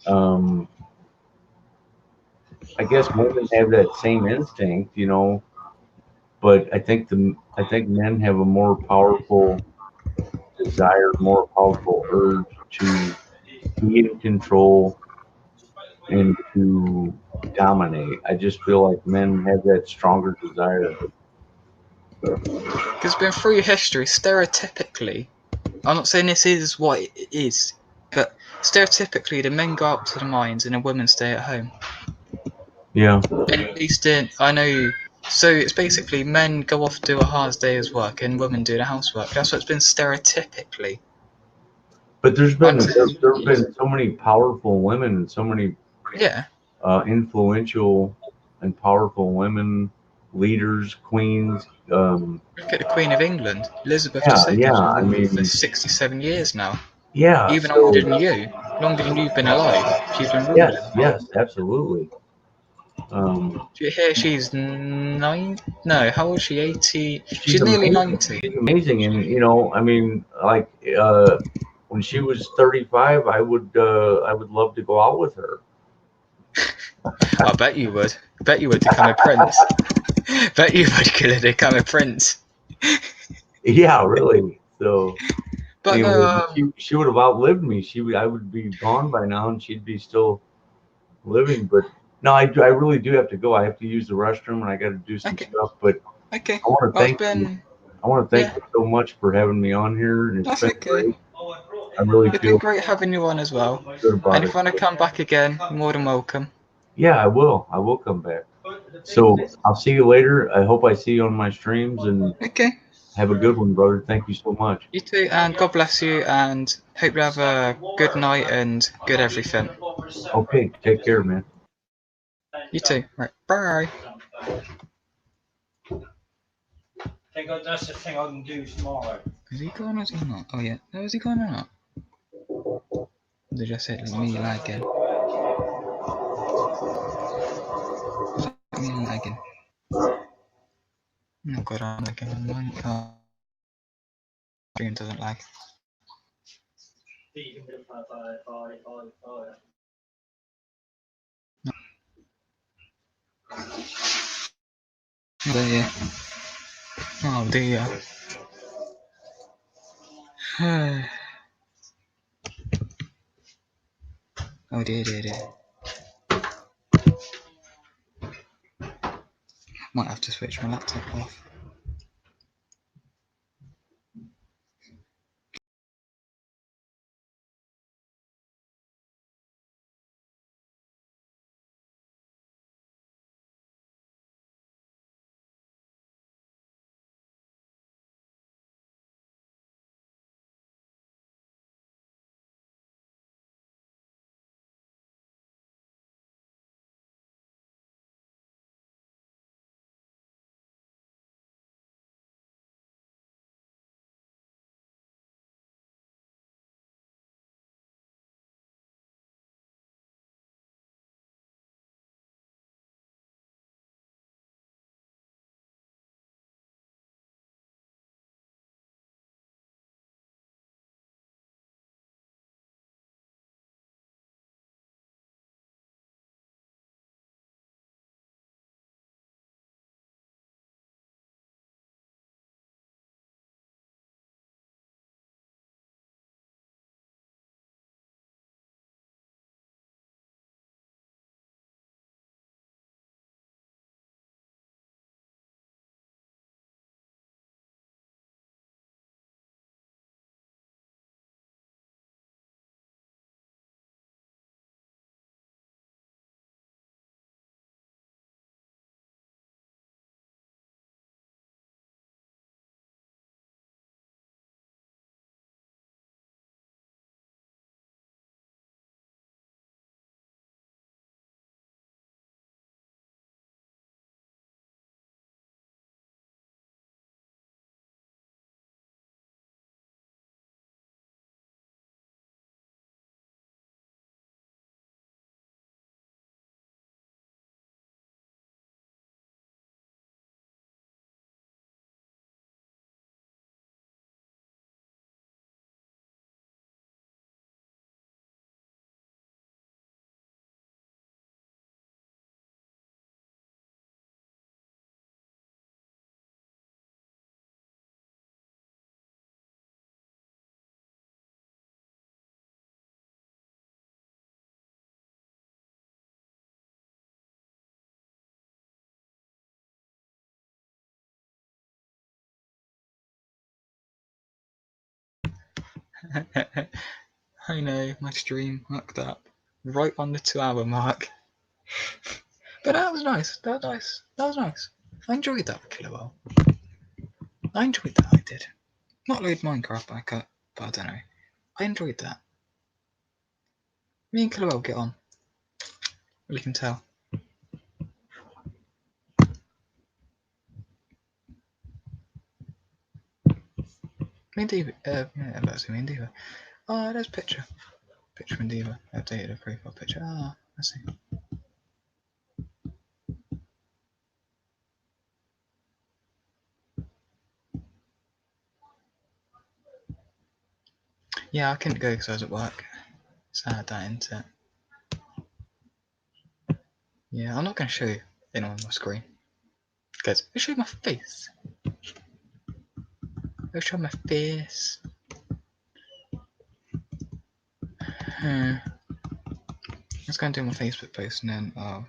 Um, I guess women have that same instinct, but I think men have a more powerful desire, more powerful urge to be in control and to dominate. I just feel like men have that stronger desire. Because been through history, stereotypically, I'm not saying this is what it is, but stereotypically, the men go out to the mines and the women stay at home. Yeah. At least I know. So it's basically men go off do a hard day's work and women do the housework. That's what's been stereotypically. But there've Yes. been so many powerful women and so many Yeah. influential and powerful women, leaders, queens. Look at the Queen of England, Elizabeth II. Yeah. She's I been alive for mean, 67 years now. yeah. Even older So than you. Longer than you've been alive. She's been ruling. yes, absolutely. Do you hear she's 9? No, how old is she? 80? She's She's nearly amazing. 90. She's amazing, and I mean, like when she was 35, I would love to go out with her. I bet you would. Bet you would become a prince. Bet you would kill her become a prince. Yeah, really. So But no, anyway, she would have outlived me. I would be gone by now, and she'd be still living. But no, I really do have to go. I have to use the restroom, and I got to do some okay, stuff. But okay. I want to Well, it's thank you. been, I want to thank yeah, you so much for having me on here, and it's that's been okay. great. I really It's been feel great having you on as well. good And about if it. you want to come back again, more than welcome. Yeah, I will. I will come back. So I'll see you later. I hope I see you on my streams, and Okay, have a good one, brother. Thank you so much. you too, and God bless you, and hope you have a good night and good everything. Okay, take care, man. You too. Right, bye. That's the thing I can do tomorrow. Is he gone or is he not? Oh yeah, no, is he gone or not? They just hit me lagging. Me lagging. Oh god, I'm lagging on mine. Stream doesn't lag. Oh dear. Oh dear. Oh dear, dear, dear. Might have to switch my laptop off. I know, my stream mucked up right on the 2-hour mark. But that was nice. That was nice. I enjoyed that with Killer Whale. I enjoyed that, I did. Not load Minecraft back up, but I don't know. I enjoyed that. Me and Killer Whale get on. You can tell. Me and Diva. Yeah, let's see, me and Diva. Oh, there's a picture. Picture from Diva. Updated a profile picture. Ah, I see. Yeah, I couldn't go because I was at work. Sad that, isn't it? Yeah, I'm not going to show you anyone on my screen. Because I'll show you my face. I'll show my face. Let's go and do my Facebook post and then I'll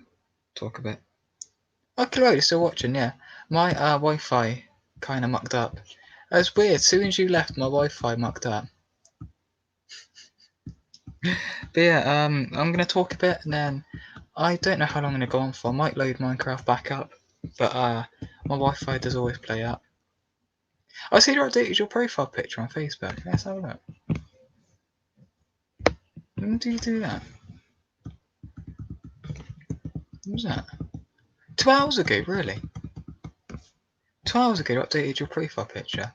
talk a bit. Okay, right, you're still watching, yeah. My Wi-Fi kind of mucked up. That's weird, as soon as you left, my Wi-Fi mucked up. But yeah, I'm going to talk a bit and then I don't know how long I'm going to go on for. I might load Minecraft back up, but my Wi-Fi does always play up. I see you updated your profile picture on Facebook. Let's have a look. When did you do that? What was that? 2 hours ago, really? 2 hours ago you updated your profile picture.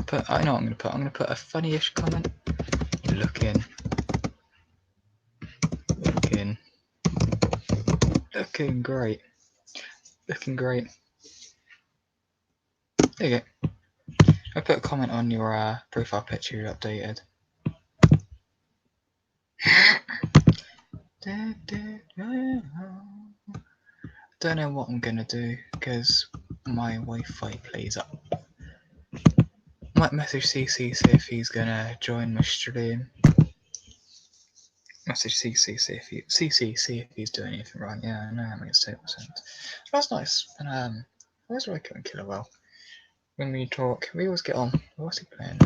But I know what I'm going to put. I'm going to put a funny-ish comment. Looking great. Looking great. There you go. I put a comment on your profile picture you updated. Don't know what I'm gonna do because my Wi-Fi plays up. Might message CC, see if he's gonna join my stream. Message CC, see if he's doing anything right. Yeah, I know that makes total sense. That's nice. And I always like it when Killer Whale. When we talk, we always get on. What's he playing?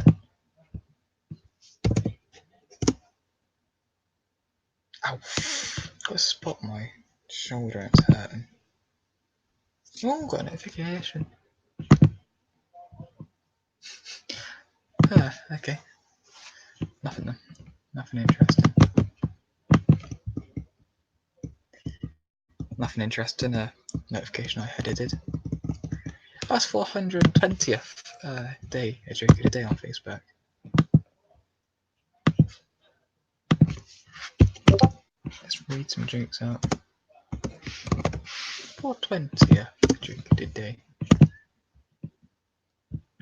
Ow! Got a spot on my shoulder, it's hurting. Oh, got a notification. Okay. Nothing interesting. Nothing interesting. A notification I had edited. That's 420th day, a joke of the day on Facebook. Let's read some jokes out. 420th, a joke of the day.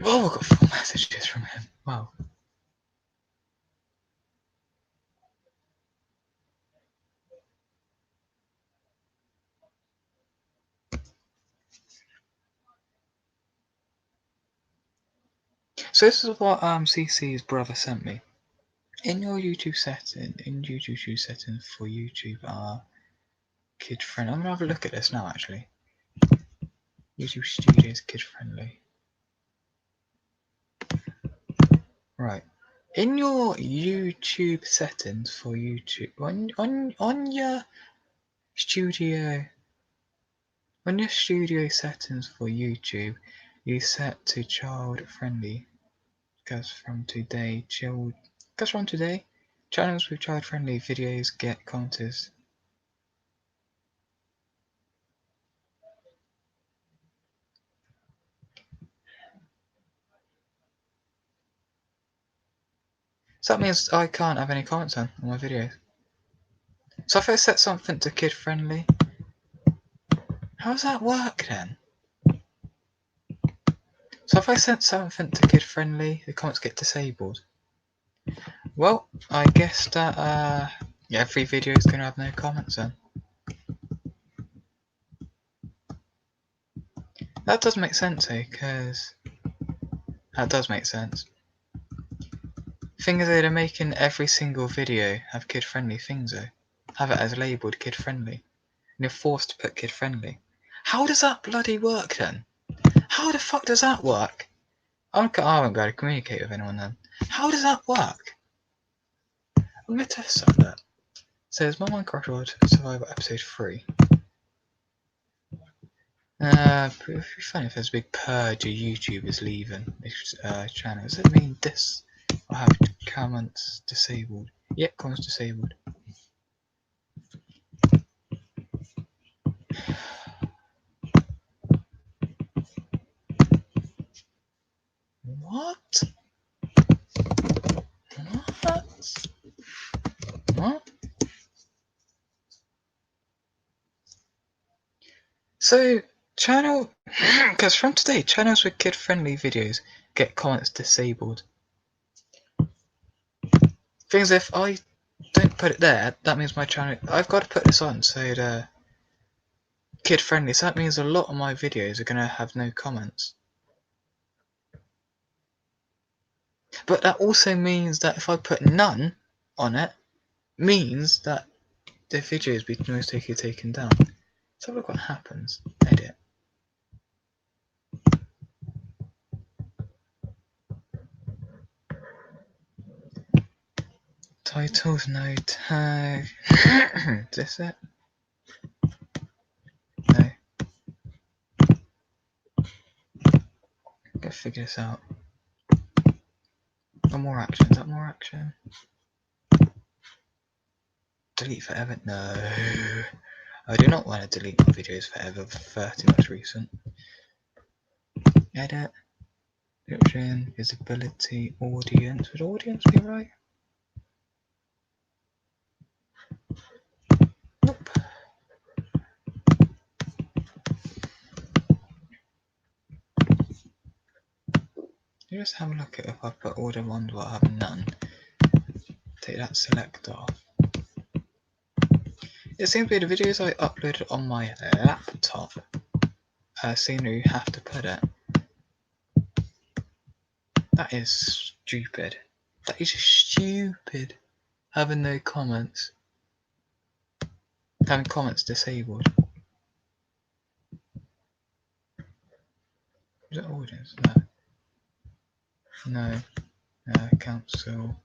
Oh, I got 4 messages from him. Wow. So this is what CC's brother sent me. In your YouTube setting, for YouTube are kid friendly. I'm gonna have a look at this now actually. YouTube Studios kid friendly. Right. In your YouTube settings for YouTube on your studio settings for YouTube, you set to child friendly. Because from today, channels with child friendly videos get counters. So that means I can't have any comments on my videos. So if I set something to kid friendly, how does that work then? So if I set something to kid friendly, the comments get disabled. Well, I guess that every video is going to have no comments then. That does make sense, because that does make sense. Thing is, they're making every single video have kid-friendly things though. Have it as labelled kid-friendly. And you're forced to put kid-friendly. How does that bloody work then? How the fuck does that work? I haven't got to communicate with anyone then. How does that work? I'm gonna test some of that. Says my Minecraft World Survival episode 3. It'd be funny if there's a big purge of YouTubers leaving this channel. Does it mean this? I have comments disabled. Yep, comments disabled. What? What? What? So, channel, because from today, channels with kid-friendly videos get comments disabled. Things if I don't put it there, that means my channel, I've got to put this on so the kid-friendly, so that means a lot of my videos are going to have no comments. But that also means that if I put none on it, means that the video is being most likely taken down. So look what happens. Edit. Titles, no tag. Is this it? No. Gotta figure this out. Oh, more action. Is that more action? Delete forever? No. I do not want to delete my videos forever. Far too much recent. Edit. Description. Visibility. Audience. Would audience be right? Nope. You just have a look at if I put order ones where I have none. Take that select off. It seems to be the videos I uploaded on my laptop seem to have to put it. That is stupid. That is stupid. Having no comments. Having comments disabled. Is that audience? No. No. Council.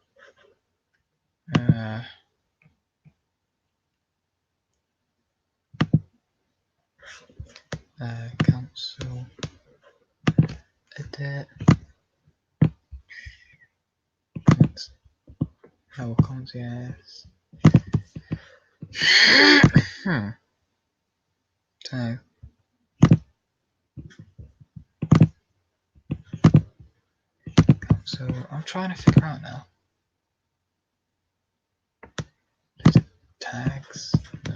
Council. Edit. Comments. Oh, comments, yes. So. So, I'm trying to figure out now. Tags. No.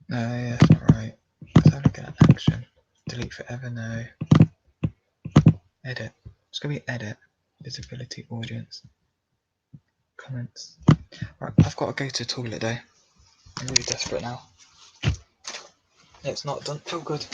No, yeah, that's not right. Let's have a look at action. Delete forever, no. Edit. It's gonna be edit. Visibility, audience. Comments. Right, I've got to go to the toilet though. I'm really desperate now. It's not done. Feel good.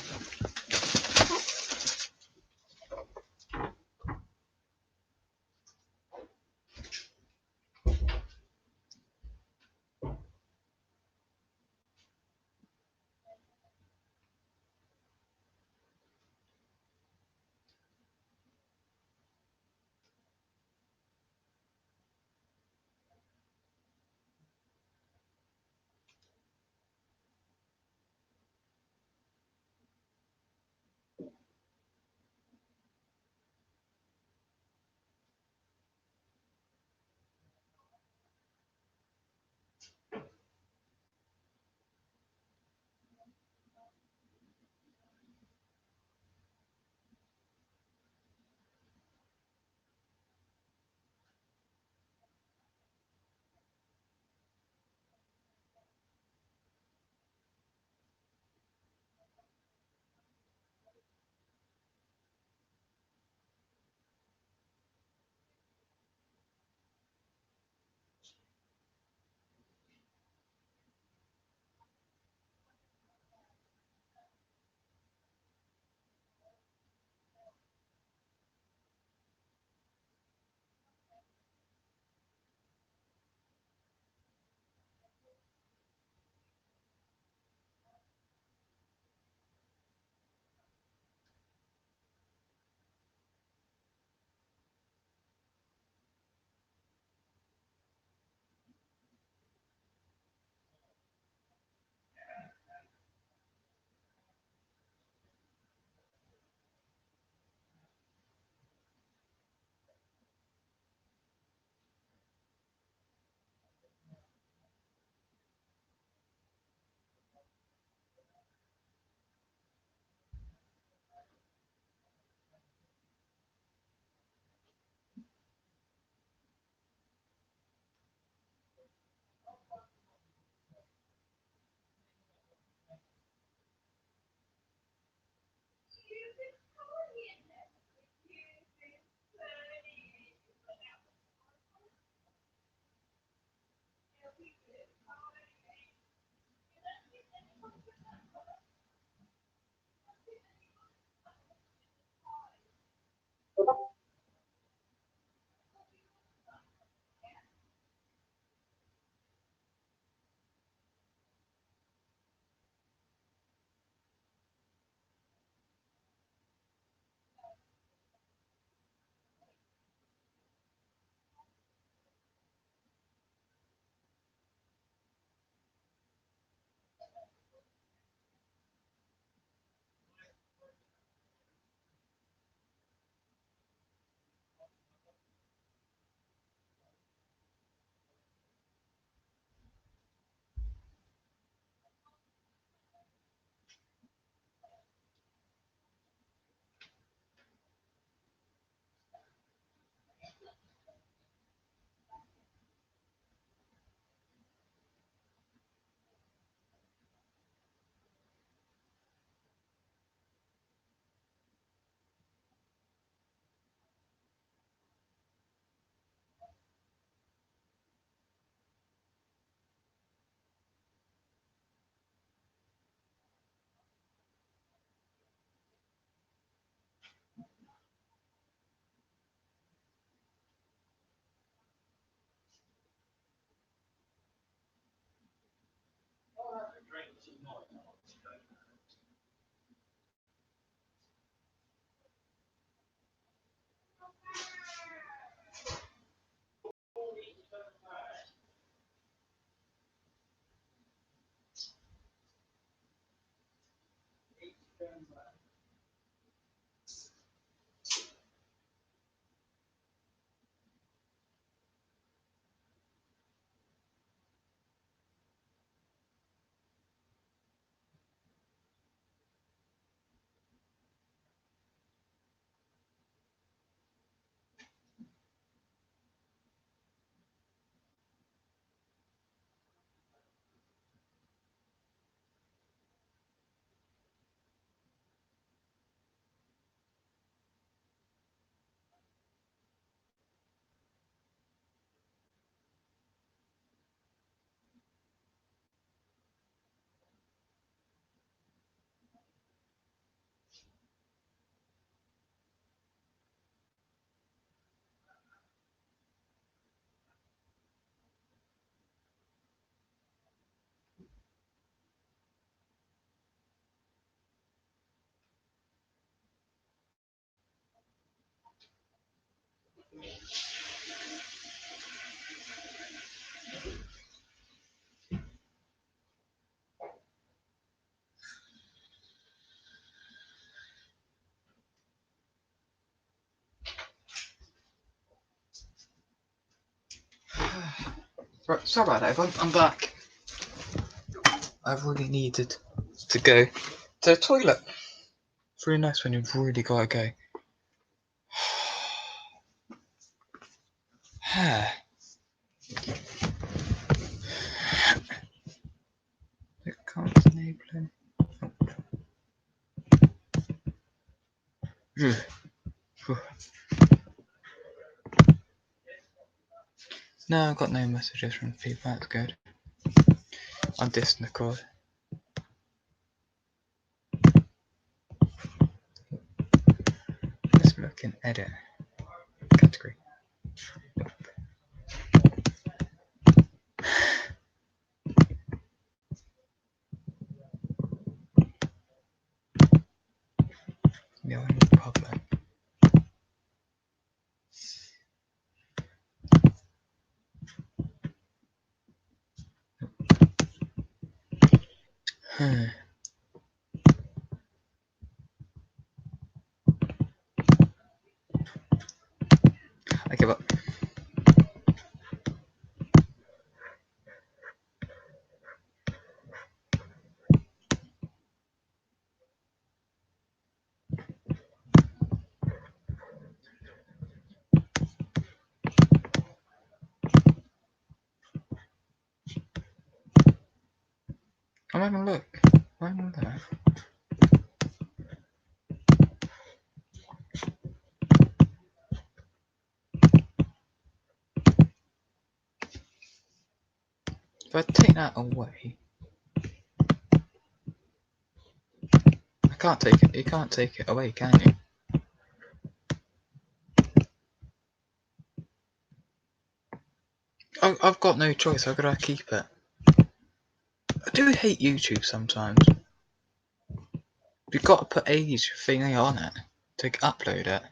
Right, sorry about that, everyone. I'm back. I really needed to go to the toilet. It's really nice when you've really gotta go. It can't enable him. No, I've got no messages from people. That's good. On Discord. Let's look in edit category. No, public. I give up. I'm having a look. I'm having a look. If I take that away, I can't take it. You can't take it away, can you? I've got no choice. I've got to keep it. I do hate YouTube sometimes. You've got to put age thingy on it to upload it.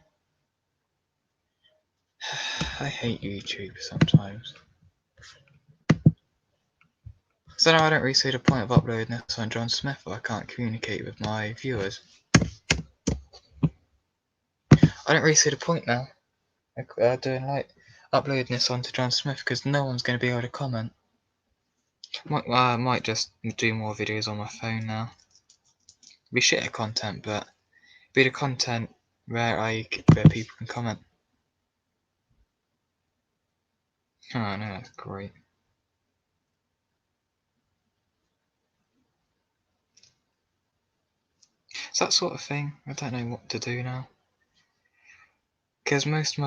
I hate YouTube sometimes. So now I don't really see the point of uploading this on John Smith if I can't communicate with my viewers. I don't really see the point now. Doing like uploading this onto John Smith because no one's going to be able to comment. I might just do more videos on my phone now. Be shit at content, but be the content where people can comment. Oh no, that's great. It's that sort of thing. I don't know what to do now. Because most of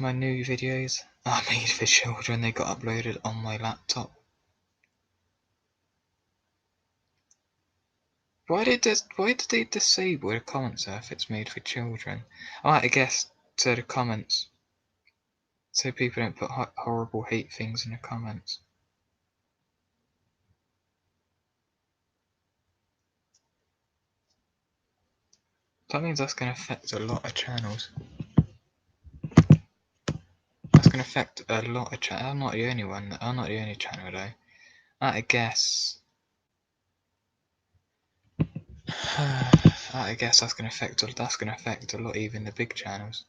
my new videos are made for children. They got uploaded on my laptop. Why did they disable the comments if it's made for children? I guess to the comments, so people don't put horrible hate things in the comments. That means that's going to affect a lot of channels. That's going to affect a lot of channels. I'm not the only one. I'm not the only channel though. I guess. I guess that's going to affect. That's going to affect a lot, even the big channels.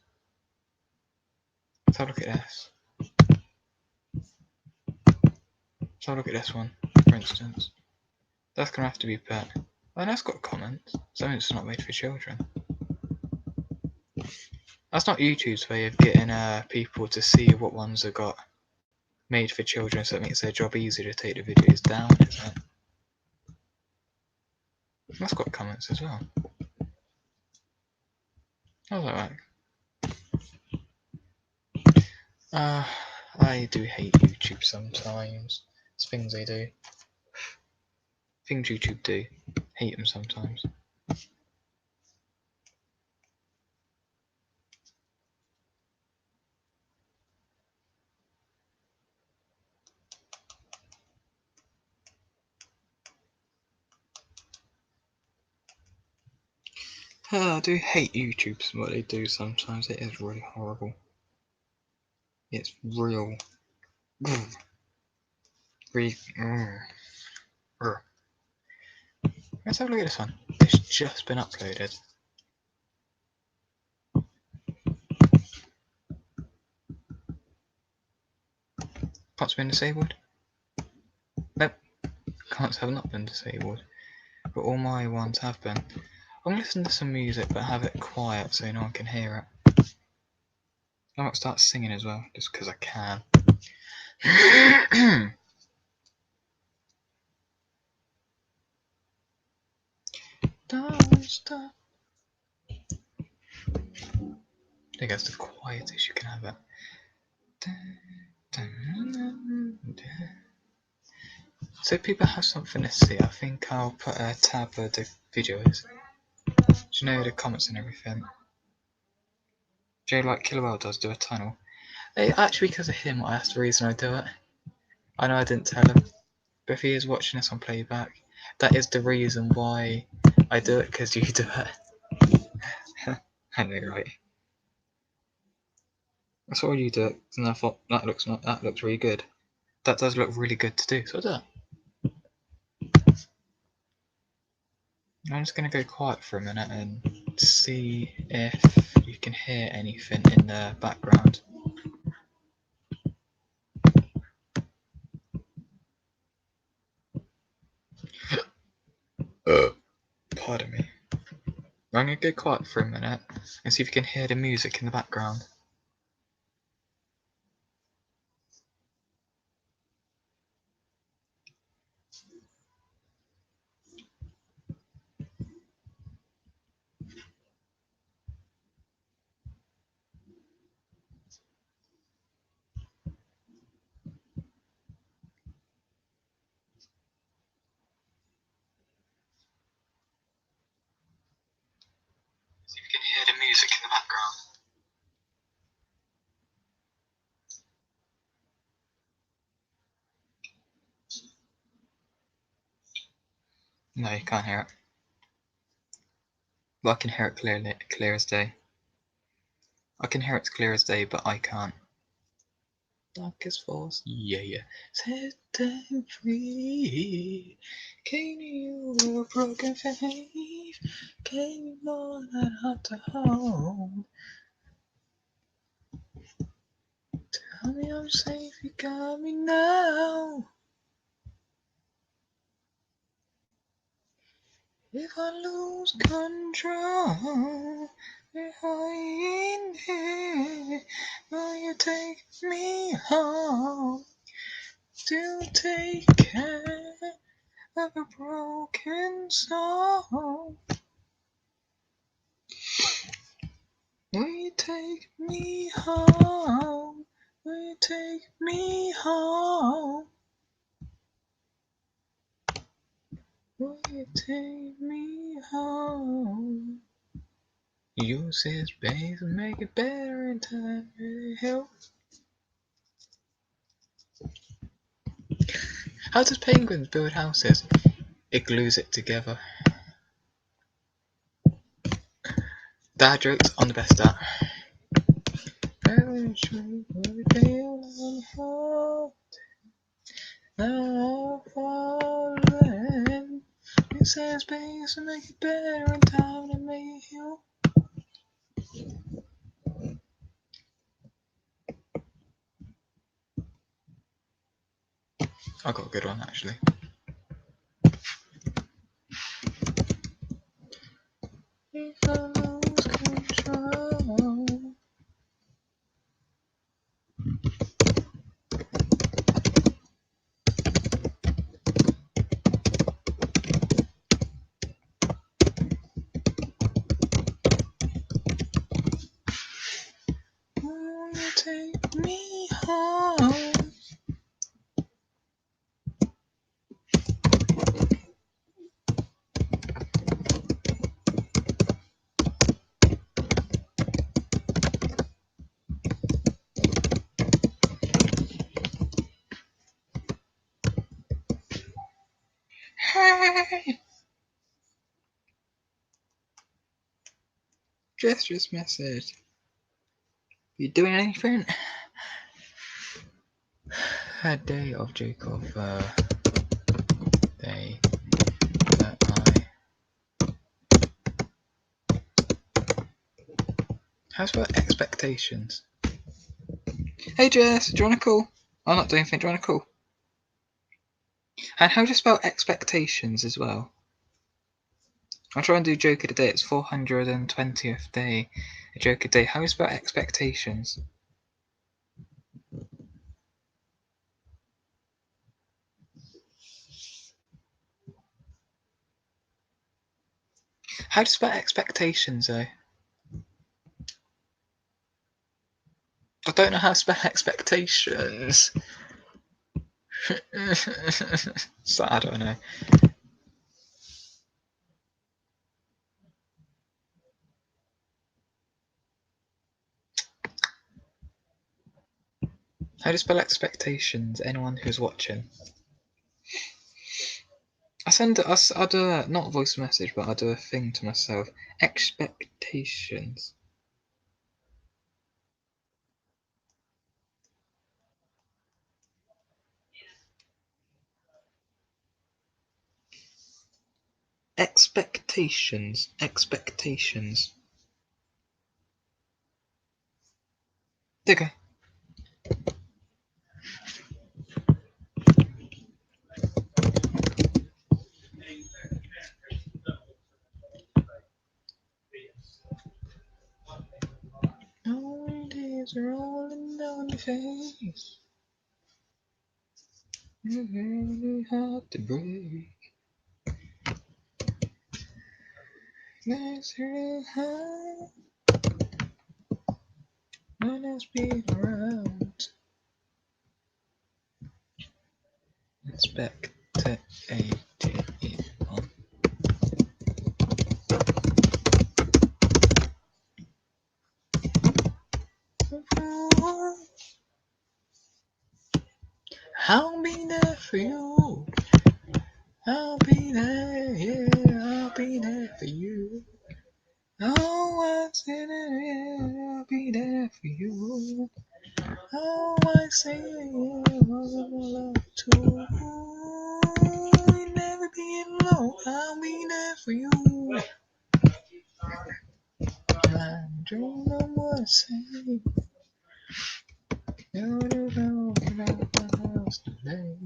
So look at this. So look at this one, for instance. That's going to have to be put. And that's got comments. So it's not made for children. That's not YouTube's way of getting people to see what ones are got made for children, so it makes their job easier to take the videos down, isn't it? That's got comments as well. How's that right? I do hate YouTube sometimes. It's things they do. Things YouTube do. Hate them sometimes. I do hate YouTube, what they do sometimes. It is really horrible. It's real. Really. Let's have a look at this one. It's just been uploaded. Can't been disabled? Nope. Can't have not been disabled. But all my ones have been. I'm gonna listen to some music but have it quiet so no one can hear it. I might start singing as well, just because I can. Don't stop. I think that's the quietest you can have it. So if people have something to see, I think I'll put a tab where the video is. Do you know the comments and everything? Do you know, like Killerwell does do a tunnel? Actually, because of him, that's the reason I do it. I know I didn't tell him, but if he is watching this on playback, that is the reason why I do it, because you do it. I know, right? I saw you do it, and I thought that looks really good. That does look really good to do, so I do it. I'm just gonna go quiet for a minute and see if you can hear anything in the background. Pardon me. I'm gonna go quiet for a minute and see if you can hear the music in the background. See if you can hear the music in the background. No, you can't hear it. Well, I can hear it clear as day. I can hear it clear as day, but I can't. Darkest force, yeah. Set them free. Can you a broken faith? Can you more than hard to hold? Tell me I'm safe, you got me now. If I lose control, behind here, will you take me home? To take care of a broken soul. Will you take me home? Will you take me home? Will you take me home? Use his space and make it better in time. Really help. How does penguins build houses? It glues it together. Dad jokes on the best dad. Now falling. It says space and make it better in time to make you. I got a good one actually. If I lose control. Will you take me home? Hey! Just message. You doing anything? preferred day of Jacob day that How's about expectations? Hey Jess, do you wanna call? I'm not doing anything, do you wanna call? And how do you spell expectations as well? I'll try and do joke of the day. It's 420th day. A joke a day. How do you spell expectations? How do you spell expectations though? I don't know how to spell expectations. So I don't know. How do you spell expectations? Anyone who's watching? I do a, not a voice message, but I do a thing to myself. Expectations. Expectations. Expectations. There you go. Holidays are rolling down the face. It's really hard to break. Nights are real high. No one's been around. Expectations. I'll be there for you. I'll be there, yeah, I'll be there for you. Oh, what's in it? I'll be there for you. Oh, I say, yeah, I'll love too. You'll never be alone. I'll be there for you. I'm dreaming of what I say. You don't know about the house today.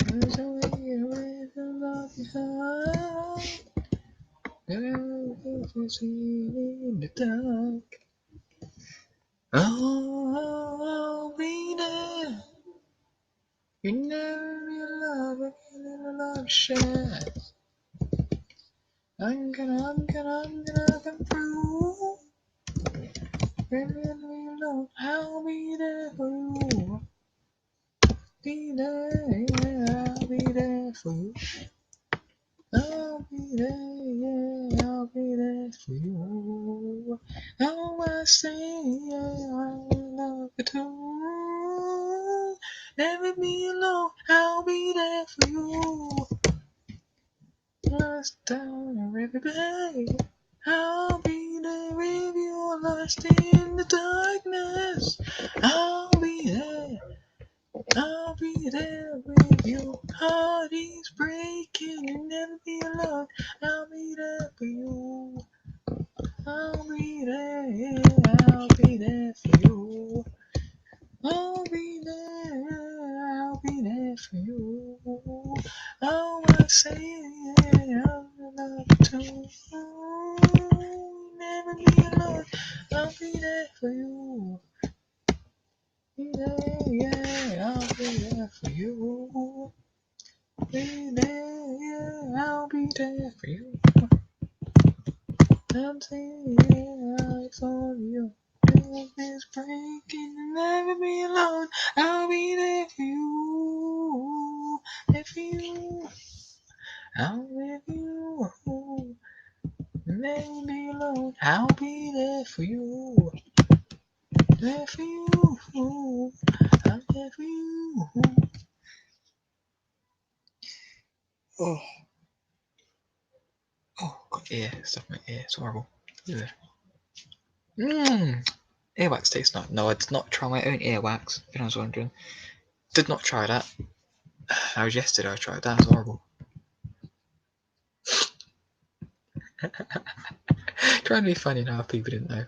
There's a way to love behind. Never see in the dark. Oh, I'll be there. You never be alone again in a love shine. I'm gonna come through. Baby, alone, I'll be there for you. Be there, yeah, I'll be there for you. I'll be there, yeah, I'll be there for you. Oh, I say, yeah, I love you too. Never be alone, I'll be there for you. Lost down a river bay, I'll be there if you're lost in the darkness. I'll be there with your heart is breaking. You'll never be alone. I'll be there for you. I'll be there, yeah, I'll be there for you. I'll be there for you. Oh, I say, yeah, I love you too. Never be alone. I'll be there for you. Be there, yeah, I'll be there for you. Be there, yeah, I'll be there for you. I'm saying, yeah, I for you. Love is breaking, you'll never be alone. I'll be there for you. There for you. I'll be there for you. Never be alone. I'll be there for you. There for you. I'm there for you. Oh. Oh, got ear. Stuff in my ear. It's horrible. Earwax tastes nice. No, I did not try my own earwax, if I was wondering. Did not try that. That was yesterday I tried that. It was horrible. Trying to be funny now if people didn't know.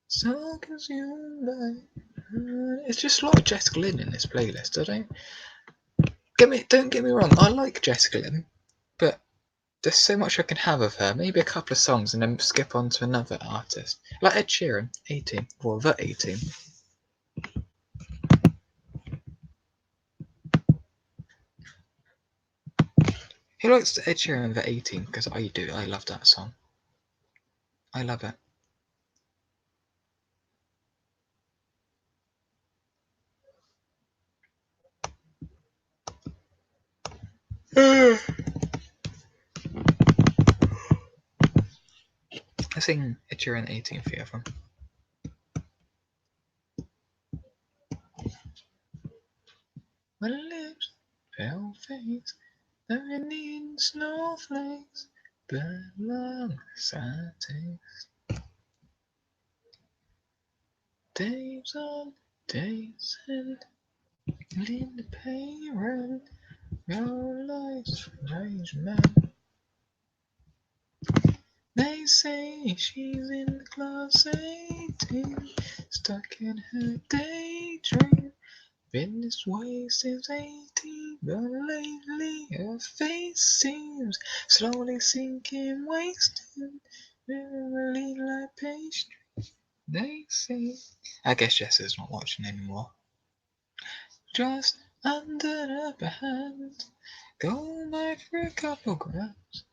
So consumed by... It's just a lot of Jessica Lynn in this playlist. Don't get me wrong, I like Jessica Lynn, but there's so much I can have of her. Maybe a couple of songs and then skip on to another artist. Like Ed Sheeran, 18. Well, the 18. Who likes Ed Sheeran the 18? Because I do. I love that song. I love it. I sing Ed Sheeran 18 for you, everyone. My lips, pale face, living in snowflakes, blood long sad taste. Days on days and in the pain run, your life's rage man. They say she's in the class 18, stuck in her daydream. Been this way since 18, but lately her face seems slowly sinking, wasting, really like pastry. They say. I guess Jess not watching anymore. Just under the upper hand, go back for a couple grams.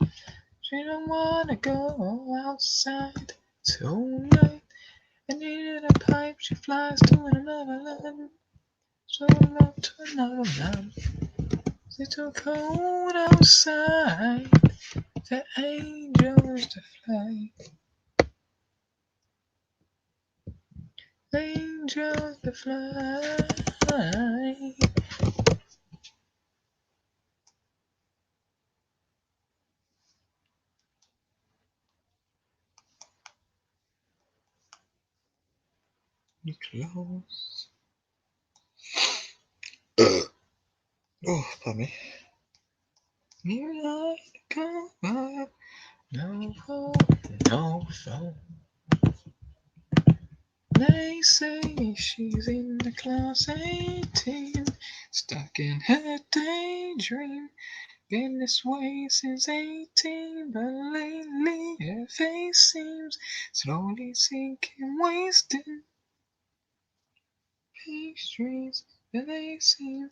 She don't wanna go outside tonight. And in a pipe she flies to another land. So love to another man. It's too cold outside for angels to fly. Angels to fly. You close. Oh, pardon me. Near light come up. No hope, no phone. They say she's in the class 18, stuck in her daydream. Been this way since 18, but lately her face seems slowly sinking, wasting. Pastries, but they seem.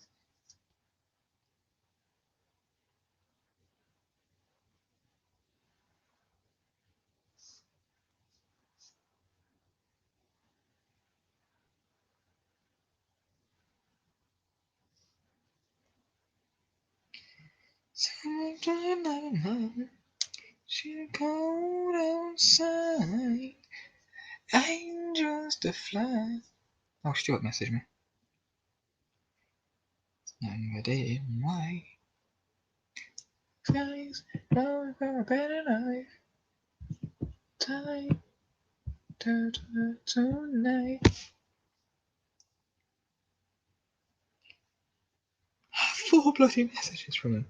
Sometimes I know she's cold outside. Angels to fly. Oh, Stuart messaged me. I'm ready in my guys, going for a better life. Time to tonight. 4 bloody messages from him.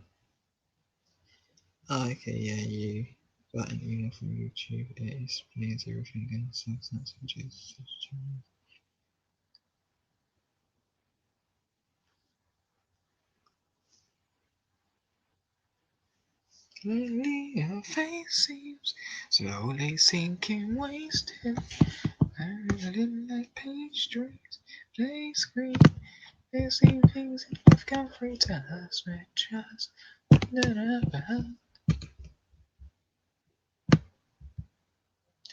Oh, okay, yeah, you got an email from YouTube. It explains everything again. So it's not so Jesus. Lately, her face seems slowly sinking, wasted. Handling like pastries, they scream. They see things in life come free to us, we're just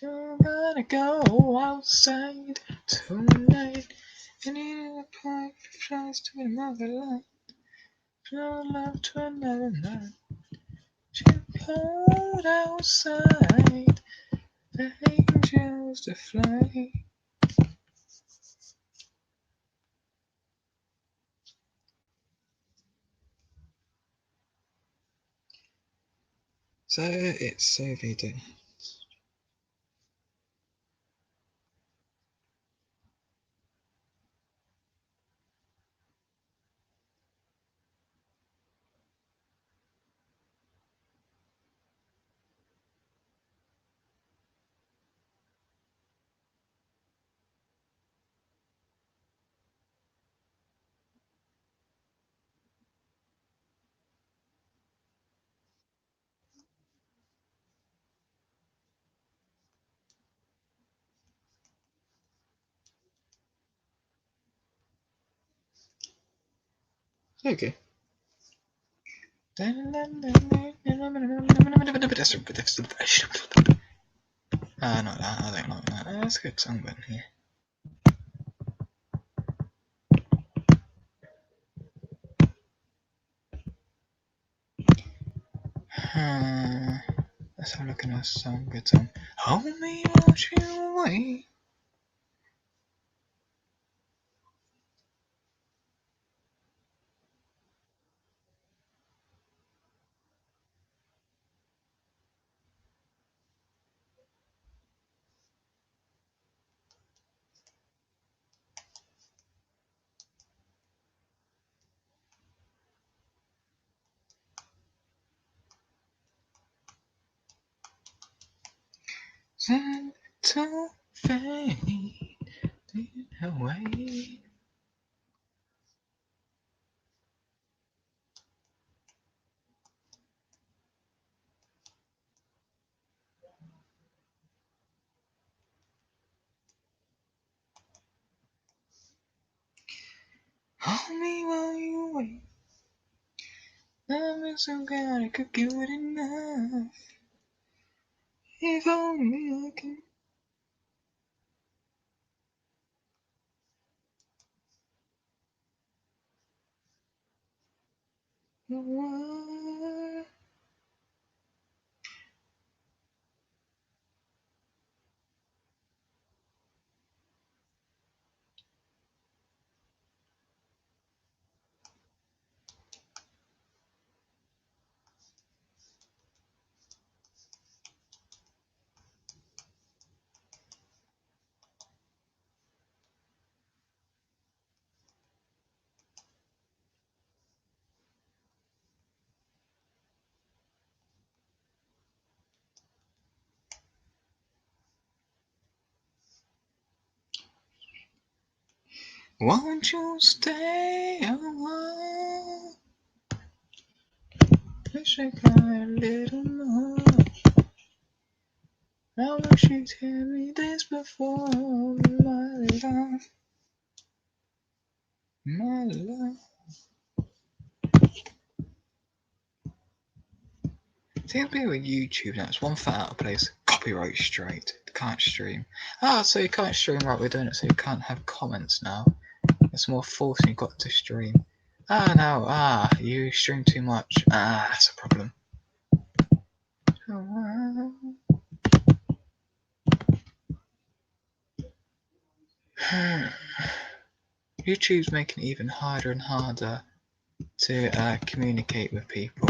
don't gotta go outside tonight. And in a pipe flies to another light. No love to another night. Too cold outside. The angels to fly. So it's Sophie. Okay. No, not that. I don't like that. That's a good song button here. Let's have a look at a song. Good song. Hold me, won't you away? Send to fade away. Hold me while you wait. I'm so glad I could give it enough. If only I can. Won't you stay a while? Wish I cried a little more. I wish you'd tell me this before, my love. My love. See, the thing with YouTube now, it's one thing out of place. Copyright straight. Can't stream. So you can't stream, right? We're doing it so you can't have comments now. It's more forcing you got to stream. No. You stream too much. That's a problem. YouTube's making it even harder and harder to communicate with people.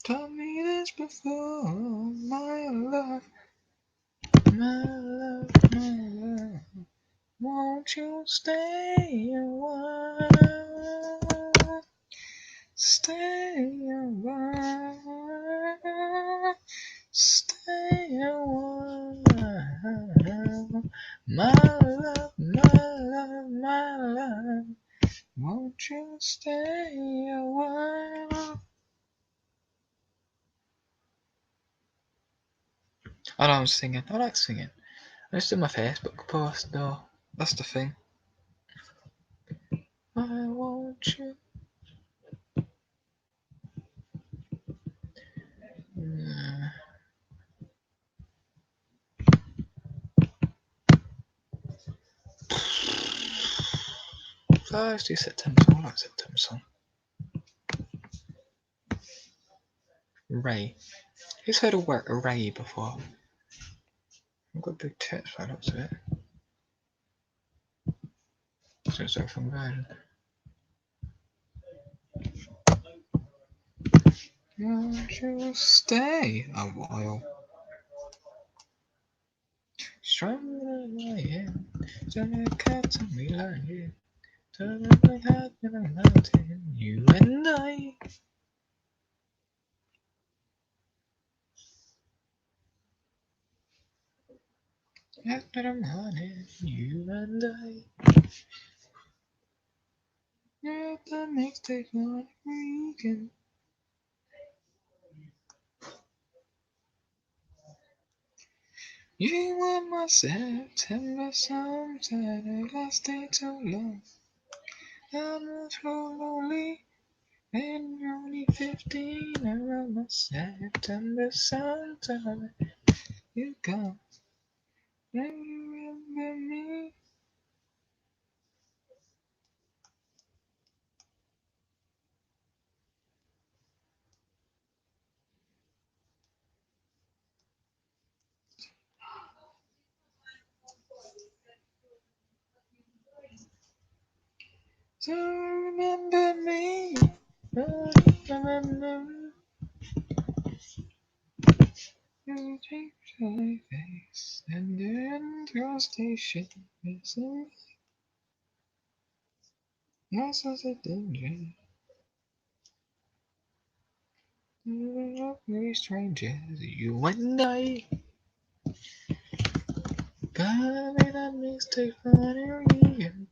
Told me this before, my love, my love, my love. Won't you stay a while? Stay a while. Stay a while. My love, my love, my love. Won't you stay a while? I know I'm singing. I like singing. I just do my Facebook post though. That's the thing. I want you. Let's do September song. I like September song. Ray. Who's heard of Ray before? I've got big tits by the looks of it. So it's from Version. Won't you stay a while? Stronger than I am. Turn a cat and we learn it. Turn my heart in a mountain. You and I. After the morning, you and I. Yeah, the mixtape on a weekend. You were my September song, said I lost it too long. I'm so lonely, and you're only 15. I wrote my September song, said you gone. Don't you remember me? So remember me? Oh, remember you changed my face, and then your station missing. Yes, as a danger. We strangers, you and I. God made a mistake for a reason.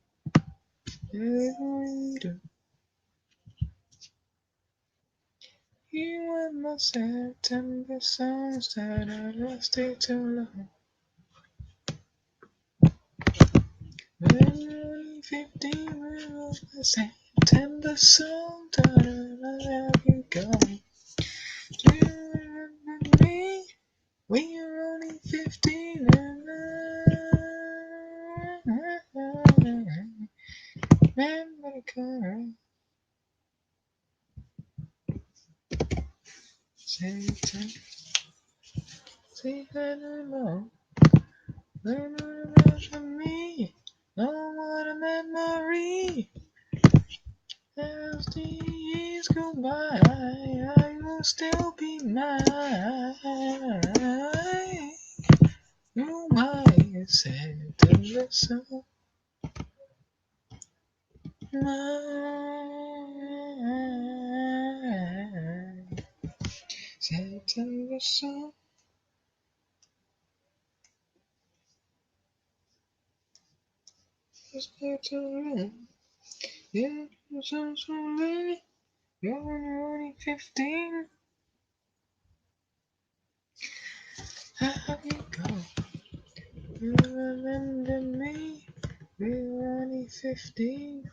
You were my September songs that I lost it too long. When you're only 15, we wrote my September song that I let you go. Do you remember me? We were only 15 and remember the color. September, say hello. When you remember me, oh what a memory. As the years go by, I will still be mine. You might September song, mine. September song. Just go to the room. Yeah, you're so late. You're only 15. How you go? You remember me? We were only 15.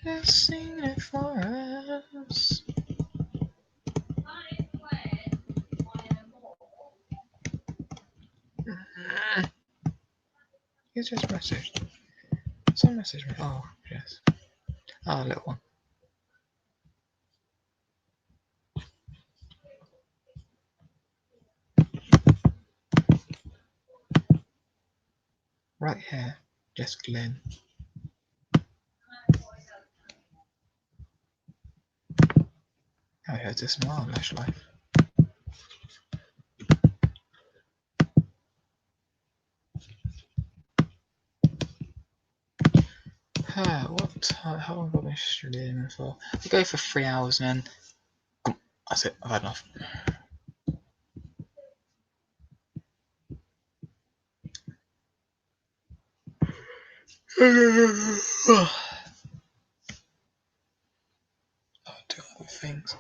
Let's sing it for us. You just messaged. Some message me. Oh, yes. Oh, little one. Right here. Just Glenn. Oh, yeah, it's a smile, Lash Life. What? How long have I been streaming for? I'll go for 3 hours and then. That's it. I've had enough. I'll do other things.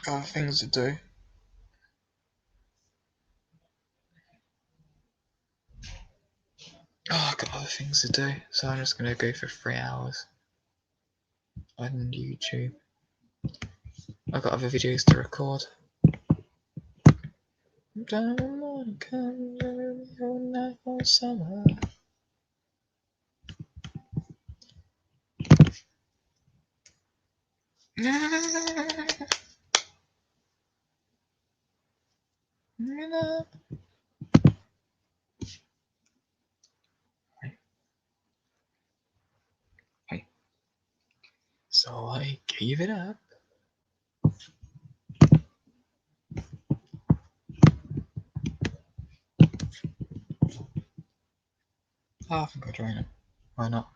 Other things to do. Oh, I've got other things to do, so I'm just gonna go for 3 hours on YouTube. I've got other videos to record. Diamond morning comes every whole night for summer. Hey. So I gave it up. I think I'll join it. Why not?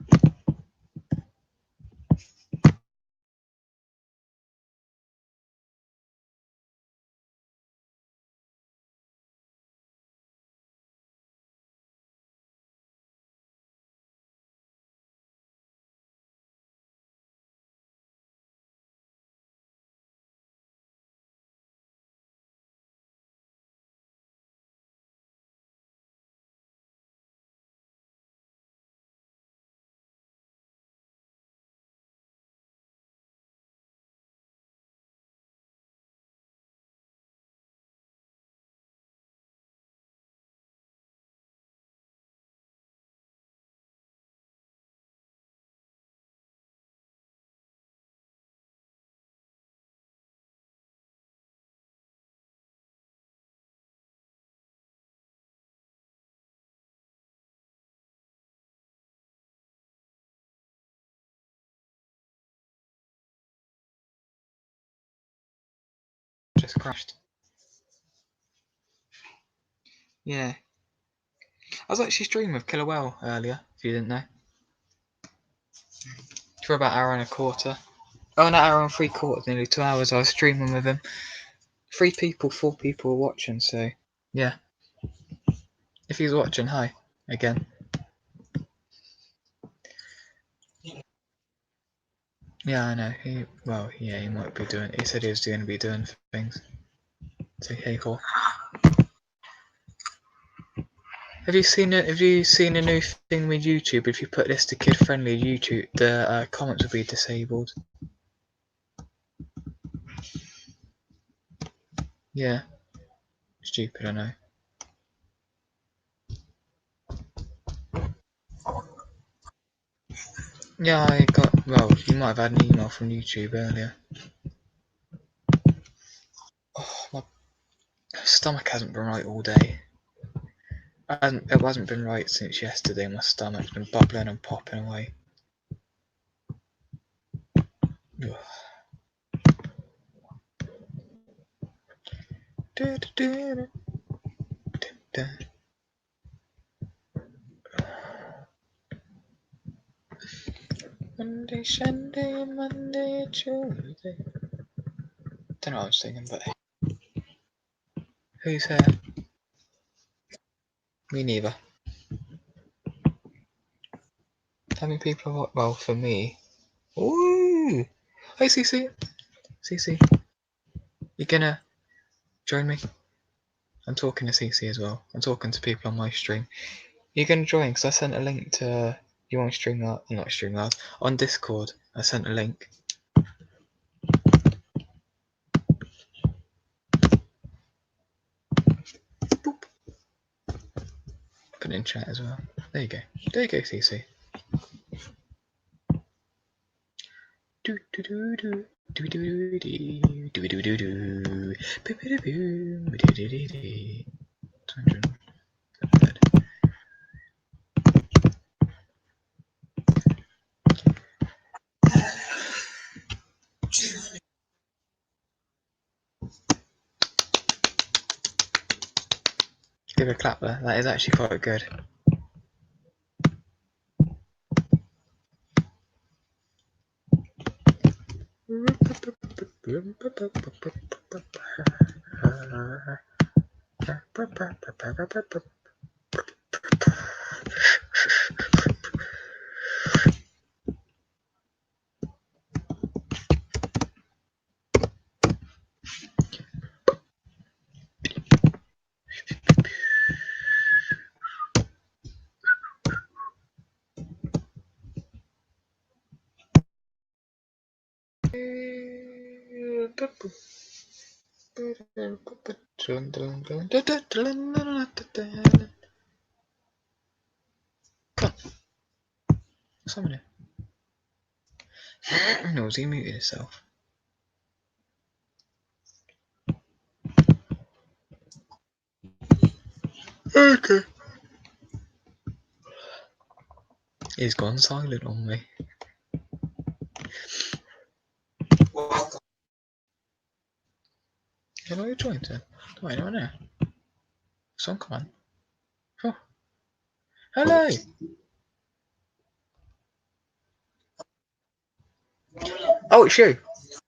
just crashed. Yeah. I was actually streaming with Killer Whale earlier, if you didn't know. For about an hour and a quarter. Oh, an hour and 3/4, nearly 2 hours I was streaming with him. 4 people were watching, so yeah. If he's watching, hi, again. Yeah, I know. He might be doing. He said he was going to be doing things. So hey, cool. Have you seen a new thing with YouTube? If you put this to kid friendly YouTube, the comments will be disabled. Yeah. Stupid, I know. Yeah, I got. Well, you might have had an email from YouTube earlier. Oh, my stomach hasn't been right all day. It hasn't been right since yesterday. My stomach's been bubbling and popping away. Ugh. Monday, Sunday, Monday, Tuesday. Don't know what I'm singing, but who's here? Me neither. How many people are well for me? Ooh! Hey CC! CC, you gonna join me? I'm talking to CC as well. I'm talking to people on my stream. You're gonna join because I sent a link to you on Streamlabs, not Streamlabs, on Discord. I sent a link. Boop. Put it in chat as well. There you go. There you go, CC. Do do do do. Do do do do do do do do. Do do do do do. 200. Give a clap there. That is actually quite good. Summon him. No, he muted himself. Okay. He's gone silent on me. Hello, you joined then? Do I know now? Song, come on. Oh. Hello! Oh, it's you!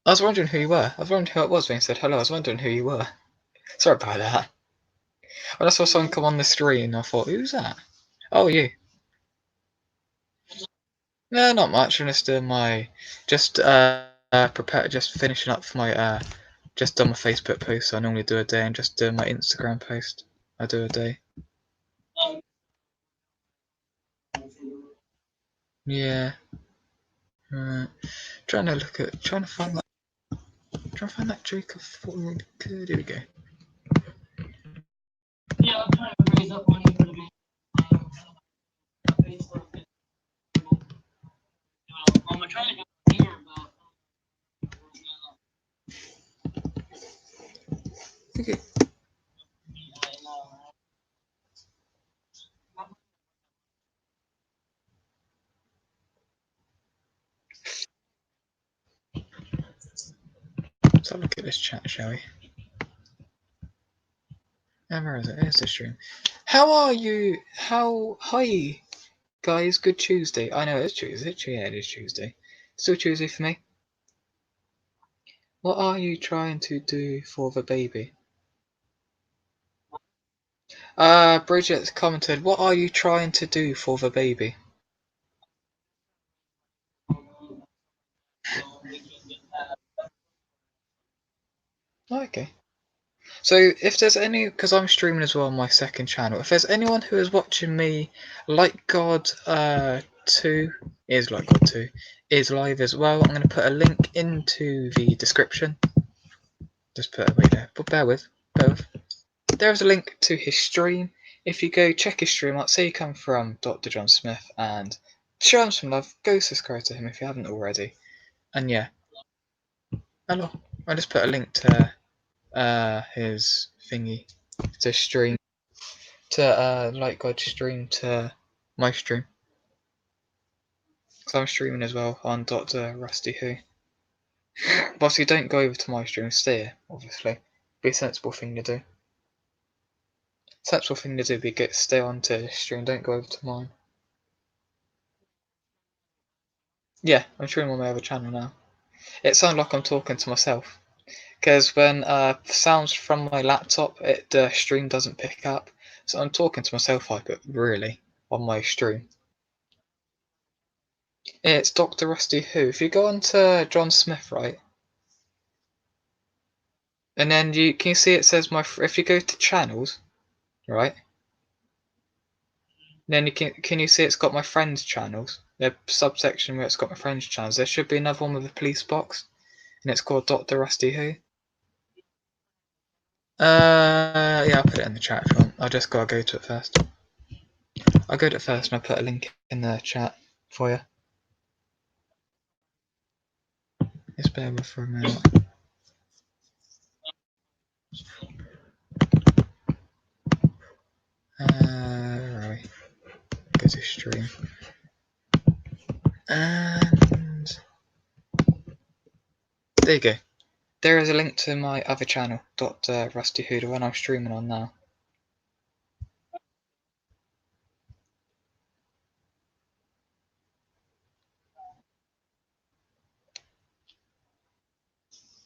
I was wondering who you were. I was wondering who it was when you said hello. I was wondering who you were. Sorry about that. When I saw someone come on the screen, I thought, who's that? Oh, you. No, not much. I'm just doing my, just finishing up for my, just done my Facebook post. So I normally do a day, and just doing my Instagram post. I do a day. Yeah. Right. Trying to find that joke I thought really good. Here we go. Yeah, I'm trying to raise up money for the Facebook. I'm trying to do it here, but. Okay. Let's have a look at this chat, shall we? Where is it? Here's the stream. How are you? Hi, guys. Good Tuesday. I know it's Tuesday. Yeah, it is Tuesday. Still Tuesday for me. What are you trying to do for the baby? Bridget's commented, what are you trying to do for the baby? Okay. So if there's any, because I'm streaming as well on my second channel, if there's anyone who is watching me, Like God 2, is Like God 2, is live as well, I'm going to put a link into the description. Just put it right there, but bear with. There's a link to his stream. If you go check his stream out, say you come from Dr. John Smith, and show him some love, go subscribe to him if you haven't already. And yeah. Hello. I just put a link to his thingy to stream to Like God stream to my stream. So I'm streaming as well on Dr. Rusty Who. But obviously don't go over to my stream, stay here, obviously. Be a sensible thing to do. Sensible thing to do be stay on to the stream, don't go over to mine. Yeah, I'm streaming on my other channel now. It sounds like I'm talking to myself. Because when sounds from my laptop, the stream doesn't pick up. So I'm talking to myself like it, really, on my stream. It's Dr. Rusty Who. If you go on to John Smith, right? And then can you see it says if you go to channels, right? Then can you see it's got my friends' channels? The subsection where it's got my friends' channels. There should be another one with a police box, and it's called Dr. Rusty Who. Yeah, I'll put it in the chat if you want. I just gotta go to it first. I'll go to it first and I'll put a link in the chat for you. Just bear with for a minute. Right. Go to stream. And there you go. There is a link to my other channel, Dr. Rusty Who, the one I'm streaming on now.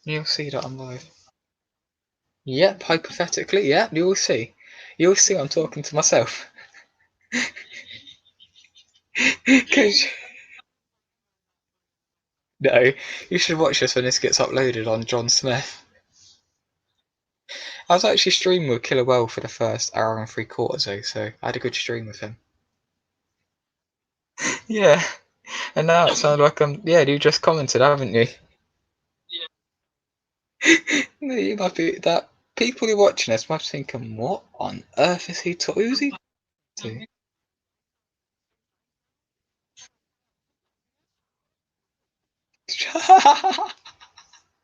You'll see that I'm live. Yep, hypothetically, yeah, you'll see. You'll see I'm talking to myself. Cause no, you should watch this when this gets uploaded on John Smith. I was actually streaming with Killer Well for the first hour and 3/4 though, so I had a good stream with him. Yeah, and now it sounds like you just commented, haven't you? No, you might be that. People who are watching this might be thinking, what on earth is he talking? Who's he to?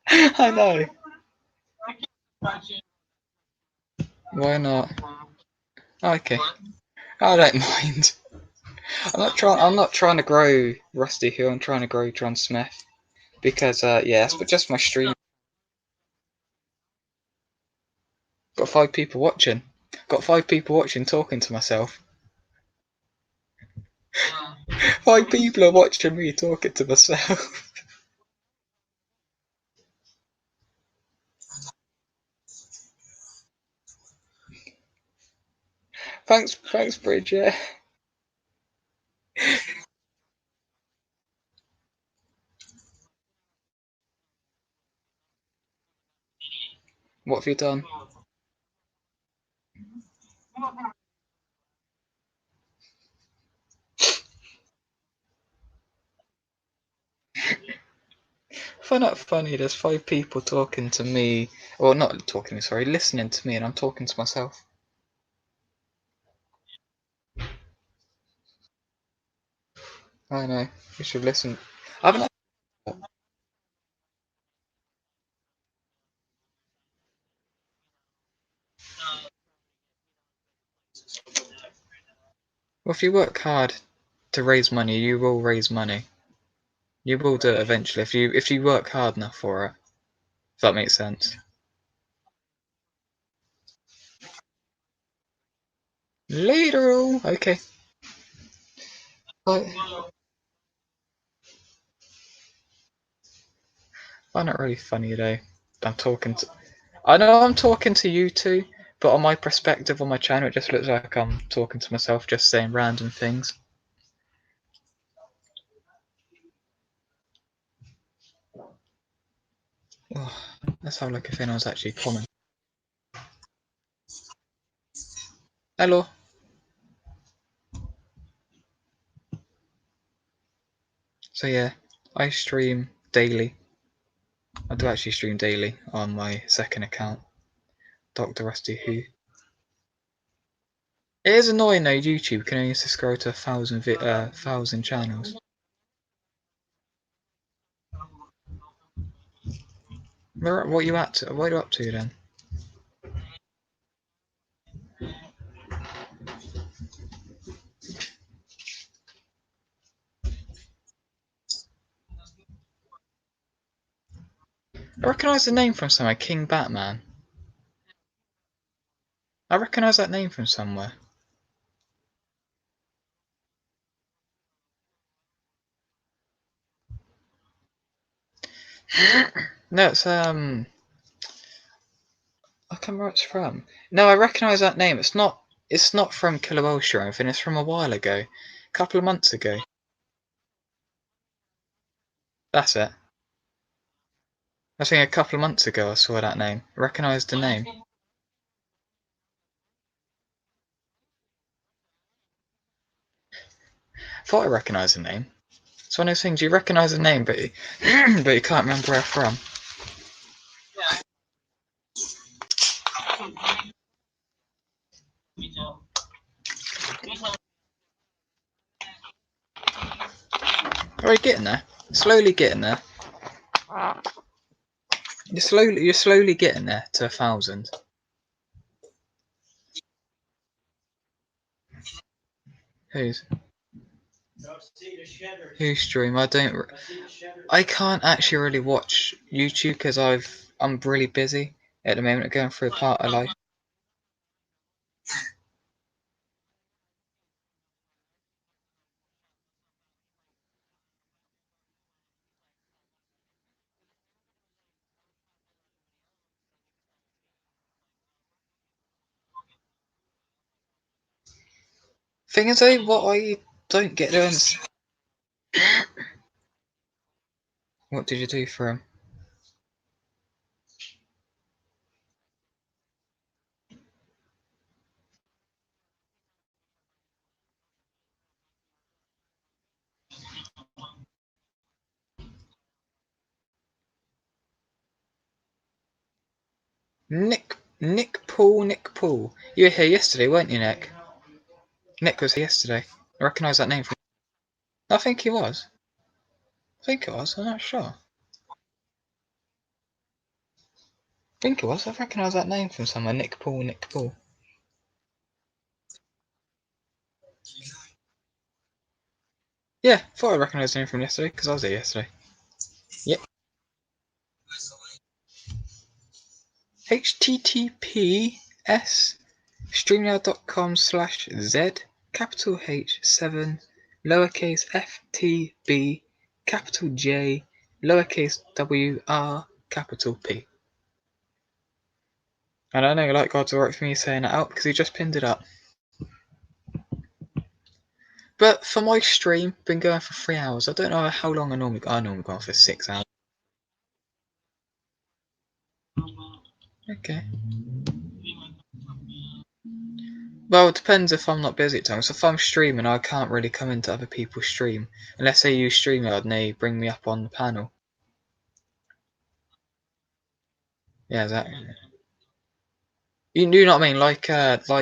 I know. Why not? Okay, I don't mind. I'm not trying to grow Rusty Hill. I'm trying to grow John Smith because yeah, but just my stream. Got 5 people watching. Got 5 people watching, talking to myself. 5 people are watching me talking to myself. Thanks, Bridget. What have you done? Find that funny. There's 5 people talking to me, or not talking to me. Sorry, listening to me, and I'm talking to myself. I know. You should listen. I haven't. Well, if you work hard to raise money, you will raise money. You will do it eventually if you work hard enough for it. If that makes sense. Later. Okay. Bye. I'm not really funny today. I know I'm talking to you two, but on my perspective on my channel, it just looks like I'm talking to myself, just saying random things. Oh, that sounded like a thing I was actually commenting. Hello. So yeah, I stream daily. I do actually stream daily on my second account, Dr. Rusty Who. It is annoying though, YouTube can only subscribe to 1,000 channels. What are you at? What are you up to then? I recognise the name from somewhere, King Batman. I recognise that name from somewhere. No, it's I can't remember where it's from. No, I recognise that name. It's not from Killer Welsh or anything, it's from a while ago. A couple of months ago. That's it. I think a couple of months ago I saw that name. I recognised the name. Thought I recognised the name. It's one of those things you recognise the name, but you, but you can't remember where from. Alright, getting there. Slowly getting there. You're slowly getting there to 1,000. Who's stream? I can't actually really watch YouTube because I'm really busy at the moment, going through a part of life. Thing is, though, what I don't get doing. What did you do for him? Nick Paul. You were here yesterday, weren't you, Nick? Nick was here yesterday. I recognise that name from. I think he was. I'm not sure. I think it was. I recognise that name from somewhere. Nick Paul. Yeah, thought I recognised the name from yesterday because I was there yesterday. Yep. https streamyard.com/z capital H7 lowercase ftb capital J lowercase wr capital P. And I know like God's alright for me saying it out because he just pinned it up. But for my stream, been going for 3 hours. I don't know how long I normally go on for 6 hours. Okay. Well, it depends if I'm not busy at times. So if I'm streaming, I can't really come into other people's stream unless they use StreamYard and they bring me up on the panel. Yeah, exactly. You do know what I mean? Like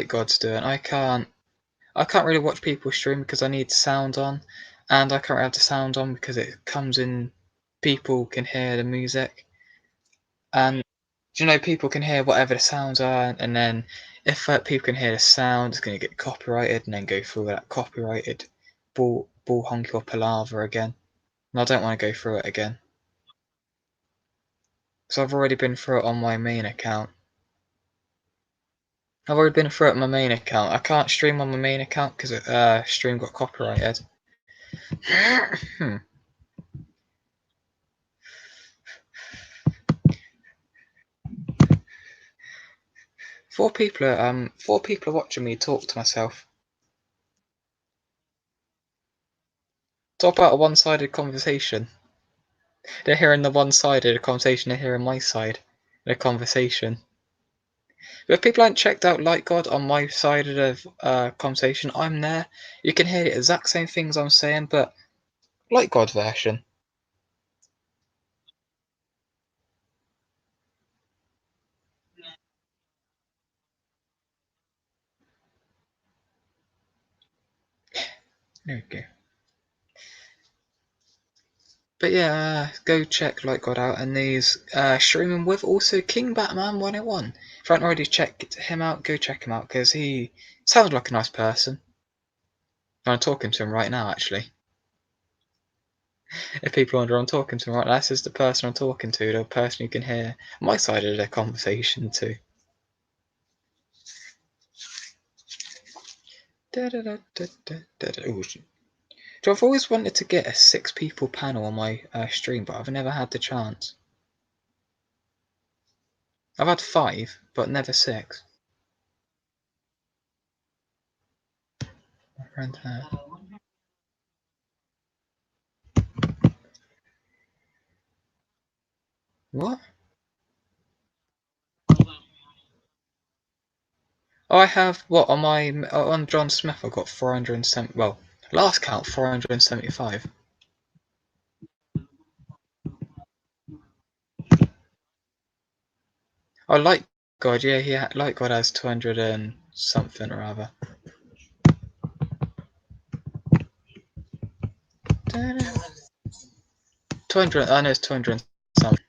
God's doing. I can't really watch people stream because I need sound on, and I can't have the sound on because it comes in. People can hear the music, and people can hear whatever the sounds are, and then if people can hear the sound, it's going to get copyrighted, and then go through that copyrighted bull honky or palaver again. And I don't want to go through it again. So I've already been through it on my main account. I've already been through it on my main account. I can't stream on my main account because stream got copyrighted. Four people are watching me talk to myself. Talk about a one-sided conversation. They're hearing the one-sided conversation. They're hearing my side of the conversation. But if people haven't checked out Light God on my side of the conversation, I'm there. You can hear the exact same things I'm saying, but Light God version. There we go. But yeah, go check Light God out, and he's streaming with also King Batman 101. If you haven't already checked him out, go check him out because he sounds like a nice person. I'm talking to him right now, actually. If people wonder, I'm talking to him right now. This is the person I'm talking to, the person you can hear my side of the conversation to. So I've always wanted to get a 6 people panel on my stream, but I've never had the chance. I've had 5, but never 6. My friend there. What? Oh, I have what on my on John Smith. I got 470. Well, last count 475. Oh, Light God, yeah, Light God has 200 and something or other. 200. I know it's 200 and something.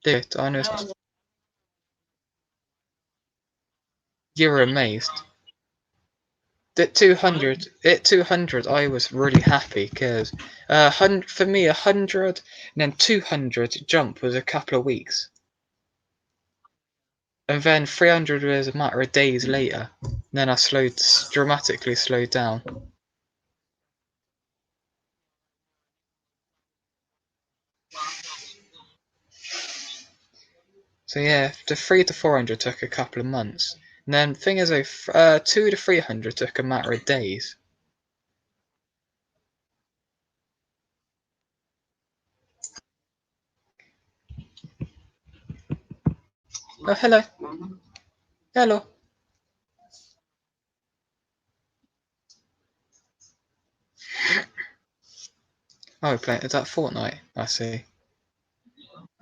Dude, I know it's. You're amazed. At 200, I was really happy because for me 100 and then 200 jump was a couple of weeks, and then 300 was a matter of days later. And then I dramatically slowed down. So yeah, the 3 to 400 took a couple of months, and then the thing is, 2 to 300 took a matter of days. Oh, hello. Hello. Oh, we're playing. Is that Fortnite? I see.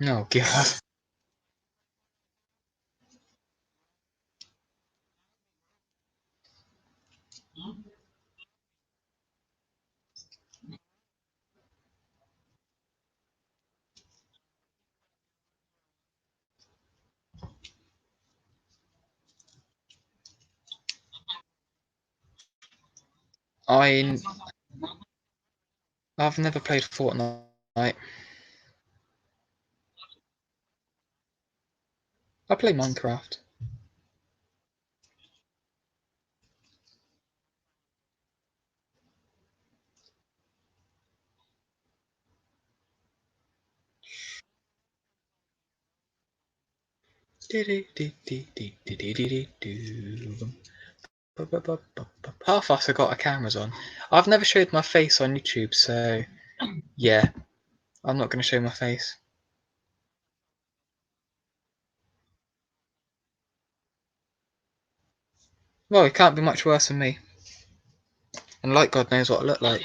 Oh god. I've never played Fortnite. I play Minecraft. Half us have got our cameras on. I've never showed my face on YouTube, so yeah, I'm not going to show my face. Well, it can't be much worse than me. And like God knows what I look like.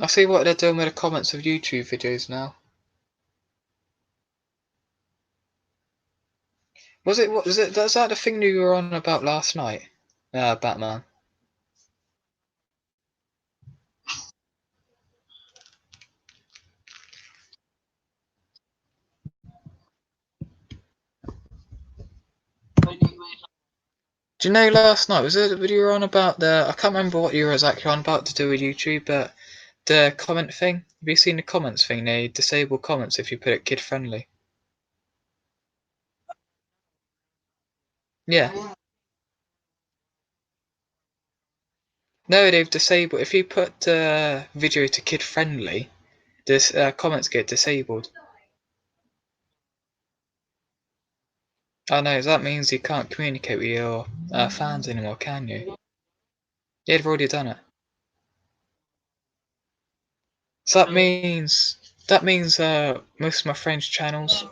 I see what they're doing with the comments of YouTube videos now. Was that the thing you were on about last night? Batman. Do you know last night was it the video you were on about the? I can't remember what you were exactly on about to do with YouTube, but the comment thing. Have you seen the comments thing? They disable comments if you put it kid friendly. Yeah. No, they've disabled. If you put video to kid friendly, this comments get disabled. Oh no, that means you can't communicate with your fans anymore, can you? Yeah, they've already done it. So that means most of my friends' channels.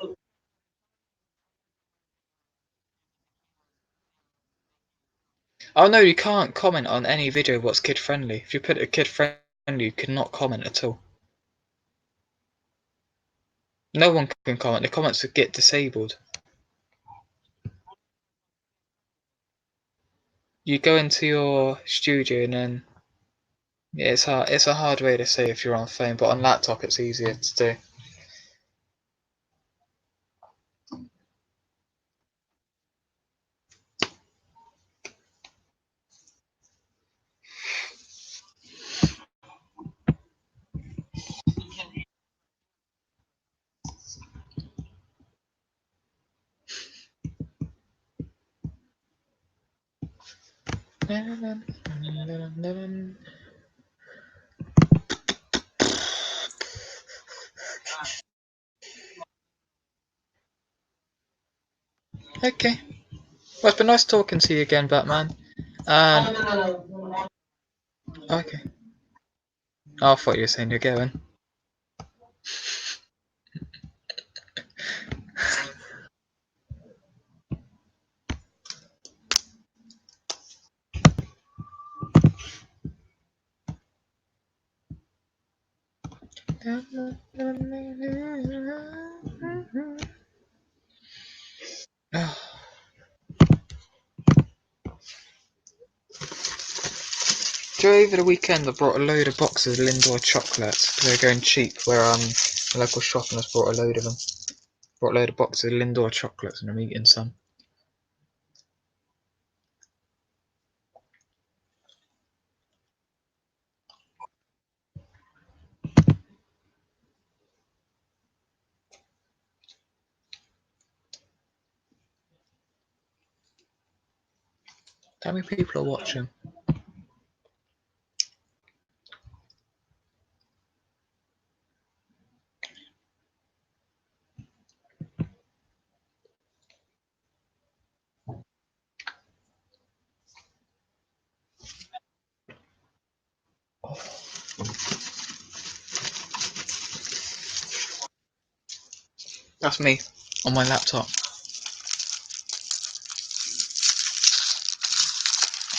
Oh no, you can't comment on any video what's kid friendly. If you put it kid friendly, you cannot comment at all. No one can comment. The comments would get disabled. You go into your studio and then yeah, it's hard. It's a hard way to say if you're on phone, but on laptop it's easier to do. Okay. Well, it's been nice talking to you again, Batman. Okay. Oh, I thought you were saying you're going. So over the weekend I brought a load of boxes of Lindor chocolates because they're going cheap where the local shop and I brought a load of them. Brought a load of boxes of Lindor chocolates and I'm eating some. How many people are watching? That's me on my laptop.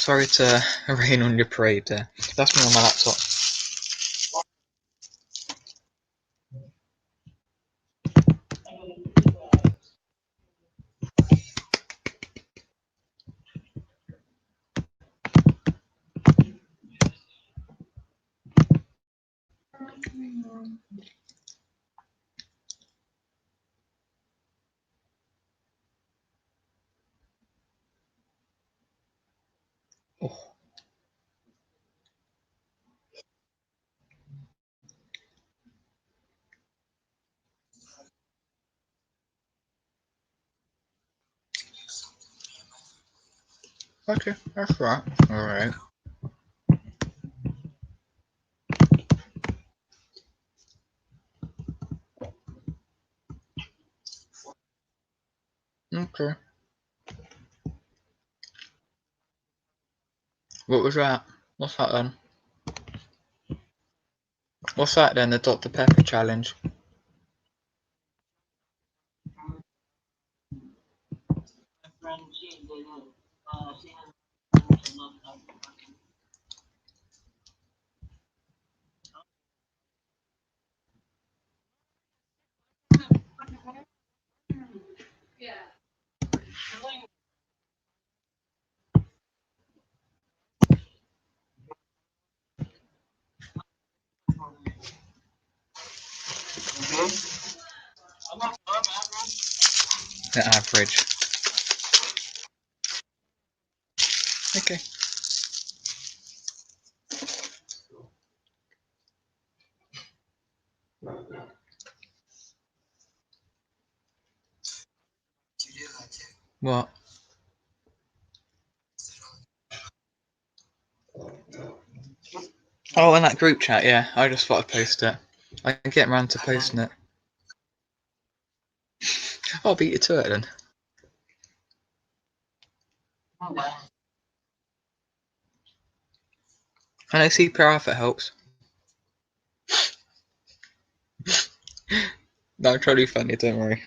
Sorry to rain on your parade there. That's me on my laptop. Oh. Okay, that's right. Alright. Okay. What was that? What's that then? What's that then? The Dr. Pepper challenge? The average. Okay. What? Oh, in that group chat, yeah. I just thought I'd post it. I can get around to posting it. I'll beat you to it then. And I see CPR if it helps. No, I'm trying to be funny, don't worry.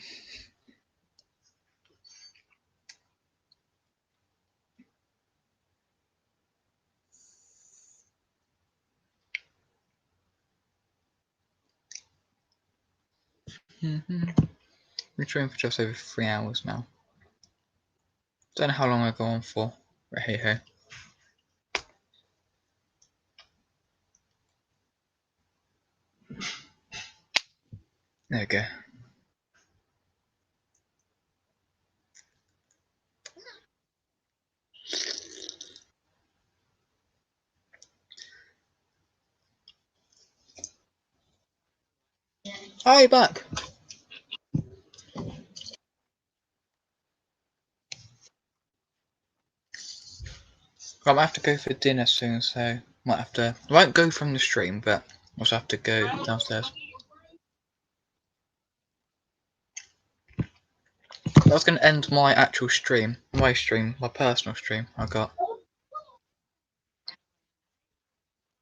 We're training for just over 3 hours now. Don't know how long I go on for, but hey ho. There we go. Oh, you're back. I might have to go for dinner soon, so might have to. I won't go from the stream, but I'll just have to go downstairs. I was going to end my actual stream, my personal stream. I got.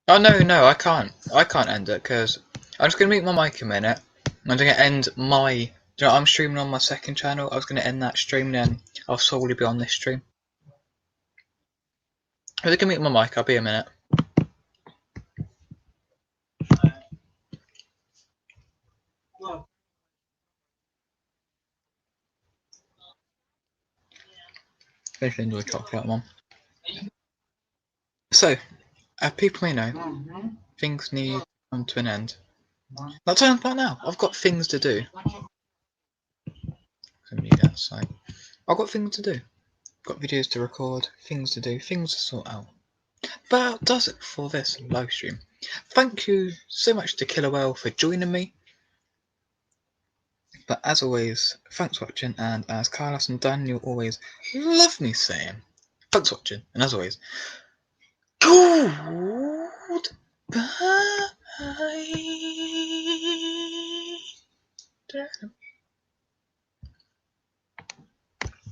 Oh no, I can't. I can't end it because I'm just going to mute my mic a minute. I'm going to end my. You know, I'm streaming on my second channel. I was going to end that stream, then I'll solely be on this stream. I'm just going to mute my mic. I'll be a minute. Especially enjoy chocolate one. So, people may know things need to come to an end. Not turn back now. I've got things to do. Outside. I've got things to do. I've got videos to record, things to do, things to sort out. But that does it for this live stream. Thank you so much to Killer Whale for joining me. But as always, thanks for watching, and as Carlos and Daniel always love me saying, thanks for watching, and as always, goodbye.